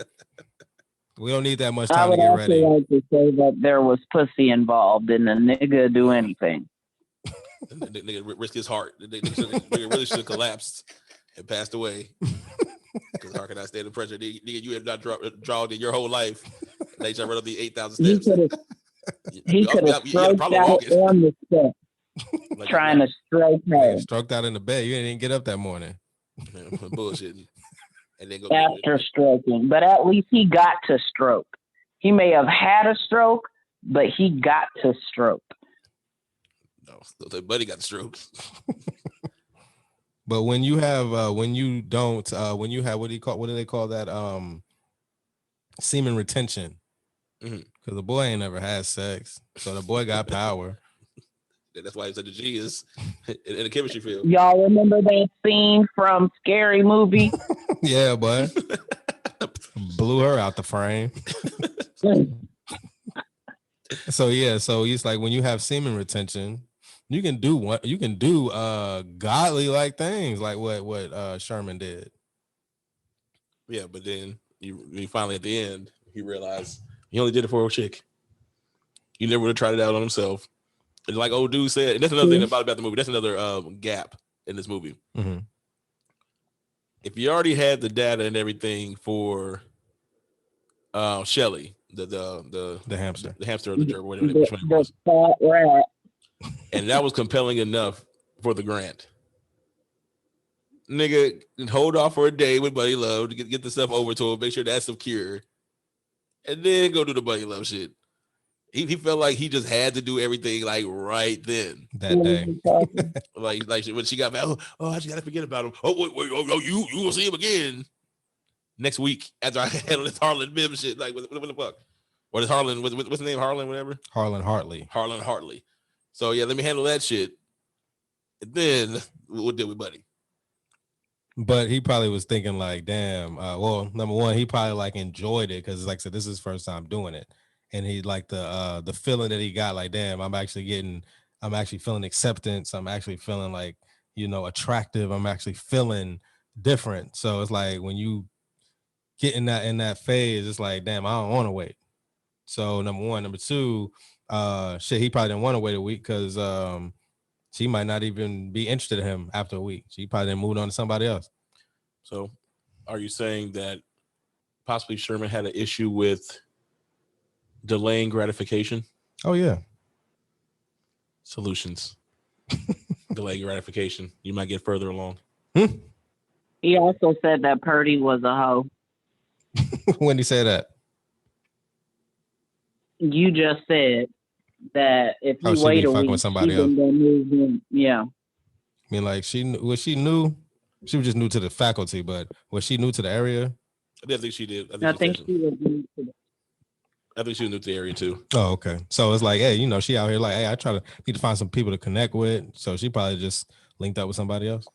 We don't need that much time to get ready. I would also like to say that there was pussy involved, and the nigga do anything. The nigga risked his heart. The nigga really should have collapsed and passed away. Because how can I stand the pressure? Nigga, you have not drawn in your whole life. They just run up the 8,000 steps. He could have stroked out on the step, like, trying to stroke her. Stroked out in the bed. You didn't even get up that morning. Bullshitting. And then go after stroking. But at least he got to stroke. He may have had a stroke, but he got to stroke. No, the buddy got the stroke. But when you have when you have what do they call that semen retention? Because the boy ain't never had sex, so the boy got power. That's why he's such a genius in the chemistry field. Y'all remember that scene from Scary Movie? Yeah, boy. Blew her out the frame. So it's like when you have semen retention, you can do godly like things like what Sherman did. Yeah, but then you finally at the end he realized he only did it for a chick. He never would have tried it out on himself. And like old dude said, and that's another thing about the movie. That's another gap in this movie. Mm-hmm. If you already had the data and everything for Shelly, the hamster, or the gerbil, whatever which one it was, and that was compelling enough for the grant. Nigga, hold off for a day with Buddy Love to get the stuff over to him, make sure that's secure, and then go do the Buddy Love shit. He felt like he just had to do everything like right then. That day. like when she got back, I just gotta forget about him. You will see him again next week after I handle this Harlan Mim shit. Like what the fuck? Or this Harlan, what's the name? Harlan, whatever? Harlan Hartley. So yeah, let me handle that shit. And then we'll deal with Buddy. But he probably was thinking like, damn, well, number one, he probably like enjoyed it because like I said, this is his first time doing it. And he like the feeling that he got, like, damn, I'm actually feeling acceptance. I'm actually feeling like, attractive. I'm actually feeling different. So it's like when you get in that phase, it's like, damn, I don't want to wait. So number one, number two, he probably didn't want to wait a week because she might not even be interested in him after a week. She probably didn't move on to somebody else. So are you saying that possibly Sherman had an issue with delaying gratification? Oh yeah. Solutions. Delaying gratification. You might get further along. He also said that Purdy was a hoe. When he said that? You just said that if you wait a week, with somebody else. Move in. Yeah. I mean, like she new? She was just new to the faculty, but was she new to the area? I think she did. I think she was new to the I think she was new to the area too. Oh, okay. So it's like, hey, she out here like, hey, I need to find some people to connect with. So she probably just linked up with somebody else.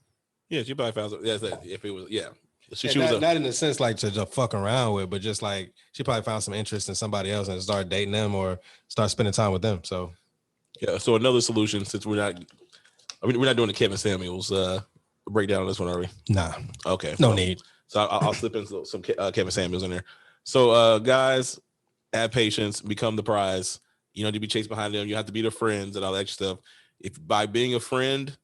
Yeah, she probably found. If it was, yeah. She was not in the sense like to just fuck around with, but just like she probably found some interest in somebody else and start dating them or start spending time with them. So yeah. So another solution, since we're not doing the Kevin Samuels breakdown on this one, are we? Nah. Okay. No need. So I'll slip in some Kevin Samuels in there. So guys, have patience, become the prize. You don't need to be chased behind them. You have to be their friends and all that extra stuff. If by being a friend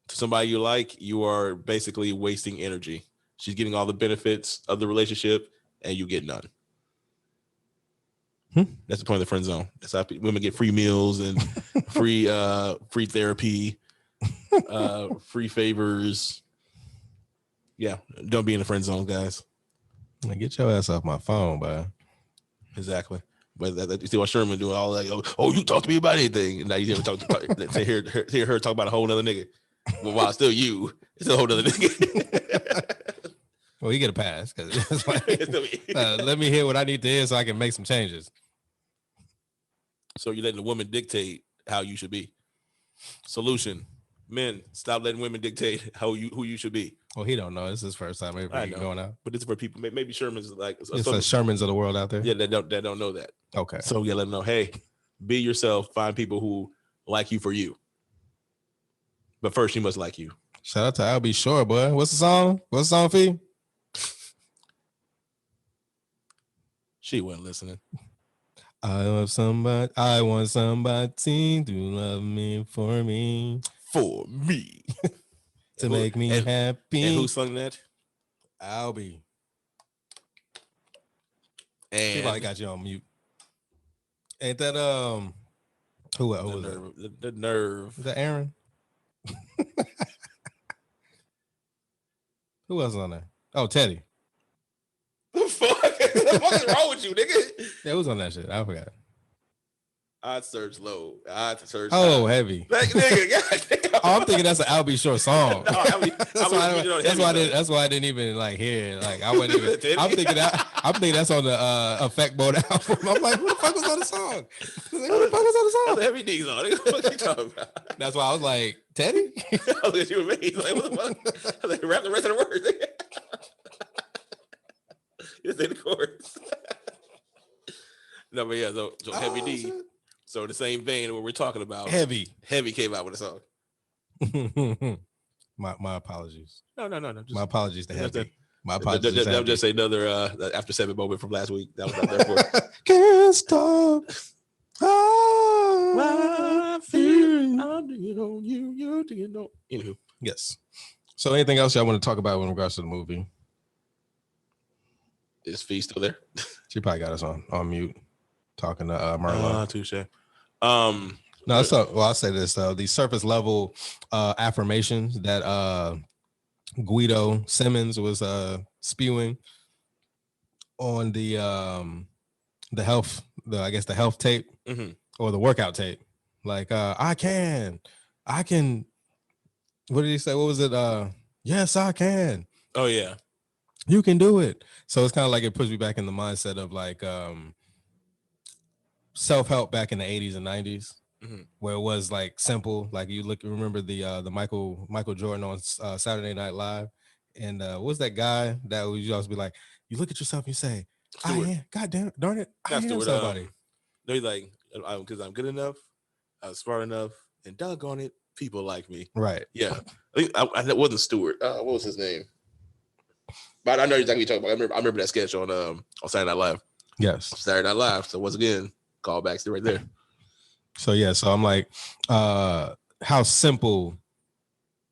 to somebody you like, you are basically wasting energy. She's getting all the benefits of the relationship, and you get none. That's the point of the friend zone. That's how women get free meals and free therapy, free favors. Yeah, don't be in the friend zone, guys. Like, get your ass off my phone, bro. Exactly. But you see what Sherman doing all that. Oh, you talk to me about anything, and now you never hear her talk about a whole nother nigga. Well, while it's still you, it's a whole nother nigga. Well, you get a pass because it's like, let me hear what I need to hear so I can make some changes. So you're letting the woman dictate how you should be. Solution: men, stop letting women dictate who you should be. Well, he don't know. It's his first time ever going out. But it's for people. Maybe Sherman's like it's the Shermans of the world out there. Yeah, that don't know that. Okay. So you let them know, hey, be yourself. Find people who like you for you. But first, you must like you. Shout out to I'll Be Sure, boy. What's the song? What's the song, Fee? She wasn't listening. I want somebody to love me for me. For me. To make me happy. And who sung that? I'll Be. And she probably got you on mute. Ain't that who was that? The nerve. Is that Aaron? Who else on there? Oh, Teddy. The fuck? What is wrong with you, nigga? Yeah, who's on that shit? I forgot. I'd search low. I'd search high. Heavy. Nigga, oh, I'm thinking that's an I'll Be Sure song. No, that's why I didn't even like hear it. Like I wasn't even. I'm thinking that's on the Effect Mode album. I'm like, who the fuck was on the song? Who the fuck was on the song? Heavy D's on it. What you talking about? That's why I was like, Teddy. I was like, you and me. Like, what the fuck? I was like, rap the rest of the words. You say the chorus. No, but yeah, so Heavy D. Shit. So in the same vein of what we're talking about, Heavy came out with a song. my apologies. No. My apologies to Heavy. My apologies. That was just another after 7 moment from last week. That was not there for. Can't stop. I feel. Anywho. Yes. So anything else y'all want to talk about in regards to the movie? Is Fee still there? She probably got us on mute talking to Marlo. Touche. No, so I'll say this though: the surface level affirmations that Guido Simmons was spewing on the health tape or the workout tape. Like I can. What did he say? What was it? Yes, I can. Oh yeah. You can do it. So it's kind of like it puts me back in the mindset of like self-help back in the 80s and 90s, where it was like simple. Like remember the Michael Jordan on Saturday Night Live, and what was that guy that would always be like, you look at yourself and you say, Stewart. I am, God damn, darn it, I am Stewart, somebody. No, he's like, because I'm good enough, I was smart enough, and doggone it, people like me. Right. Yeah. I wasn't Stewart. What was his name? But I know exactly what you're talking about. I remember that sketch on Saturday Night Live. Yes. Saturday Night Live. So once again, callbacks right there. So yeah, so I'm like, how simple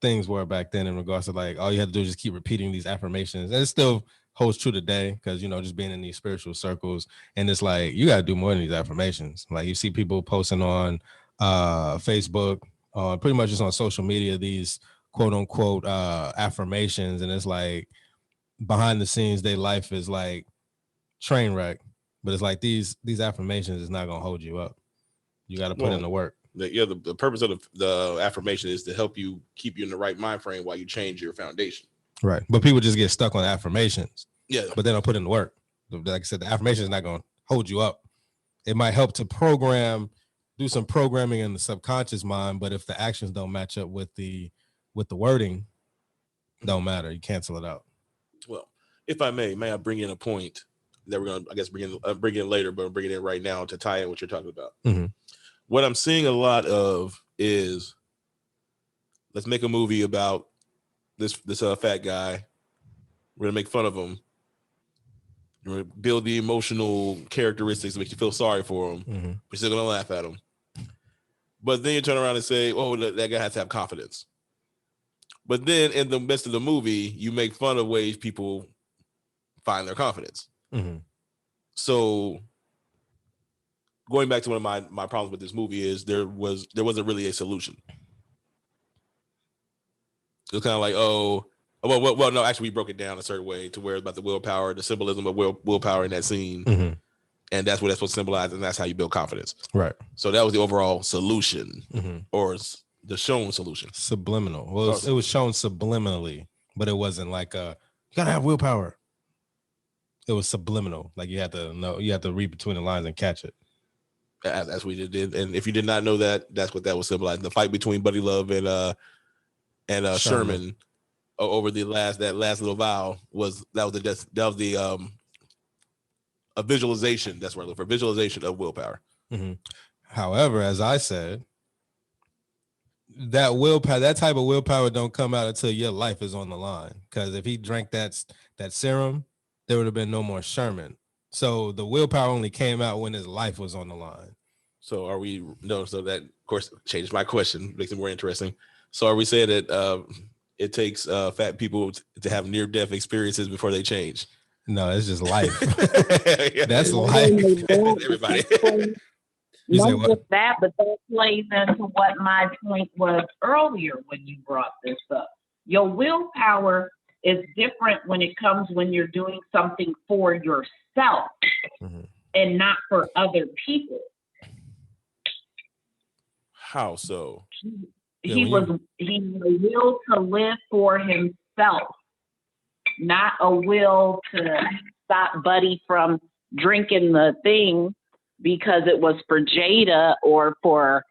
things were back then in regards to like all you had to do is just keep repeating these affirmations. And it still holds true today because, you know, just being in these spiritual circles. And it's like, you got to do more than these affirmations. Like you see people posting on Facebook, pretty much just on social media, these quote unquote affirmations. And it's like behind the scenes, their life is like train wreck. But it's like these affirmations is not going to hold you up. You got to put in the work. The purpose of the affirmation is to help you keep you in the right mind frame while you change your foundation. Right. But people just get stuck on affirmations. Yeah. But they don't put in the work. Like I said, the affirmation is not going to hold you up. It might help to do some programming in the subconscious mind. But if the actions don't match up with the wording, don't matter. You cancel it out. Well, if I may I bring in a point that we're going to, I guess, bring in later, but bring it in right now to tie in what you're talking about. Mm-hmm. What I'm seeing a lot of is, let's make a movie about this fat guy. We're gonna make fun of him. We're gonna build the emotional characteristics that make you feel sorry for him. Mm-hmm. We're still gonna laugh at him. But then you turn around and say, "Oh, that guy has to have confidence." But then in the midst of the movie, you make fun of ways people find their confidence. Mm-hmm. So going back to one of my problems with this movie is there wasn't really a solution. It was kind of like, oh, Well, no, actually, we broke it down a certain way to where it's about the willpower, the symbolism of willpower in that scene. Mm-hmm. And that's what that's supposed to symbolize, and that's how you build confidence. Right. So that was the overall solution, Mm-hmm. or the shown solution. Subliminal. Well, it was shown subliminally, but it wasn't like you gotta have willpower. It was subliminal. Like you had to know, you had to read between the lines and catch it. That's what it did. And if you did not know that, that's what that was symbolizing. The fight between Buddy Love and Sherman over that last little vow was a visualization. That's what I look for, visualization of willpower. Mm-hmm. However, as I said, that willpower, that type of willpower don't come out until your life is on the line. Because if he drank that serum, there would have been no more Sherman. So the willpower only came out when his life was on the line. So so that of course changed my question, makes it more interesting. So are we saying that it takes fat people to have near-death experiences before they change? No, it's just life. That's life. Everybody. Not just that, but that plays into what my point was earlier when you brought this up. Your willpower is different when it comes when you're doing something for yourself and not for other people. How so? He had a will to live for himself, not a will to stop Buddy from drinking the thing because it was for Jada or for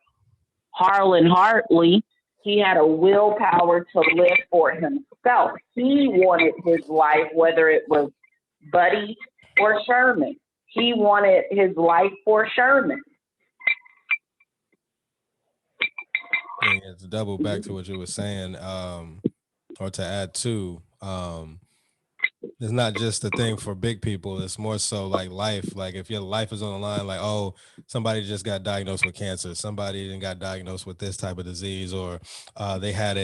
Harlan Hartley. He had a willpower to live for himself. He wanted his life, whether it was Buddy or Sherman. He wanted his life for Sherman. And to double back to what you were saying, or to add to, it's not just a thing for big people. It's more so like life. Like if your life is on the line, like, oh, somebody just got diagnosed with cancer. Somebody didn't got diagnosed with this type of disease, or they had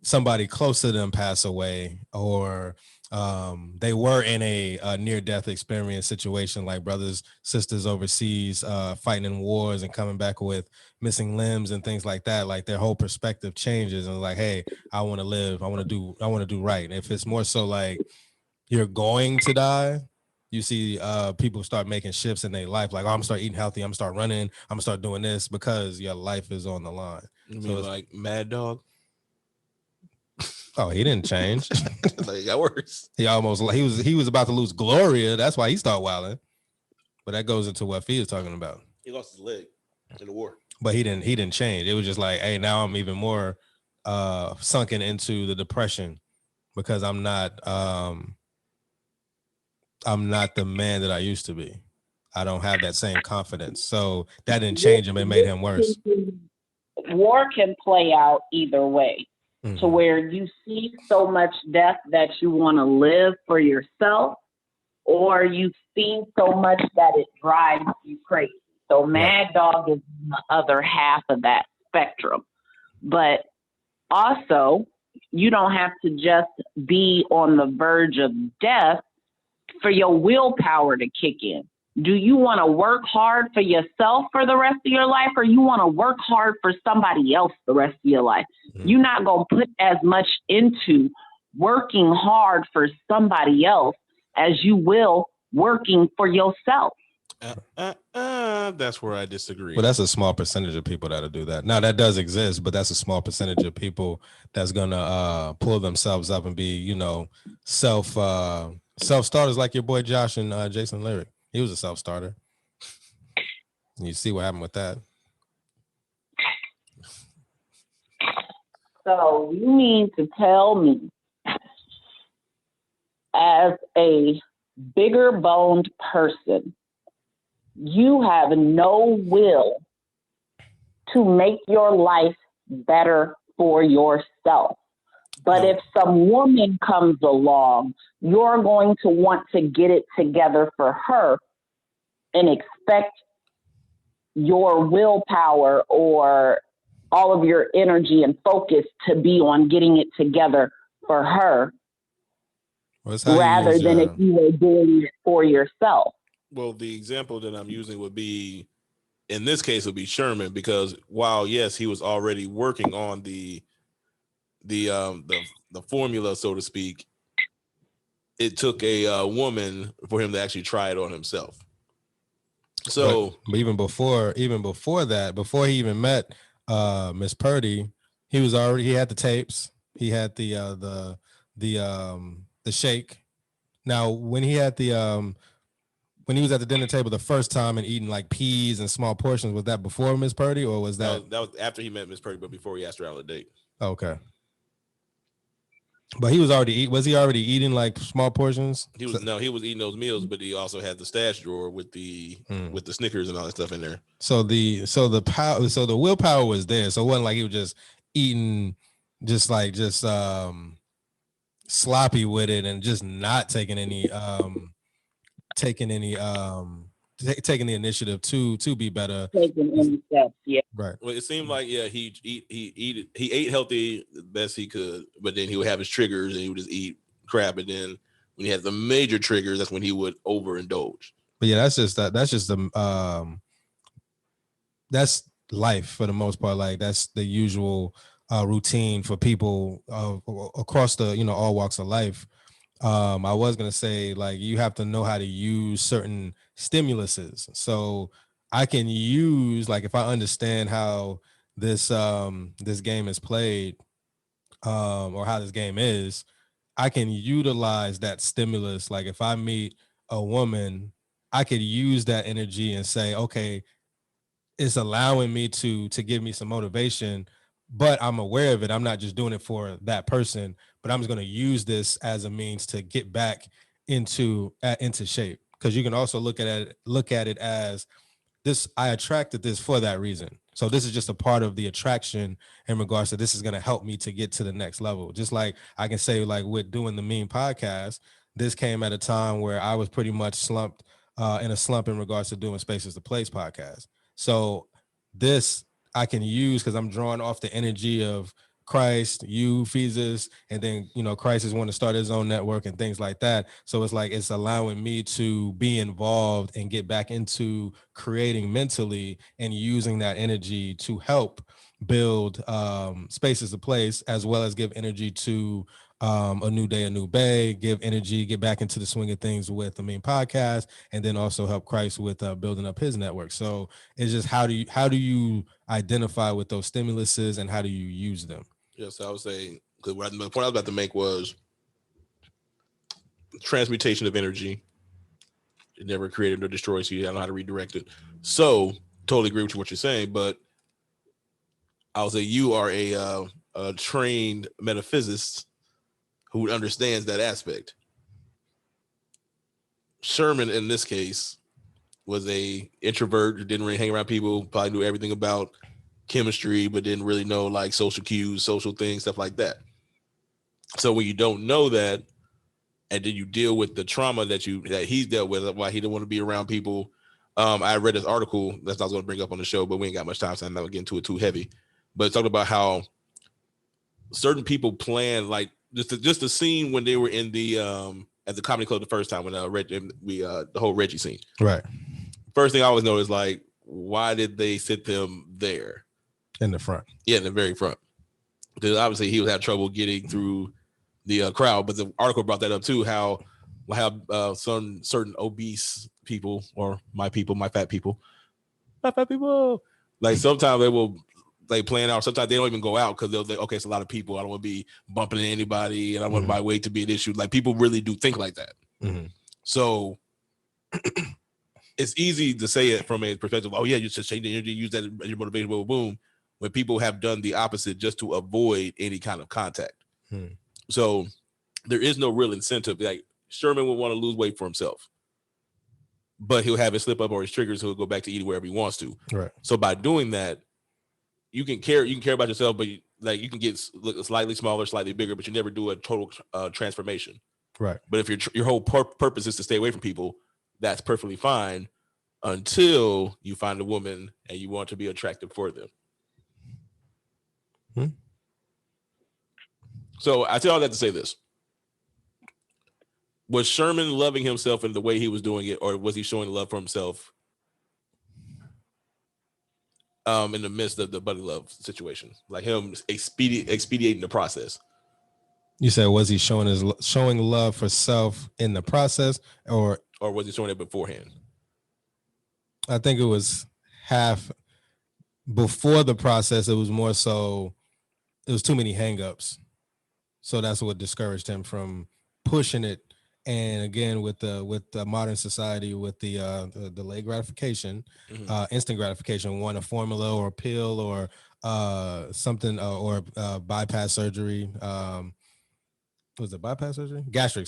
somebody close to them pass away, or they were in a near-death experience situation, like brothers, sisters overseas fighting in wars and coming back with missing limbs and things like that. Like their whole perspective changes and like, hey, I want to live. I want to do right. And if it's more so like you're going to die, you see people start making shifts in their life. Like, oh, I'm gonna start eating healthy. I'm gonna start running. I'm gonna start doing this because your life is on the line. You mean like Mad Dog? Oh, he didn't change. Like, that works. He was about to lose Gloria. That's why he started wilding. But that goes into what Fee is talking about. He lost his leg in the war. But he didn't change. It was just like, hey, now I'm even more sunken into the depression because I'm not the man that I used to be. I don't have that same confidence. So that didn't change him. It made him worse. War can play out either way. To where you see so much death that you want to live for yourself, or you see so much that it drives you crazy. So Mad Dog is the other half of that spectrum. But also, you don't have to just be on the verge of death for your willpower to kick in. Do you want to work hard for yourself for the rest of your life, or you want to work hard for somebody else the rest of your life? You're not going to put as much into working hard for somebody else as you will working for yourself. That's where I disagree. Well, that's a small percentage of people that'll do that. Now that does exist, but that's a small percentage of people that's gonna pull themselves up and be, self-starters like your boy Josh and Jason Lyric. He was a self-starter. And you see what happened with that. So you mean to tell me, as a bigger boned person, you have no will to make your life better for yourself. But if some woman comes along, you're going to want to get it together for her and expect your willpower or all of your energy and focus to be on getting it together for her rather than if you were doing it for yourself. Well, the example that I'm using would be, in this case, would be Sherman, because while, yes, he was already working on the the formula, so to speak, it took a woman for him to actually try it on himself. So, but even before that, before he even met Miss Purdy, he had the tapes. He had the shake. Now, when he had when he was at the dinner table the first time and eating like peas and small portions, was that before Miss Purdy or was that? That was after he met Miss Purdy, but before he asked her out on a date. Okay. But he was he already eating like small portions? He was eating those meals, but he also had the stash drawer with the Snickers and all that stuff in there. So the willpower was there. So it wasn't like he was just eating sloppy with it and just not taking any taking the initiative to be better. Taking any steps, yeah. Right. Well, it seemed like he ate healthy the best he could, but then he would have his triggers and he would just eat crap, and then when he had the major triggers, that's when he would overindulge. But yeah, that's just that's life for the most part. Like that's the usual routine for people across the all walks of life. I was gonna say, like, you have to know how to use certain stimuluses. So I can use, like, if I understand how this game is played, or how this game is, I can utilize that stimulus. Like if I meet a woman, I could use that energy and say, okay, it's allowing me to give me some motivation, but I'm aware of it. I'm not just doing it for that person, but I'm just going to use this as a means to get back into shape. Because you can also look at it as this. I attracted this for that reason. So this is just a part of the attraction in regards to this is going to help me to get to the next level. Just like I can say, like with doing the MEME podcast, this came at a time where I was pretty much slumped in a slump in regards to doing Spaces to Place podcast. So this I can use because I'm drawing off the energy of Christ, you, Feezus, and then, Christ is wanting to start his own network and things like that. So it's like, it's allowing me to be involved and get back into creating mentally and using that energy to help build Spaces to Place, as well as give energy to A New Day, A New Bay, give energy, get back into the swing of things with the MEME podcast, and then also help Christ with building up his network. So it's just how do you identify with those stimuluses and how do you use them? Yes, I would say, because the point I was about to make was transmutation of energy. It never created nor destroyed, so you don't know how to redirect it. So totally agree with what you're saying, but I would say you are a trained metaphysicist who understands that aspect. Sherman, in this case, was a introvert who didn't really hang around people, probably knew everything about chemistry, but didn't really know like social cues, social things, stuff like that. So when you don't know that, and then you deal with the trauma that he's dealt with, why he didn't want to be around people. I read this article that's not going to bring up on the show, but we ain't got much time, so I'm not going to get into it too heavy. But it's talking about how certain people plan, like just the scene when they were in the at the comedy club the first time when the whole Reggie scene. Right. First thing I always know is like, why did they sit them there in the front? Yeah, in the very front, because obviously he would have trouble getting through the crowd. But the article brought that up too, how some certain obese people, or my fat people, like sometimes they will plan out. Sometimes they don't even go out because they'll say, okay, it's a lot of people, I don't want to be bumping into anybody, and I want my weight to be an issue. Like people really do think like that. So it's easy to say it from a perspective, oh yeah, you should change the energy, use that as your motivation, boom, boom, when people have done the opposite just to avoid any kind of contact. So there is no real incentive. Like Sherman would want to lose weight for himself, but he'll have it slip up or his triggers, he'll go back to eating wherever he wants to. Right. So by doing that, you can care about yourself, but you can get slightly smaller, slightly bigger, but you never do a total transformation. Right. But if your whole purpose is to stay away from people, that's perfectly fine until you find a woman and you want to be attractive for them. So I tell all that to say this. Was Sherman loving himself in the way he was doing it, or was he showing love for himself in the midst of the buddy love situation, like him expediting the process. You said, was he showing love for self in the process, or was he showing it beforehand? I think it was half before the process. It was more so, it was too many hangups. So that's what discouraged him from pushing it. And again, with the modern society, with the delayed gratification, instant gratification, want a formula or a pill or something or bypass surgery. Was it bypass surgery? Gastric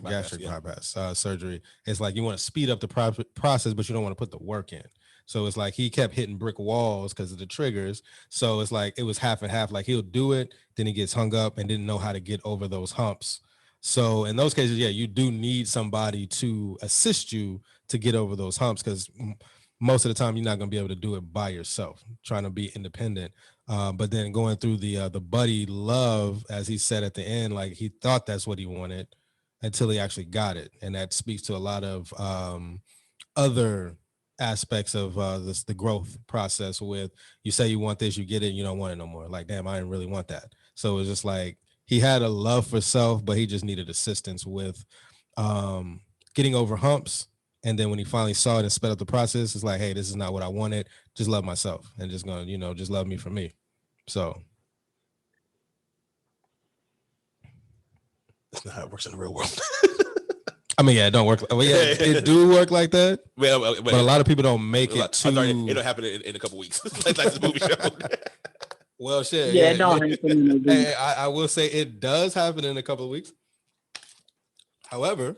bypass surgery. It's like you want to speed up the process, but you don't want to put the work in. So it's like he kept hitting brick walls because of the triggers. So it's like it was half and half. Like he'll do it, then he gets hung up and didn't know how to get over those humps. So in those cases, yeah, you do need somebody to assist you to get over those humps, because most of the time you're not going to be able to do it by yourself, trying to be independent. But then going through the buddy love, as he said at the end, like he thought that's what he wanted until he actually got it. And that speaks to a lot of other aspects of the growth process. With you say you want this, you get it, you don't want it no more. Like, damn, I didn't really want that. So it's just like he had a love for self, but he just needed assistance with getting over humps. And then when he finally saw it and sped up the process, it's like, hey, this is not what I wanted. Just love myself and just gonna, just love me for me. So that's not how it works in the real world. I mean, yeah, it don't work. Well, yeah, it do work like that. But a lot of people don't make it to. It'll happen in a couple weeks, like the movie show. Well, shit. Yeah, it don't happen. Hey, I will say it does happen in a couple of weeks. However,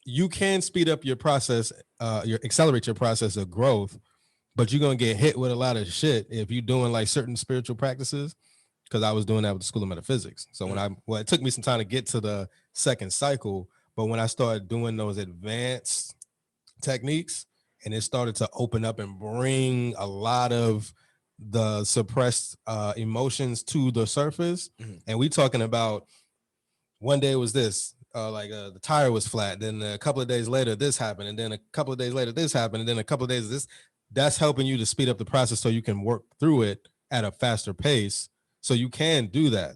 you can speed up your process, accelerate your process of growth, but you're gonna get hit with a lot of shit if you're doing like certain spiritual practices. Because I was doing that with the School of Metaphysics. So it took me some time to get to the second cycle, but when I started doing those advanced techniques, and it started to open up and bring a lot of the suppressed emotions to the surface, and we talking about one day was this. The tire was flat. Then a couple of days later, this happened. And then a couple of days later, this happened. And then a couple of days, this. That's helping you to speed up the process so you can work through it at a faster pace. So you can do that.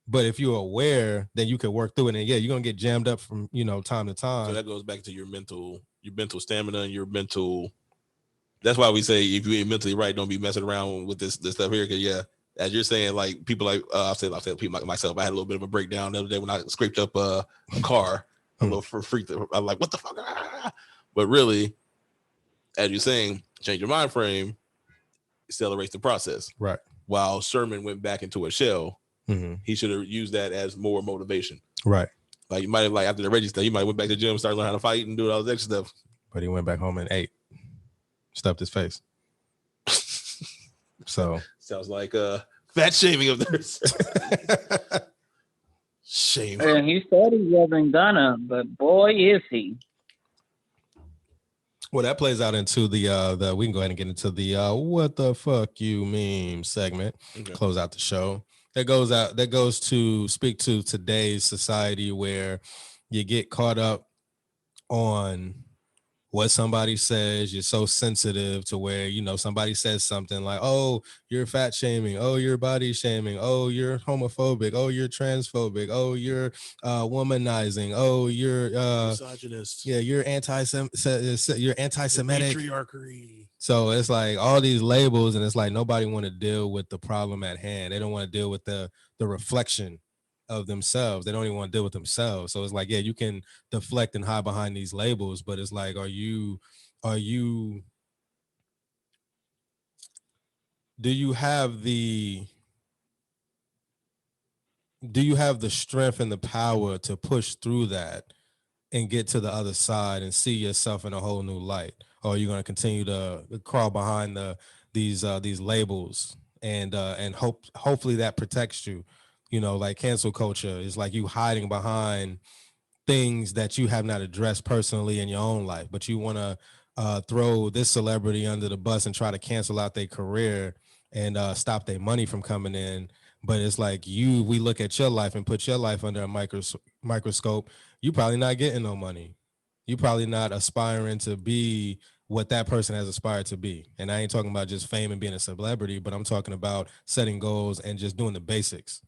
But if you're aware, then you can work through it. And yeah, you're going to get jammed up from, time to time. So that goes back to your mental stamina and your mental. That's why we say if you ain't mentally right, don't be messing around with this stuff here. Because yeah, as you're saying, like people like I'll say people like myself, I had a little bit of a breakdown the other day when I scraped up a car. A little freaked. I'm like, what the fuck? But really, as you're saying, change your mind frame, accelerates the process. Right. While Sherman went back into a shell, he should have used that as more motivation. Right. Like you might have, like after the register, you might have went back to the gym, started learning how to fight and do all this extra stuff. But he went back home and ate, stuffed his face. So sounds like fat shaming of theirs. Shame. And he said he wasn't gonna, but boy is he. Well, that plays out into the we can go ahead and get into the what the fuck you meme segment. Okay. Close out the show. That goes to speak to today's society, where you get caught up on what somebody says. You're so sensitive to where, somebody says something like, oh, you're fat shaming. Oh, you're body shaming. Oh, you're homophobic. Oh, you're transphobic. Oh, you're womanizing. Oh, you're misogynist. Yeah, you're you're anti-Semitic. Patriarchy. So it's like all these labels, and it's like nobody want to deal with the problem at hand. They don't want to deal with the reflection of themselves. They don't even want to deal with themselves. So it's like, yeah, you can deflect and hide behind these labels, but it's like, do you have the strength and the power to push through that and get to the other side and see yourself in a whole new light? Or are you going to continue to crawl behind these labels and hopefully that protects you? Like cancel culture is like you hiding behind things that you have not addressed personally in your own life, but you want to throw this celebrity under the bus and try to cancel out their career and stop their money from coming in. But it's like we look at your life and put your life under a microscope. You probably not getting no money. You probably not aspiring to be what that person has aspired to be. And I ain't talking about just fame and being a celebrity, but I'm talking about setting goals and just doing the basics.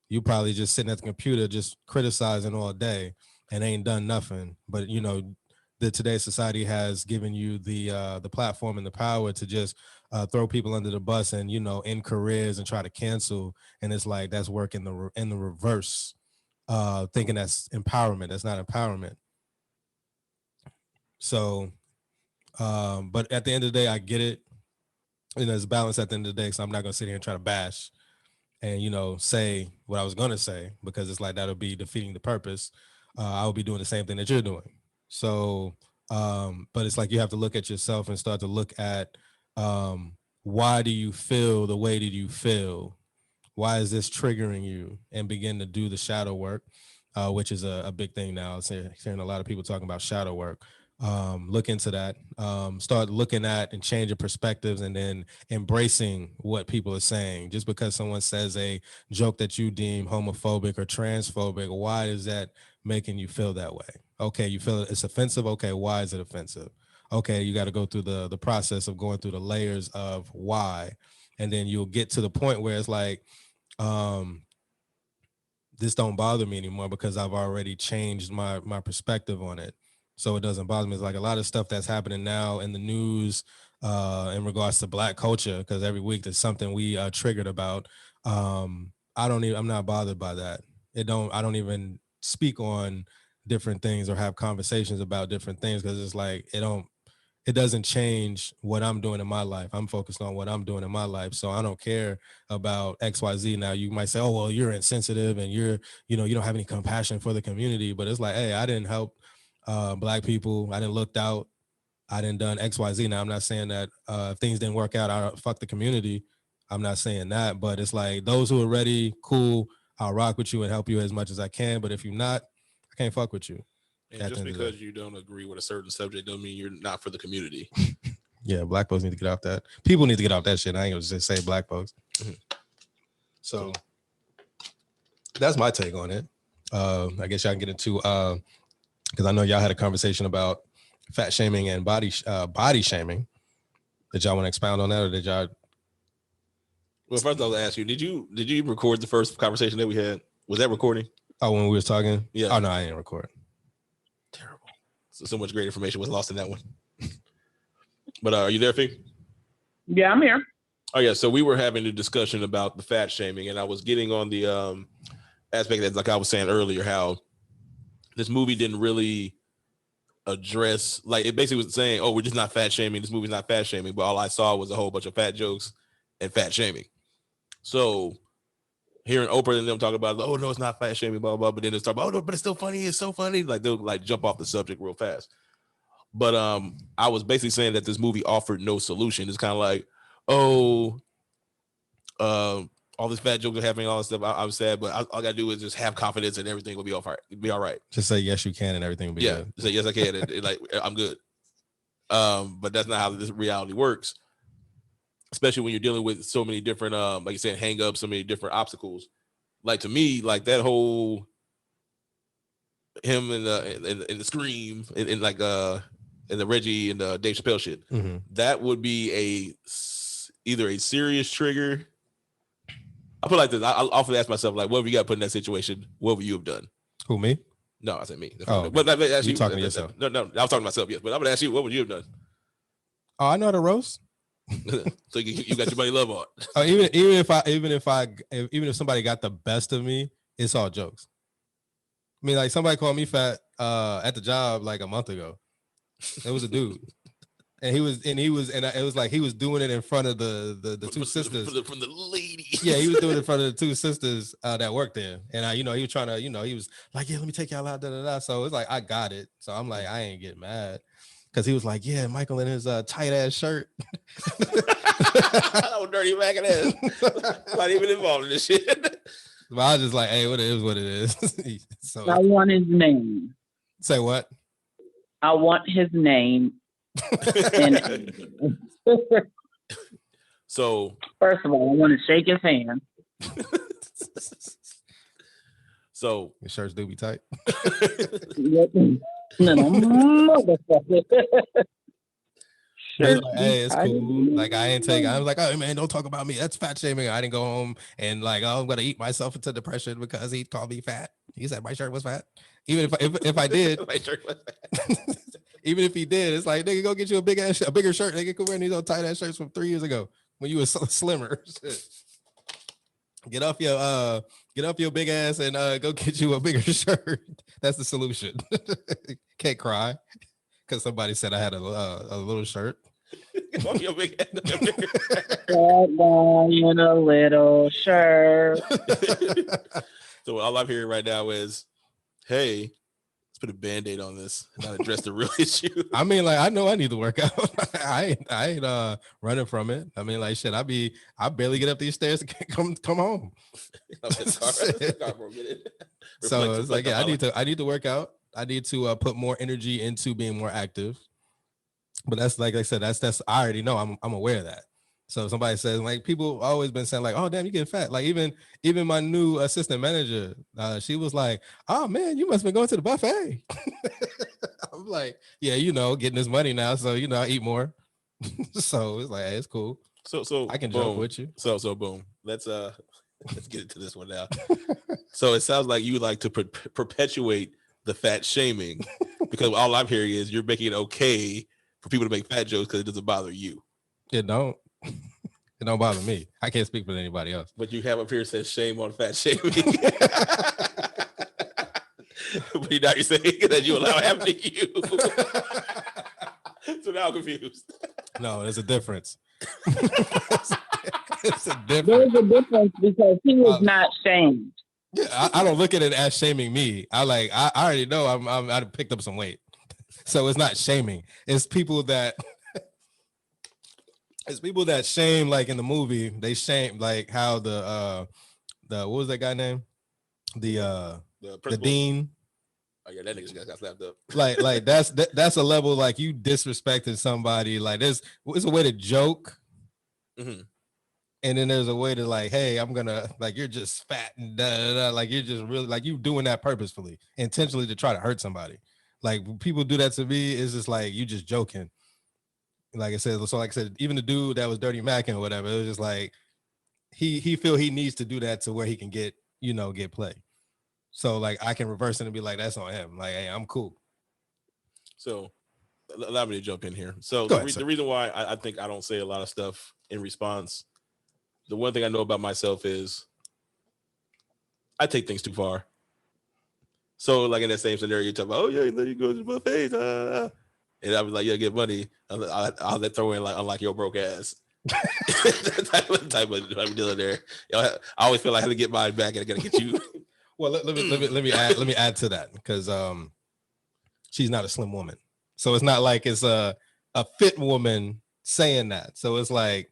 You probably just sitting at the computer just criticizing all day and ain't done nothing. But you know, today's society has given you the platform and the power to just throw people under the bus and, you know, end careers and try to cancel. And it's like that's work in the reverse, thinking that's empowerment. That's not empowerment. So, but at the end of the day, I get it. You know, there's balance at the end of the day. So I'm not gonna sit here and try to bash and, you know, say what I was gonna say, because it's like that'll be defeating the purpose. I will be doing the same thing that you're doing. So, but it's like you have to look at yourself and start to look at why do you feel the way that you feel? Why is this triggering you? And begin to do the shadow work, which is a big thing now. I'm hearing a lot of people talking about shadow work. Look into that. Start looking at and changing perspectives, and then embracing what people are saying. Just because someone says a joke that you deem homophobic or transphobic, why is that making you feel that way? Okay, you feel it's offensive. Okay, why is it offensive? Okay, you got to go through the process of going through the layers of why, and then you'll get to the point where it's like, this don't bother me anymore because I've already changed my perspective on it. So it doesn't bother me. It's like a lot of stuff that's happening now in the news in regards to Black culture, because every week there's something we triggered about. I'm not bothered by that. I don't even speak on different things or have conversations about different things, because it's like it doesn't change what I'm doing in my life. I'm focused on what I'm doing in my life. So I don't care about XYZ. Now you might say, oh, well, you're insensitive and you don't have any compassion for the community. But it's like, hey, I didn't help Black people. I didn't looked out. I didn't done XYZ. Now I'm not saying that if things didn't work out, I fuck the community. I'm not saying that, but it's like those who are ready, cool, I'll rock with you and help you as much as I can. But if you're not, I can't fuck with you. And just because you don't agree with a certain subject don't mean you're not for the community. Yeah, Black folks need to get off that. People need to get off that shit. I ain't gonna just say Black folks. So that's my take on it. I guess y'all can get into because I know y'all had a conversation about fat shaming and body shaming. Did y'all want to expound on that, or did y'all? Well, first I'll ask you, did you record the first conversation that we had? Was that recording? Oh, when we was talking? Yeah. Oh no, I didn't record. Terrible. So much great information was lost in that one. But are you there, Fee? Yeah, I'm here. Oh yeah. So we were having a discussion about the fat shaming, and I was getting on the aspect that, like I was saying earlier, how this movie didn't really address, like, it basically was saying, oh, we're just not fat shaming. This movie's not fat shaming. But all I saw was a whole bunch of fat jokes and fat shaming. So hearing Oprah and them talk about, oh no, it's not fat shaming, blah, blah, but then they start, oh no, but it's still funny. It's so funny. Like they'll like jump off the subject real fast. But I was basically saying that this movie offered no solution. It's kind of like, oh, all this fat jokes are happening, all this stuff. I'm sad, but all I gotta do is just have confidence and everything will be all right. Be all right. Just say yes, you can, and everything will be good. Say yes, I can, and like I'm good. But that's not how this reality works. Especially when you're dealing with so many different, like you said, hang-ups, so many different obstacles. Like to me, like that whole him and the Scream and like and the Reggie and the Dave Chappelle shit, that would be either a serious trigger. I feel like this. I often ask myself, like, what have you got put in that situation? What would you have done? Who, me? No, I said me. Oh, but you talking to yourself? No, I was talking to myself. Yes, but I'm gonna ask you, what would you have done? Oh, I know how to roast. So you got your buddy Love on. Oh, even if somebody got the best of me, it's all jokes. I mean, like somebody called me fat at the job like a month ago. It was a dude, and it was like he was doing it in front of the two sisters from the lady. Yeah, he was doing it in front of the two sisters that worked there, and he was trying to, he was like, yeah, let me take y'all out, da da da. So it's like I got it. So I'm like, I ain't getting mad. Because he was like, yeah, Michael in his tight ass shirt. Oh, dirty back of ass. Not even involved in this shit. But I was just like, hey, what it is, what it is. So I want his name. Say what? I want his name. So first of all, I want to shake his hand. So your shirts do be tight. No, motherfucker. Sure. Like, hey, it's cool. Like I was like, oh man, don't talk about me. That's fat shaming. I didn't go home and like, oh, I'm gonna eat myself into depression because he called me fat. He said my shirt was fat. Even if I did, My shirt was fat. even if he did, it's like, nigga, go get you a bigger shirt. Nigga, quit wearing these old tight ass shirts from 3 years ago when you was slimmer. Get off your big ass and go get you a bigger shirt. That's the solution. Can't cry because somebody said I had a little shirt. Get off your big ass. In a little shirt. So all I'm hearing right now is, hey, let's put a Band-Aid on this and not address the real issue. I mean, like, I know I need to work out. I ain't running from it. I mean, like, shit, I barely get up these stairs to come home. So it's like, yeah, I need to work out. I need to put more energy into being more active. But that's, like I said, that's I already know. I'm aware of that. So if somebody says, like, people always been saying like, oh damn, you getting fat. Like even my new assistant manager, she was like, oh man, you must have been going to the buffet. I'm like, yeah, getting this money now, so I eat more. So it's like, hey, it's cool. So I can joke with you. So boom. Let's get into this one now. So it sounds like you like to perpetuate the fat shaming, because all I'm hearing is you're making it okay for people to make fat jokes because it doesn't bother you. It don't. It don't bother me. I can't speak for anybody else. But you have up here says shame on fat shaming. But now you're saying that you allow it to happen to you. So now I'm confused. No, there's a difference. There's a difference because he was not shamed. Yeah, I don't look at it as shaming me. I already know I picked up some weight. So it's not shaming. It's people that shame, like in the movie, they shame like how the what was that guy name? The dean. Oh yeah, that nigga got slapped up. Like that's a level like you disrespecting somebody. Like it's a way to joke. Mm-hmm. And then there's a way to like, hey, I'm gonna, like, you're just fat and da, da, da. Like you're just really like you doing that purposefully, intentionally to try to hurt somebody. Like when people do that to me, it's just like you just joking. Like I said, even the dude that was Dirty Mackin or whatever, it was just like he feel he needs to do that to where he can get play. So like I can reverse it and be like, that's on him. Like, hey, I'm cool. So allow me to jump in here. So the reason why I think I don't say a lot of stuff in response, the one thing I know about myself is I take things too far. So like in that same scenario, you talk about, oh yeah, you go to buffets, and I was like, yeah, get money. I'll let throw in like, unlike your broke ass. type of deal there. I always feel like I have to get mine back and I gotta get you. Well, let me add to that, because she's not a slim woman, so it's not like it's a fit woman saying that. So it's like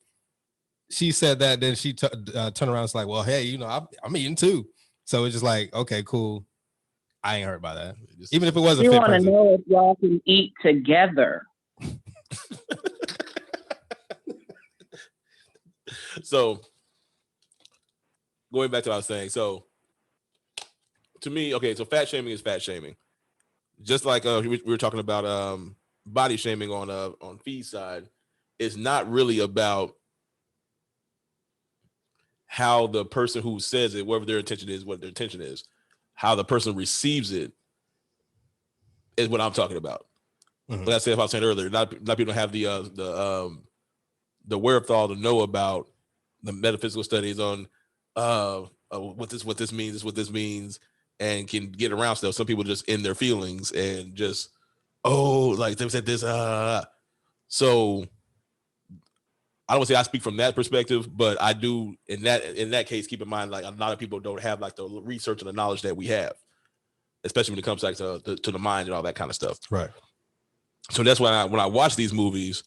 she said that, then she turned around and was like, well, hey, I'm eating too. So it's just like, okay, cool. I ain't hurt by that. Even if it wasn't. You want to know if y'all can eat together. So going back to what I was saying, so to me, okay, so fat shaming is fat shaming. Just like we were talking about body shaming on Fee's side, it's not really about how the person who says it, whatever their intention is, what their intention is, how the person receives it is what I'm talking about. Mm-hmm. Like I said, if I was saying earlier, not people have the wherewithal to know about the metaphysical studies on what this means, and can get around stuff. Some people just in their feelings and just, like they said this. So I don't want to say I speak from that perspective, but I do in that case, keep in mind, like a lot of people don't have like the research and the knowledge that we have, especially when it comes like to the mind and all that kind of stuff. Right. So that's why when I watch these movies,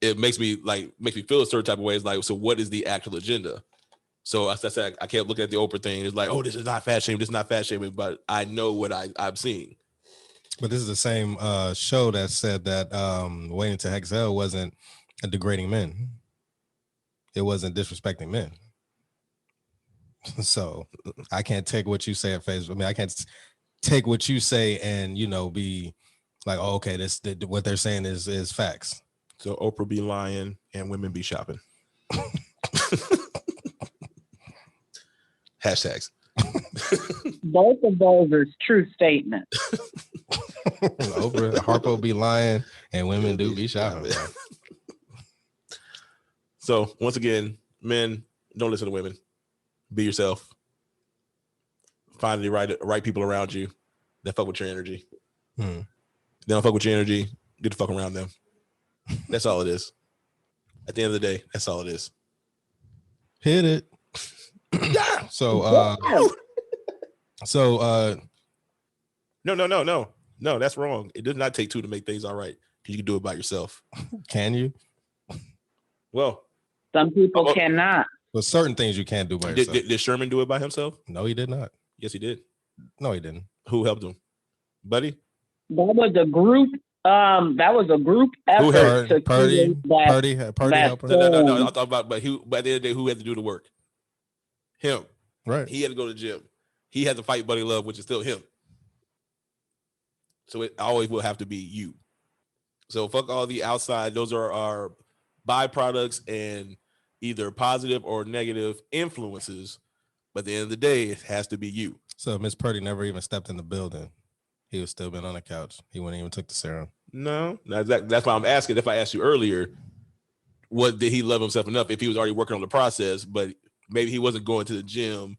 it makes me feel a certain type of way. It's like, so what is the actual agenda? So I said, I can't look at the Oprah thing. It's like, oh, this is not fat shaming. This is not fat shaming, but I know what I'm seeing. But this is the same show that said that Waiting to Exhale wasn't degrading men. It wasn't disrespecting men. So I can't take what you say at face. I mean, I can't take what you say and be like, oh, okay, what they're saying is facts. So Oprah be lying and women be shopping. Hashtags. Both of those are true statements. Oprah, Harpo be lying, and women do be shopping. So once again, men, don't listen to women. Be yourself. Find the right people around you that fuck with your energy. They don't fuck with your energy. Get the fuck around them. That's all it is. At the end of the day, that's all it is. Hit it. Yeah. So No, that's wrong. It does not take two to make things all right. You can do it by yourself. Can you? Well, some people cannot. But certain things you can't do by yourself. Did Sherman do it by himself? No, he did not. Yes, he did. No, he didn't. Who helped him? Buddy? That was a group. That was a group effort to Purdy help him. No. I'm talking about, but at the end of the day, who had to do the work? Him. Right. He had to go to the gym. He had to fight Buddy Love, which is still him. So it always will have to be you. So fuck all the outside. Those are our byproducts and either positive or negative influences. But at the end of the day, it has to be you. So Miss Purdy never even stepped in the building. He was still been on the couch. He wouldn't even took the serum. No, that's why I'm asking. If I asked you earlier, what did he love himself enough if he was already working on the process, but maybe he wasn't going to the gym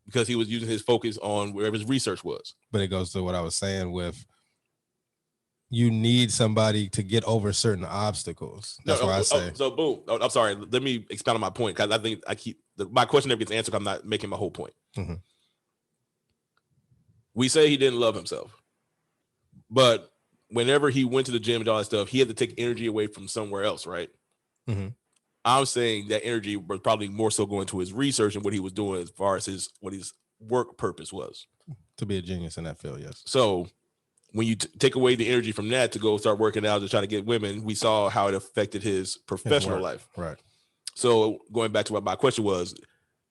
because he was using his focus on wherever his research was. But it goes to what I was saying with you need somebody to get over certain obstacles. That's why I say. So boom. I'm sorry. Let me expound on my point because I think my question never gets answered. I'm not making my whole point. Mm-hmm. We say he didn't love himself, but whenever he went to the gym and all that stuff, he had to take energy away from somewhere else, right? Mm-hmm. I'm saying that energy was probably more so going to his research and what he was doing as far as what his work purpose was. To be a genius in that field, yes. So when you take away the energy from that to go start working out to try to get women, we saw how it affected his professional life. Right. So going back to what my question was,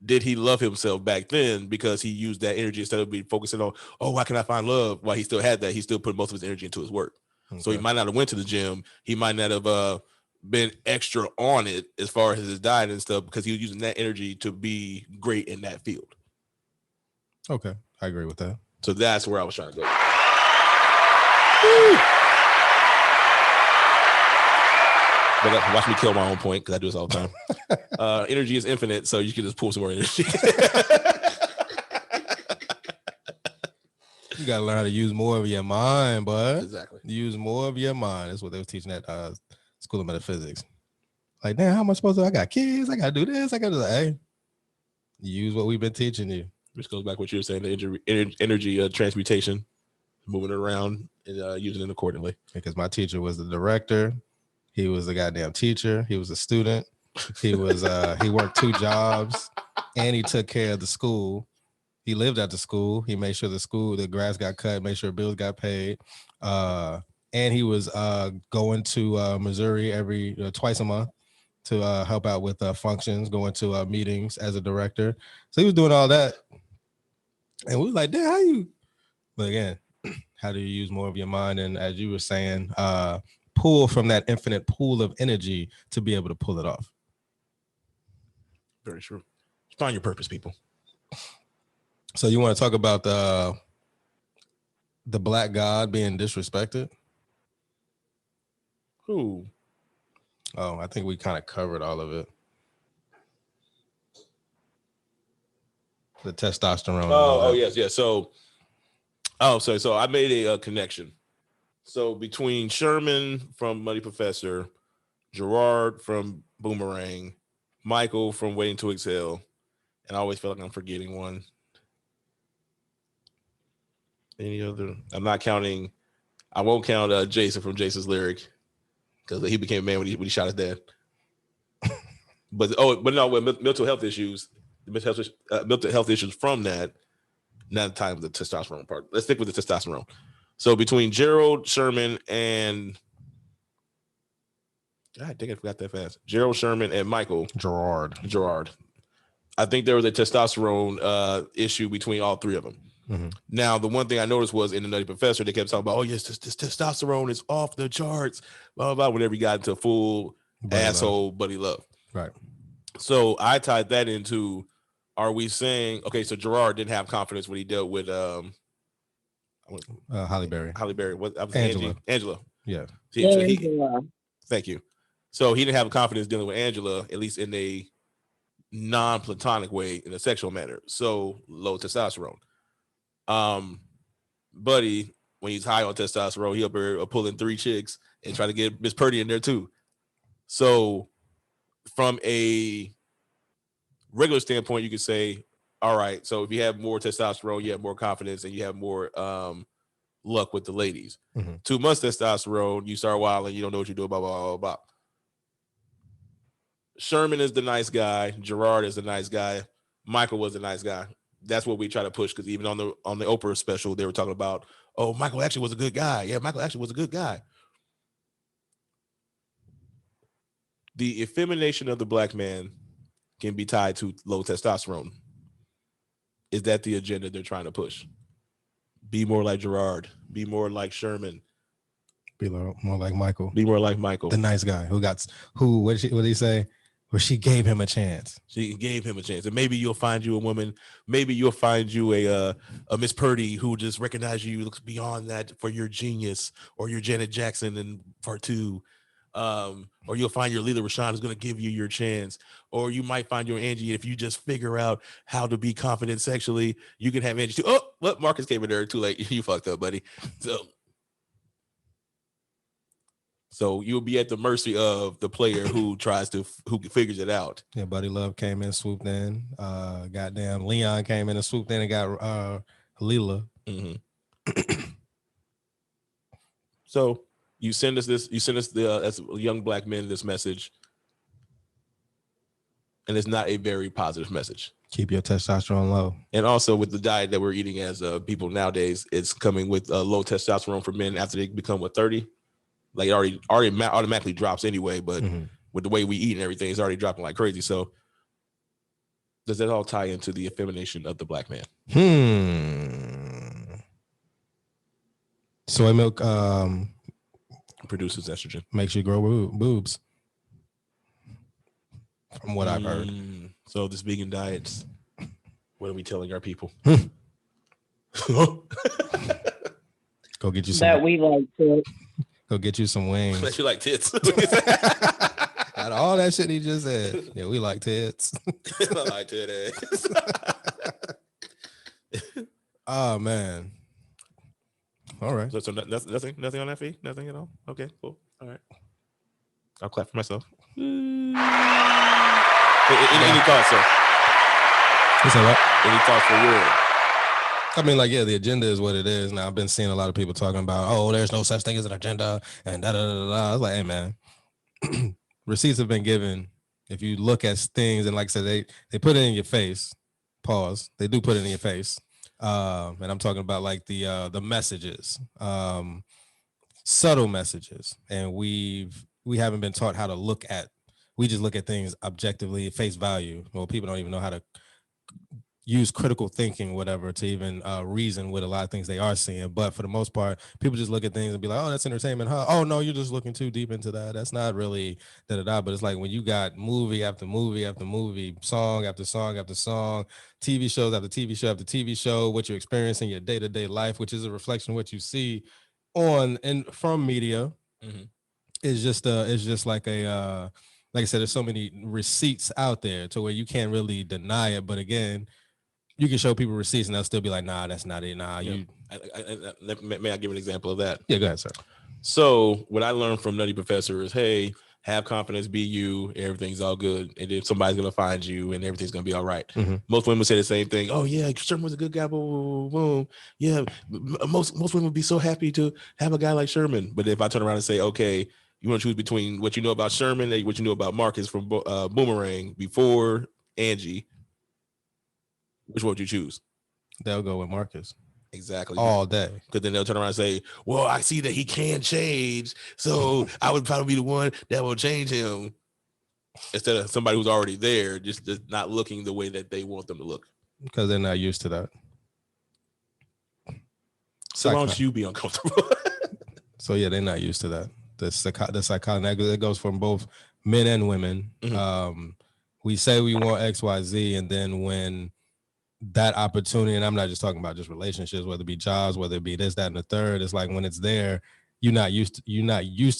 did he love himself back then because he used that energy instead of being focusing on, oh, why can I find love? While he still had that, he still put most of his energy into his work. Okay. So he might not have went to the gym. He might not have been extra on it as far as his diet and stuff because he was using that energy to be great in that field. Okay. I agree with that. So that's where I was trying to go. But watch me kill my own point because I do this all the time. Energy is infinite, so you can just pull some more energy. You gotta learn how to use more of your mind, bud. Exactly. Use more of your mind. That's what they were teaching at School of Metaphysics. Like, damn, how am I supposed to? I got kids. I gotta do this. I gotta hey, use what we've been teaching you. Which goes back to what you were saying, the energy transmutation, moving it around and using it accordingly. Because my teacher was the director. He was a goddamn teacher. He was a student. He was he worked 2 jobs and he took care of the school. He lived at the school. He made sure the grass got cut, made sure bills got paid. And he was going to Missouri every twice a month to help out with functions, going to meetings as a director. So he was doing all that. And we was like, damn, how you? But again, how do you use more of your mind? And as you were saying, pull from that infinite pool of energy to be able to pull it off. Very true. Find your purpose, people. So you want to talk about the black god being disrespected? Who? Oh, I think we kind of covered all of it. The testosterone. Oh, yes. So I made a connection. So between Sherman from Muddy Professor, Gerard from Boomerang, Michael from Waiting to Exhale, and I always feel like I'm forgetting one. Any other? I'm not counting. I won't count Jason from Jason's Lyric because he became a man when he shot his dad. But with mental health issues, mental health issues from that. Not the time of the testosterone part. Let's stick with the testosterone. So between Gerald, Sherman, and God dang, I forgot that fast. Gerald, Sherman, and Michael. Gerard. I think there was a testosterone issue between all 3 of them. Now, the one thing I noticed was in the Nutty Professor, they kept talking about, oh, yes, this testosterone is off the charts, blah, blah, blah, whenever he got into full buddy love. Right. So I tied that into, are we saying, okay, so Gerard didn't have confidence when he dealt with Halle Berry. What? I was Angela. Angela. Yeah. Thank you. So he didn't have confidence dealing with Angela, at least in a non-platonic way, in a sexual manner. So low testosterone. Buddy, when he's high on testosterone, he'll be pulling 3 chicks and try to get Miss Purdy in there too. So from a regular standpoint, you could say, all right, so if you have more testosterone, you have more confidence and you have more luck with the ladies. Too much testosterone, you start wilding, you don't know what you're doing, blah, blah, blah, blah. Sherman is the nice guy. Gerard is the nice guy. Michael was the nice guy. That's what we try to push, because even on the Oprah special, they were talking about, oh, Michael actually was a good guy. Yeah, Michael actually was a good guy. The effemination of the black man can be tied to low testosterone. Is that the agenda they're trying to push? Be more like Gerard. Be more like Sherman. Be more like Michael. Be more like Michael. The nice guy what did he say? Where she gave him a chance. She gave him a chance. And maybe you'll find you a woman. Maybe you'll find you a Miss Purdy who just recognizes you, looks beyond that for your genius, or your Janet Jackson in part 2. Or you'll find your Leela Rashawn is going to give you your chance. Or you might find your Angie. If you just figure out how to be confident sexually, you can have Angie too. Oh, look, Marcus came in there too late. You fucked up, buddy. So you'll be at the mercy of the player who figures it out. Yeah, Buddy Love came in, swooped in. Goddamn Leon came in and swooped in and got Leela. So you send us as young black men this message, and it's not a very positive message. Keep your testosterone low. And also with the diet that we're eating as people nowadays, it's coming with low testosterone for men after they become 30. Like it already automatically drops anyway, but with the way we eat and everything, it's already dropping like crazy. So does that all tie into the effemination of the black man? Soy milk produces estrogen. Makes you grow boobs. From what I've heard. So this vegan diet, what are we telling our people? Go get you some. That we like to. Go get you some wings. That you like tits. Out of all that shit he just said, yeah, we like tits. I like titties. Oh man. All right. So nothing on that feed? Nothing at all? Okay, cool. All right. I'll clap for myself. Any thoughts, sir? You said what? Any thoughts for real? I mean, like, yeah, the agenda is what it is. Now, I've been seeing a lot of people talking about, oh, there's no such thing as an agenda, and da-da-da-da. I was like, hey, man, receipts have been given. If you look at things, and like I said, they put it in your face. Pause. They do put it in your face. And I'm talking about, like, the messages, subtle messages. And we haven't been taught how to look at, we just look at things objectively at face value. Well, people don't even know how to use critical thinking, whatever, to even reason with a lot of things they are seeing. But for the most part, people just look at things and be like, oh, that's entertainment, huh? Oh, no, you're just looking too deep into that. That's not really da-da-da. But it's like when you got movie after movie after movie, song after song after song, TV shows after TV show after TV show, what you experience in your day-to-day life, which is a reflection of what you see on and from media, is just like a, like I said, there's so many receipts out there to where you can't really deny it. But again, you can show people receipts and they'll still be like, nah, that's not it. Nah, yeah. May I give an example of that? Yeah, go ahead, sir. So what I learned from Nutty Professor is, hey, have confidence, be you, everything's all good. And if somebody's going to find you and everything's going to be all right. Most women say the same thing. Oh yeah, Sherman was a good guy. Boom, boom, boom. Yeah. Most women would be so happy to have a guy like Sherman. But if I turn around and say, okay, you want to choose between what you know about Sherman and what you know about Marcus from Boomerang before Angie, which one would you choose? They'll go with Marcus. Exactly. All day. Because then they'll turn around and say, well, I see that he can change, so I would probably be the one that will change him, instead of somebody who's already there, just not looking the way that they want them to look. Because they're not used to that. So why don't you be uncomfortable? So yeah, they're not used to that. The psychology that goes from both men and women. Mm-hmm. We say we want X, Y, Z, and then when that opportunity, and I'm not just talking about just relationships, whether it be jobs, whether it be this, that, and the third, it's like when it's there, you're not used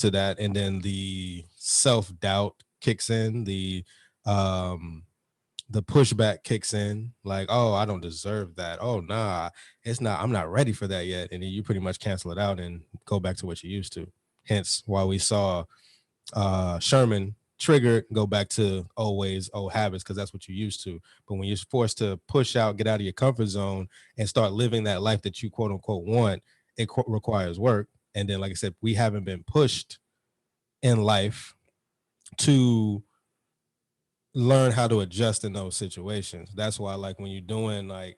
to that, and then the self-doubt kicks in, the pushback kicks in, like, oh, I don't deserve that. Oh, nah, it's not, I'm not ready for that yet. And then you pretty much cancel it out and go back to what you used to. Hence why we saw Sherman triggered, go back to old ways, old habits, because that's what you're used to. But when you're forced to push out, get out of your comfort zone and start living that life that you quote unquote want, it requires work. And then, like I said, we haven't been pushed in life to learn how to adjust in those situations. That's why, like, when you're doing like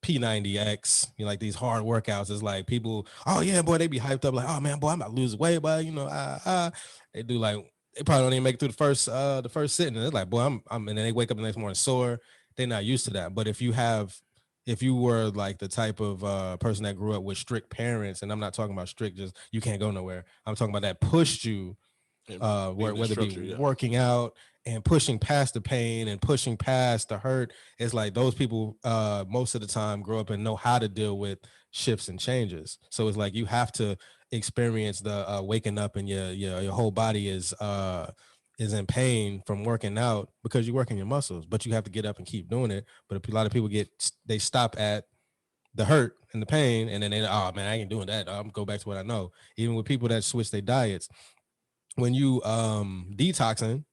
P90X, you know, like these hard workouts, it's like people, oh yeah, boy, they be hyped up like, oh man, boy, I'm about to lose weight, but you know, they do like, they probably don't even make it through the first sitting. And it's like, boy, I'm, and then they wake up the next morning sore. They're not used to that. But if you were like the type of person that grew up with strict parents, and I'm not talking about strict, just you can't go nowhere. I'm talking about that pushed you, whether it be working out and pushing past the pain and pushing past the hurt. It's like those people most of the time grow up and know how to deal with shifts and changes. So it's like you have to experience the waking up and your whole body is in pain from working out because you're working your muscles, but you have to get up and keep doing it. But a lot of people they stop at the hurt and the pain, and then they, oh man, I ain't doing that, I'm go back to what I know. Even with people that switch their diets, when you detoxing,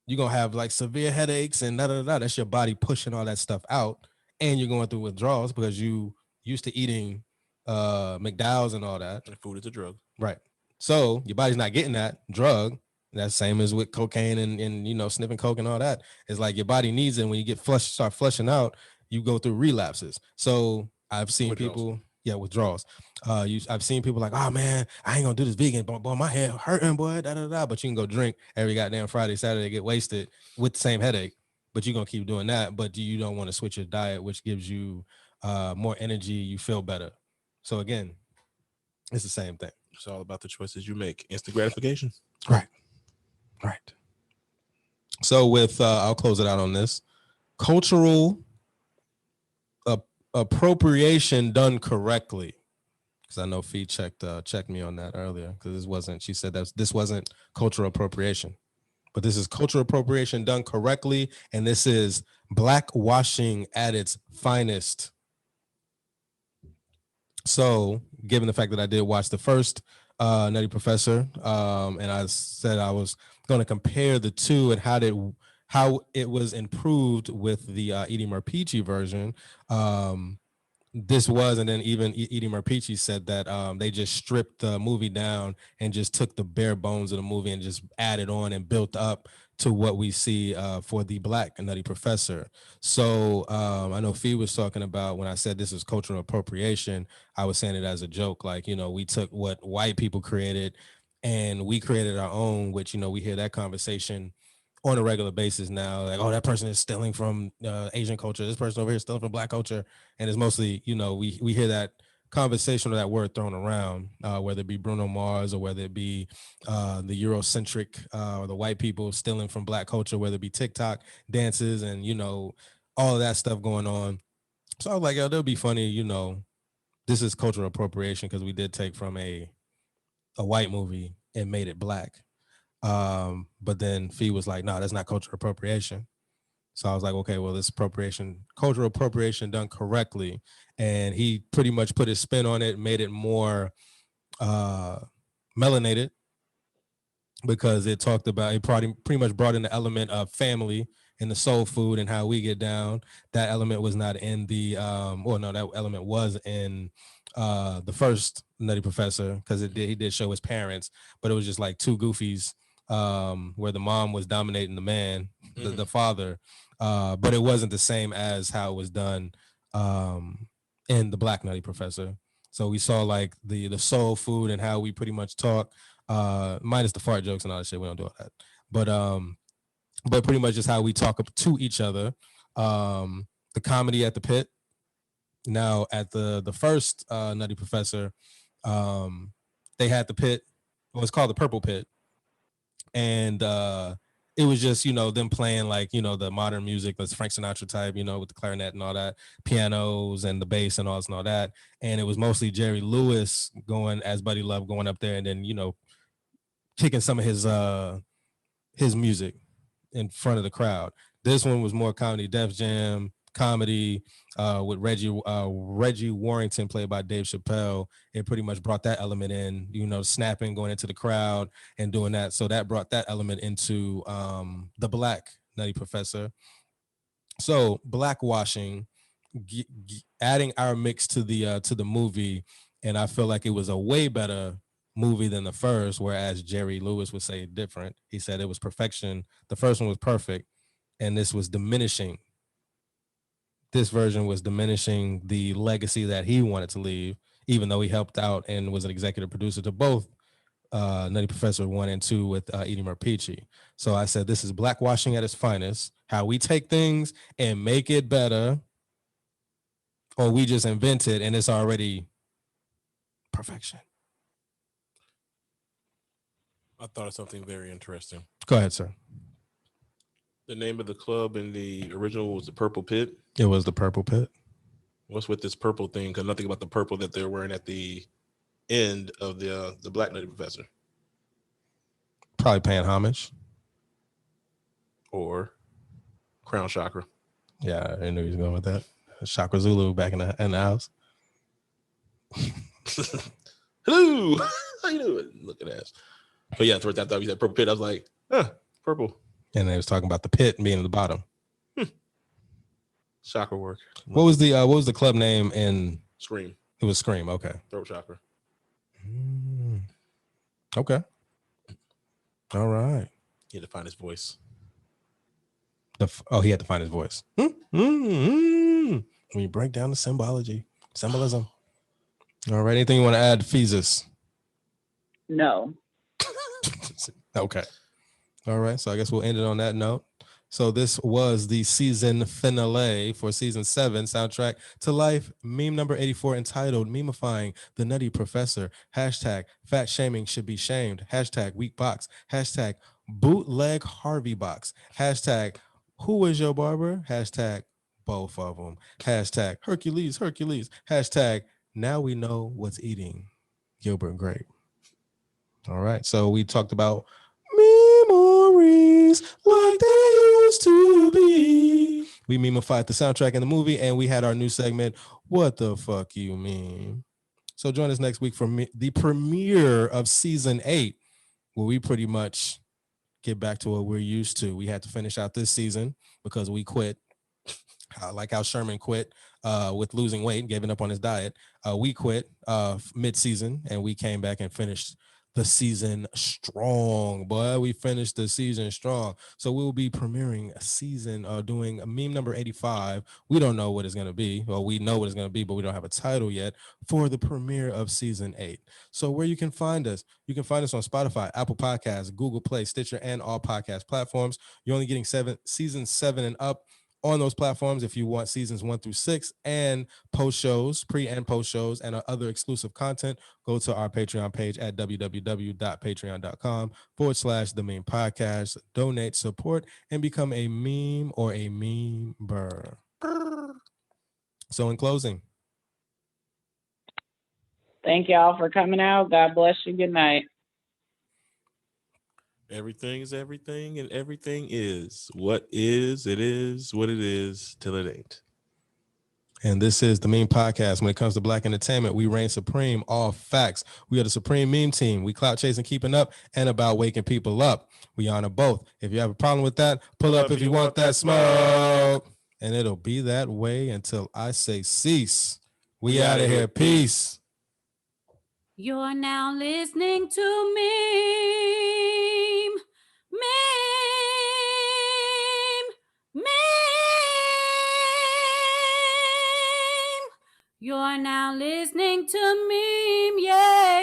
you're gonna have like severe headaches and that's your body pushing all that stuff out, and you're going through withdrawals because you used to eating McDowell's and all that. And food is a drug, right? So your body's not getting that drug. That's same as with cocaine and you know, sniffing coke and all that. It's like your body needs it. When you get start flushing out, you go through relapses. So I've seen withdrawals. Withdrawals. I've seen people like, oh man, I ain't gonna do this vegan, but boy, my head hurting, boy, But you can go drink every goddamn Friday, Saturday, get wasted with the same headache, but you're gonna keep doing that. But you don't want to switch your diet, which gives you more energy, you feel better. So again, it's the same thing. It's all about the choices you make. Instant gratification. Right. So with I'll close it out on this. Cultural appropriation done correctly, because I know Fee checked me on that earlier, because she said that this wasn't cultural appropriation, but this is cultural appropriation done correctly, and this is blackwashing at its finest. So given the fact that I did watch the first Nutty Professor, and I said I was going to compare the two and how it was improved with the Edie Merpici version. This was, and then even Edie Merpici said that they just stripped the movie down and just took the bare bones of the movie and just added on and built up to what we see for the Black Nutty Professor. So I know Fee was talking about, when I said this is cultural appropriation, I was saying it as a joke, like, you know, we took what white people created and we created our own, which, you know, we hear that conversation on a regular basis now, like, oh, that person is stealing from Asian culture, this person over here is stealing from Black culture. And it's mostly, you know, we hear that conversation or that word thrown around, whether it be Bruno Mars or whether it be the Eurocentric or the white people stealing from Black culture, whether it be TikTok dances and, you know, all of that stuff going on. So I was like, yo, that'll be funny, you know, this is cultural appropriation because we did take from a white movie and made it Black. But then Fee was like, no, that's not cultural appropriation. So I was like, okay, well, this cultural appropriation done correctly. And he pretty much put his spin on it, made it more melanated, because it talked about, it pretty much brought in the element of family and the soul food and how we get down. That element was not in the, that element was in the first Nutty Professor, because he did show his parents, but it was just like two goofies where the mom was dominating the man, the father, but it wasn't the same as how it was done in the Black Nutty Professor. So we saw like the soul food and how we pretty much talk, minus the fart jokes and all that shit. We don't do all that, but pretty much just how we talk to each other. The comedy at the pit, Now at the first Nutty Professor, they had the pit. It was called the Purple Pit, and it was just them playing like the modern music, that's Frank Sinatra type, with the clarinet and all that, pianos and the bass and all that. And it was mostly Jerry Lewis going as Buddy Love going up there, and then kicking some of his music in front of the crowd. This one was more comedy, Def Jam comedy, with Reggie Warrington, played by Dave Chappelle. It pretty much brought that element in, snapping, going into the crowd and doing that. So that brought that element into the Black Nutty Professor. So blackwashing, adding our mix to the movie, and I feel like it was a way better movie than the first, whereas Jerry Lewis would say different. He said it was perfection. The first one was perfect, and this was diminishing. This version was diminishing the legacy that he wanted to leave, even though he helped out and was an executive producer to both Nutty Professor 1 and 2 with Edie Murphy. So I said, this is blackwashing at its finest, how we take things and make it better, or we just invent it and it's already perfection. I thought of something very interesting. Go ahead, sir. The name of the club in the original was the Purple Pit. It was the Purple Pit. What's with this purple thing? Because nothing about the purple that they're wearing at the end of the Black Nutty Professor. Probably paying homage. Or Crown Chakra. Yeah, I knew he was going with that. Chakra Zulu back in the house. Hello, how you doing? Look at that. But yeah, first I thought you said Purple Pit. I was like, purple. And they was talking about the pit being at the bottom. Chakra work. What was the club name in Scream? It was Scream. Okay. Throat Chakra. Okay. All right. He had to find his voice. He had to find his voice. When you break down the symbolism. All right. Anything you want to add, Feezus? No. Okay. All right. So I guess we'll end it on that note. So this was the season finale for season 7, soundtrack to life, meme number 84, entitled MEMEFYING the Nutty Professor. Hashtag fat shaming should be shamed. Hashtag weak box. Hashtag bootleg Harvey box. Hashtag who was your barber? Hashtag both of them. Hashtag Hercules. Hashtag now we know what's eating Gilbert Grape. All right. So we talked about memories like they used to be. We memeified the soundtrack in the movie, and we had our new segment, What the Fuck You Mean? So join us next week for the premiere of season 8, where we pretty much get back to what we're used to. We had to finish out this season because we quit. Like how Sherman quit with losing weight, giving up on his diet. We quit mid-season, and we came back and finished the season strong, boy. We finished the season strong. So we will be premiering a season, doing a meme number 85. We don't know what it's going to be. Well, we know what it's going to be, but we don't have a title yet for the premiere of season 8. So where you can find us, you can find us on Spotify, Apple Podcasts, Google Play, Stitcher, and all podcast platforms. You're only getting season 7 and up on those platforms. If you want seasons 1 through 6 and post shows, pre and post shows, and other exclusive content, go to our Patreon page at www.patreon.com/theMEMEpodcast. Donate, support, and become a meme or a meme-ber. So in closing, thank y'all for coming out. God bless you. Good night. Everything is everything, and everything is what is. It is what it is till it ain't. And this is the Meme Podcast. When it comes to Black entertainment, we reign supreme, all facts. We are the supreme meme team. We clout chasing, keeping up, and about waking people up. We honor both. If you have a problem with that, pull up if you want that smoke. And it'll be that way until I say cease. We out of here. Peace. You're now listening to Meme. You're now listening to Meme, yeah.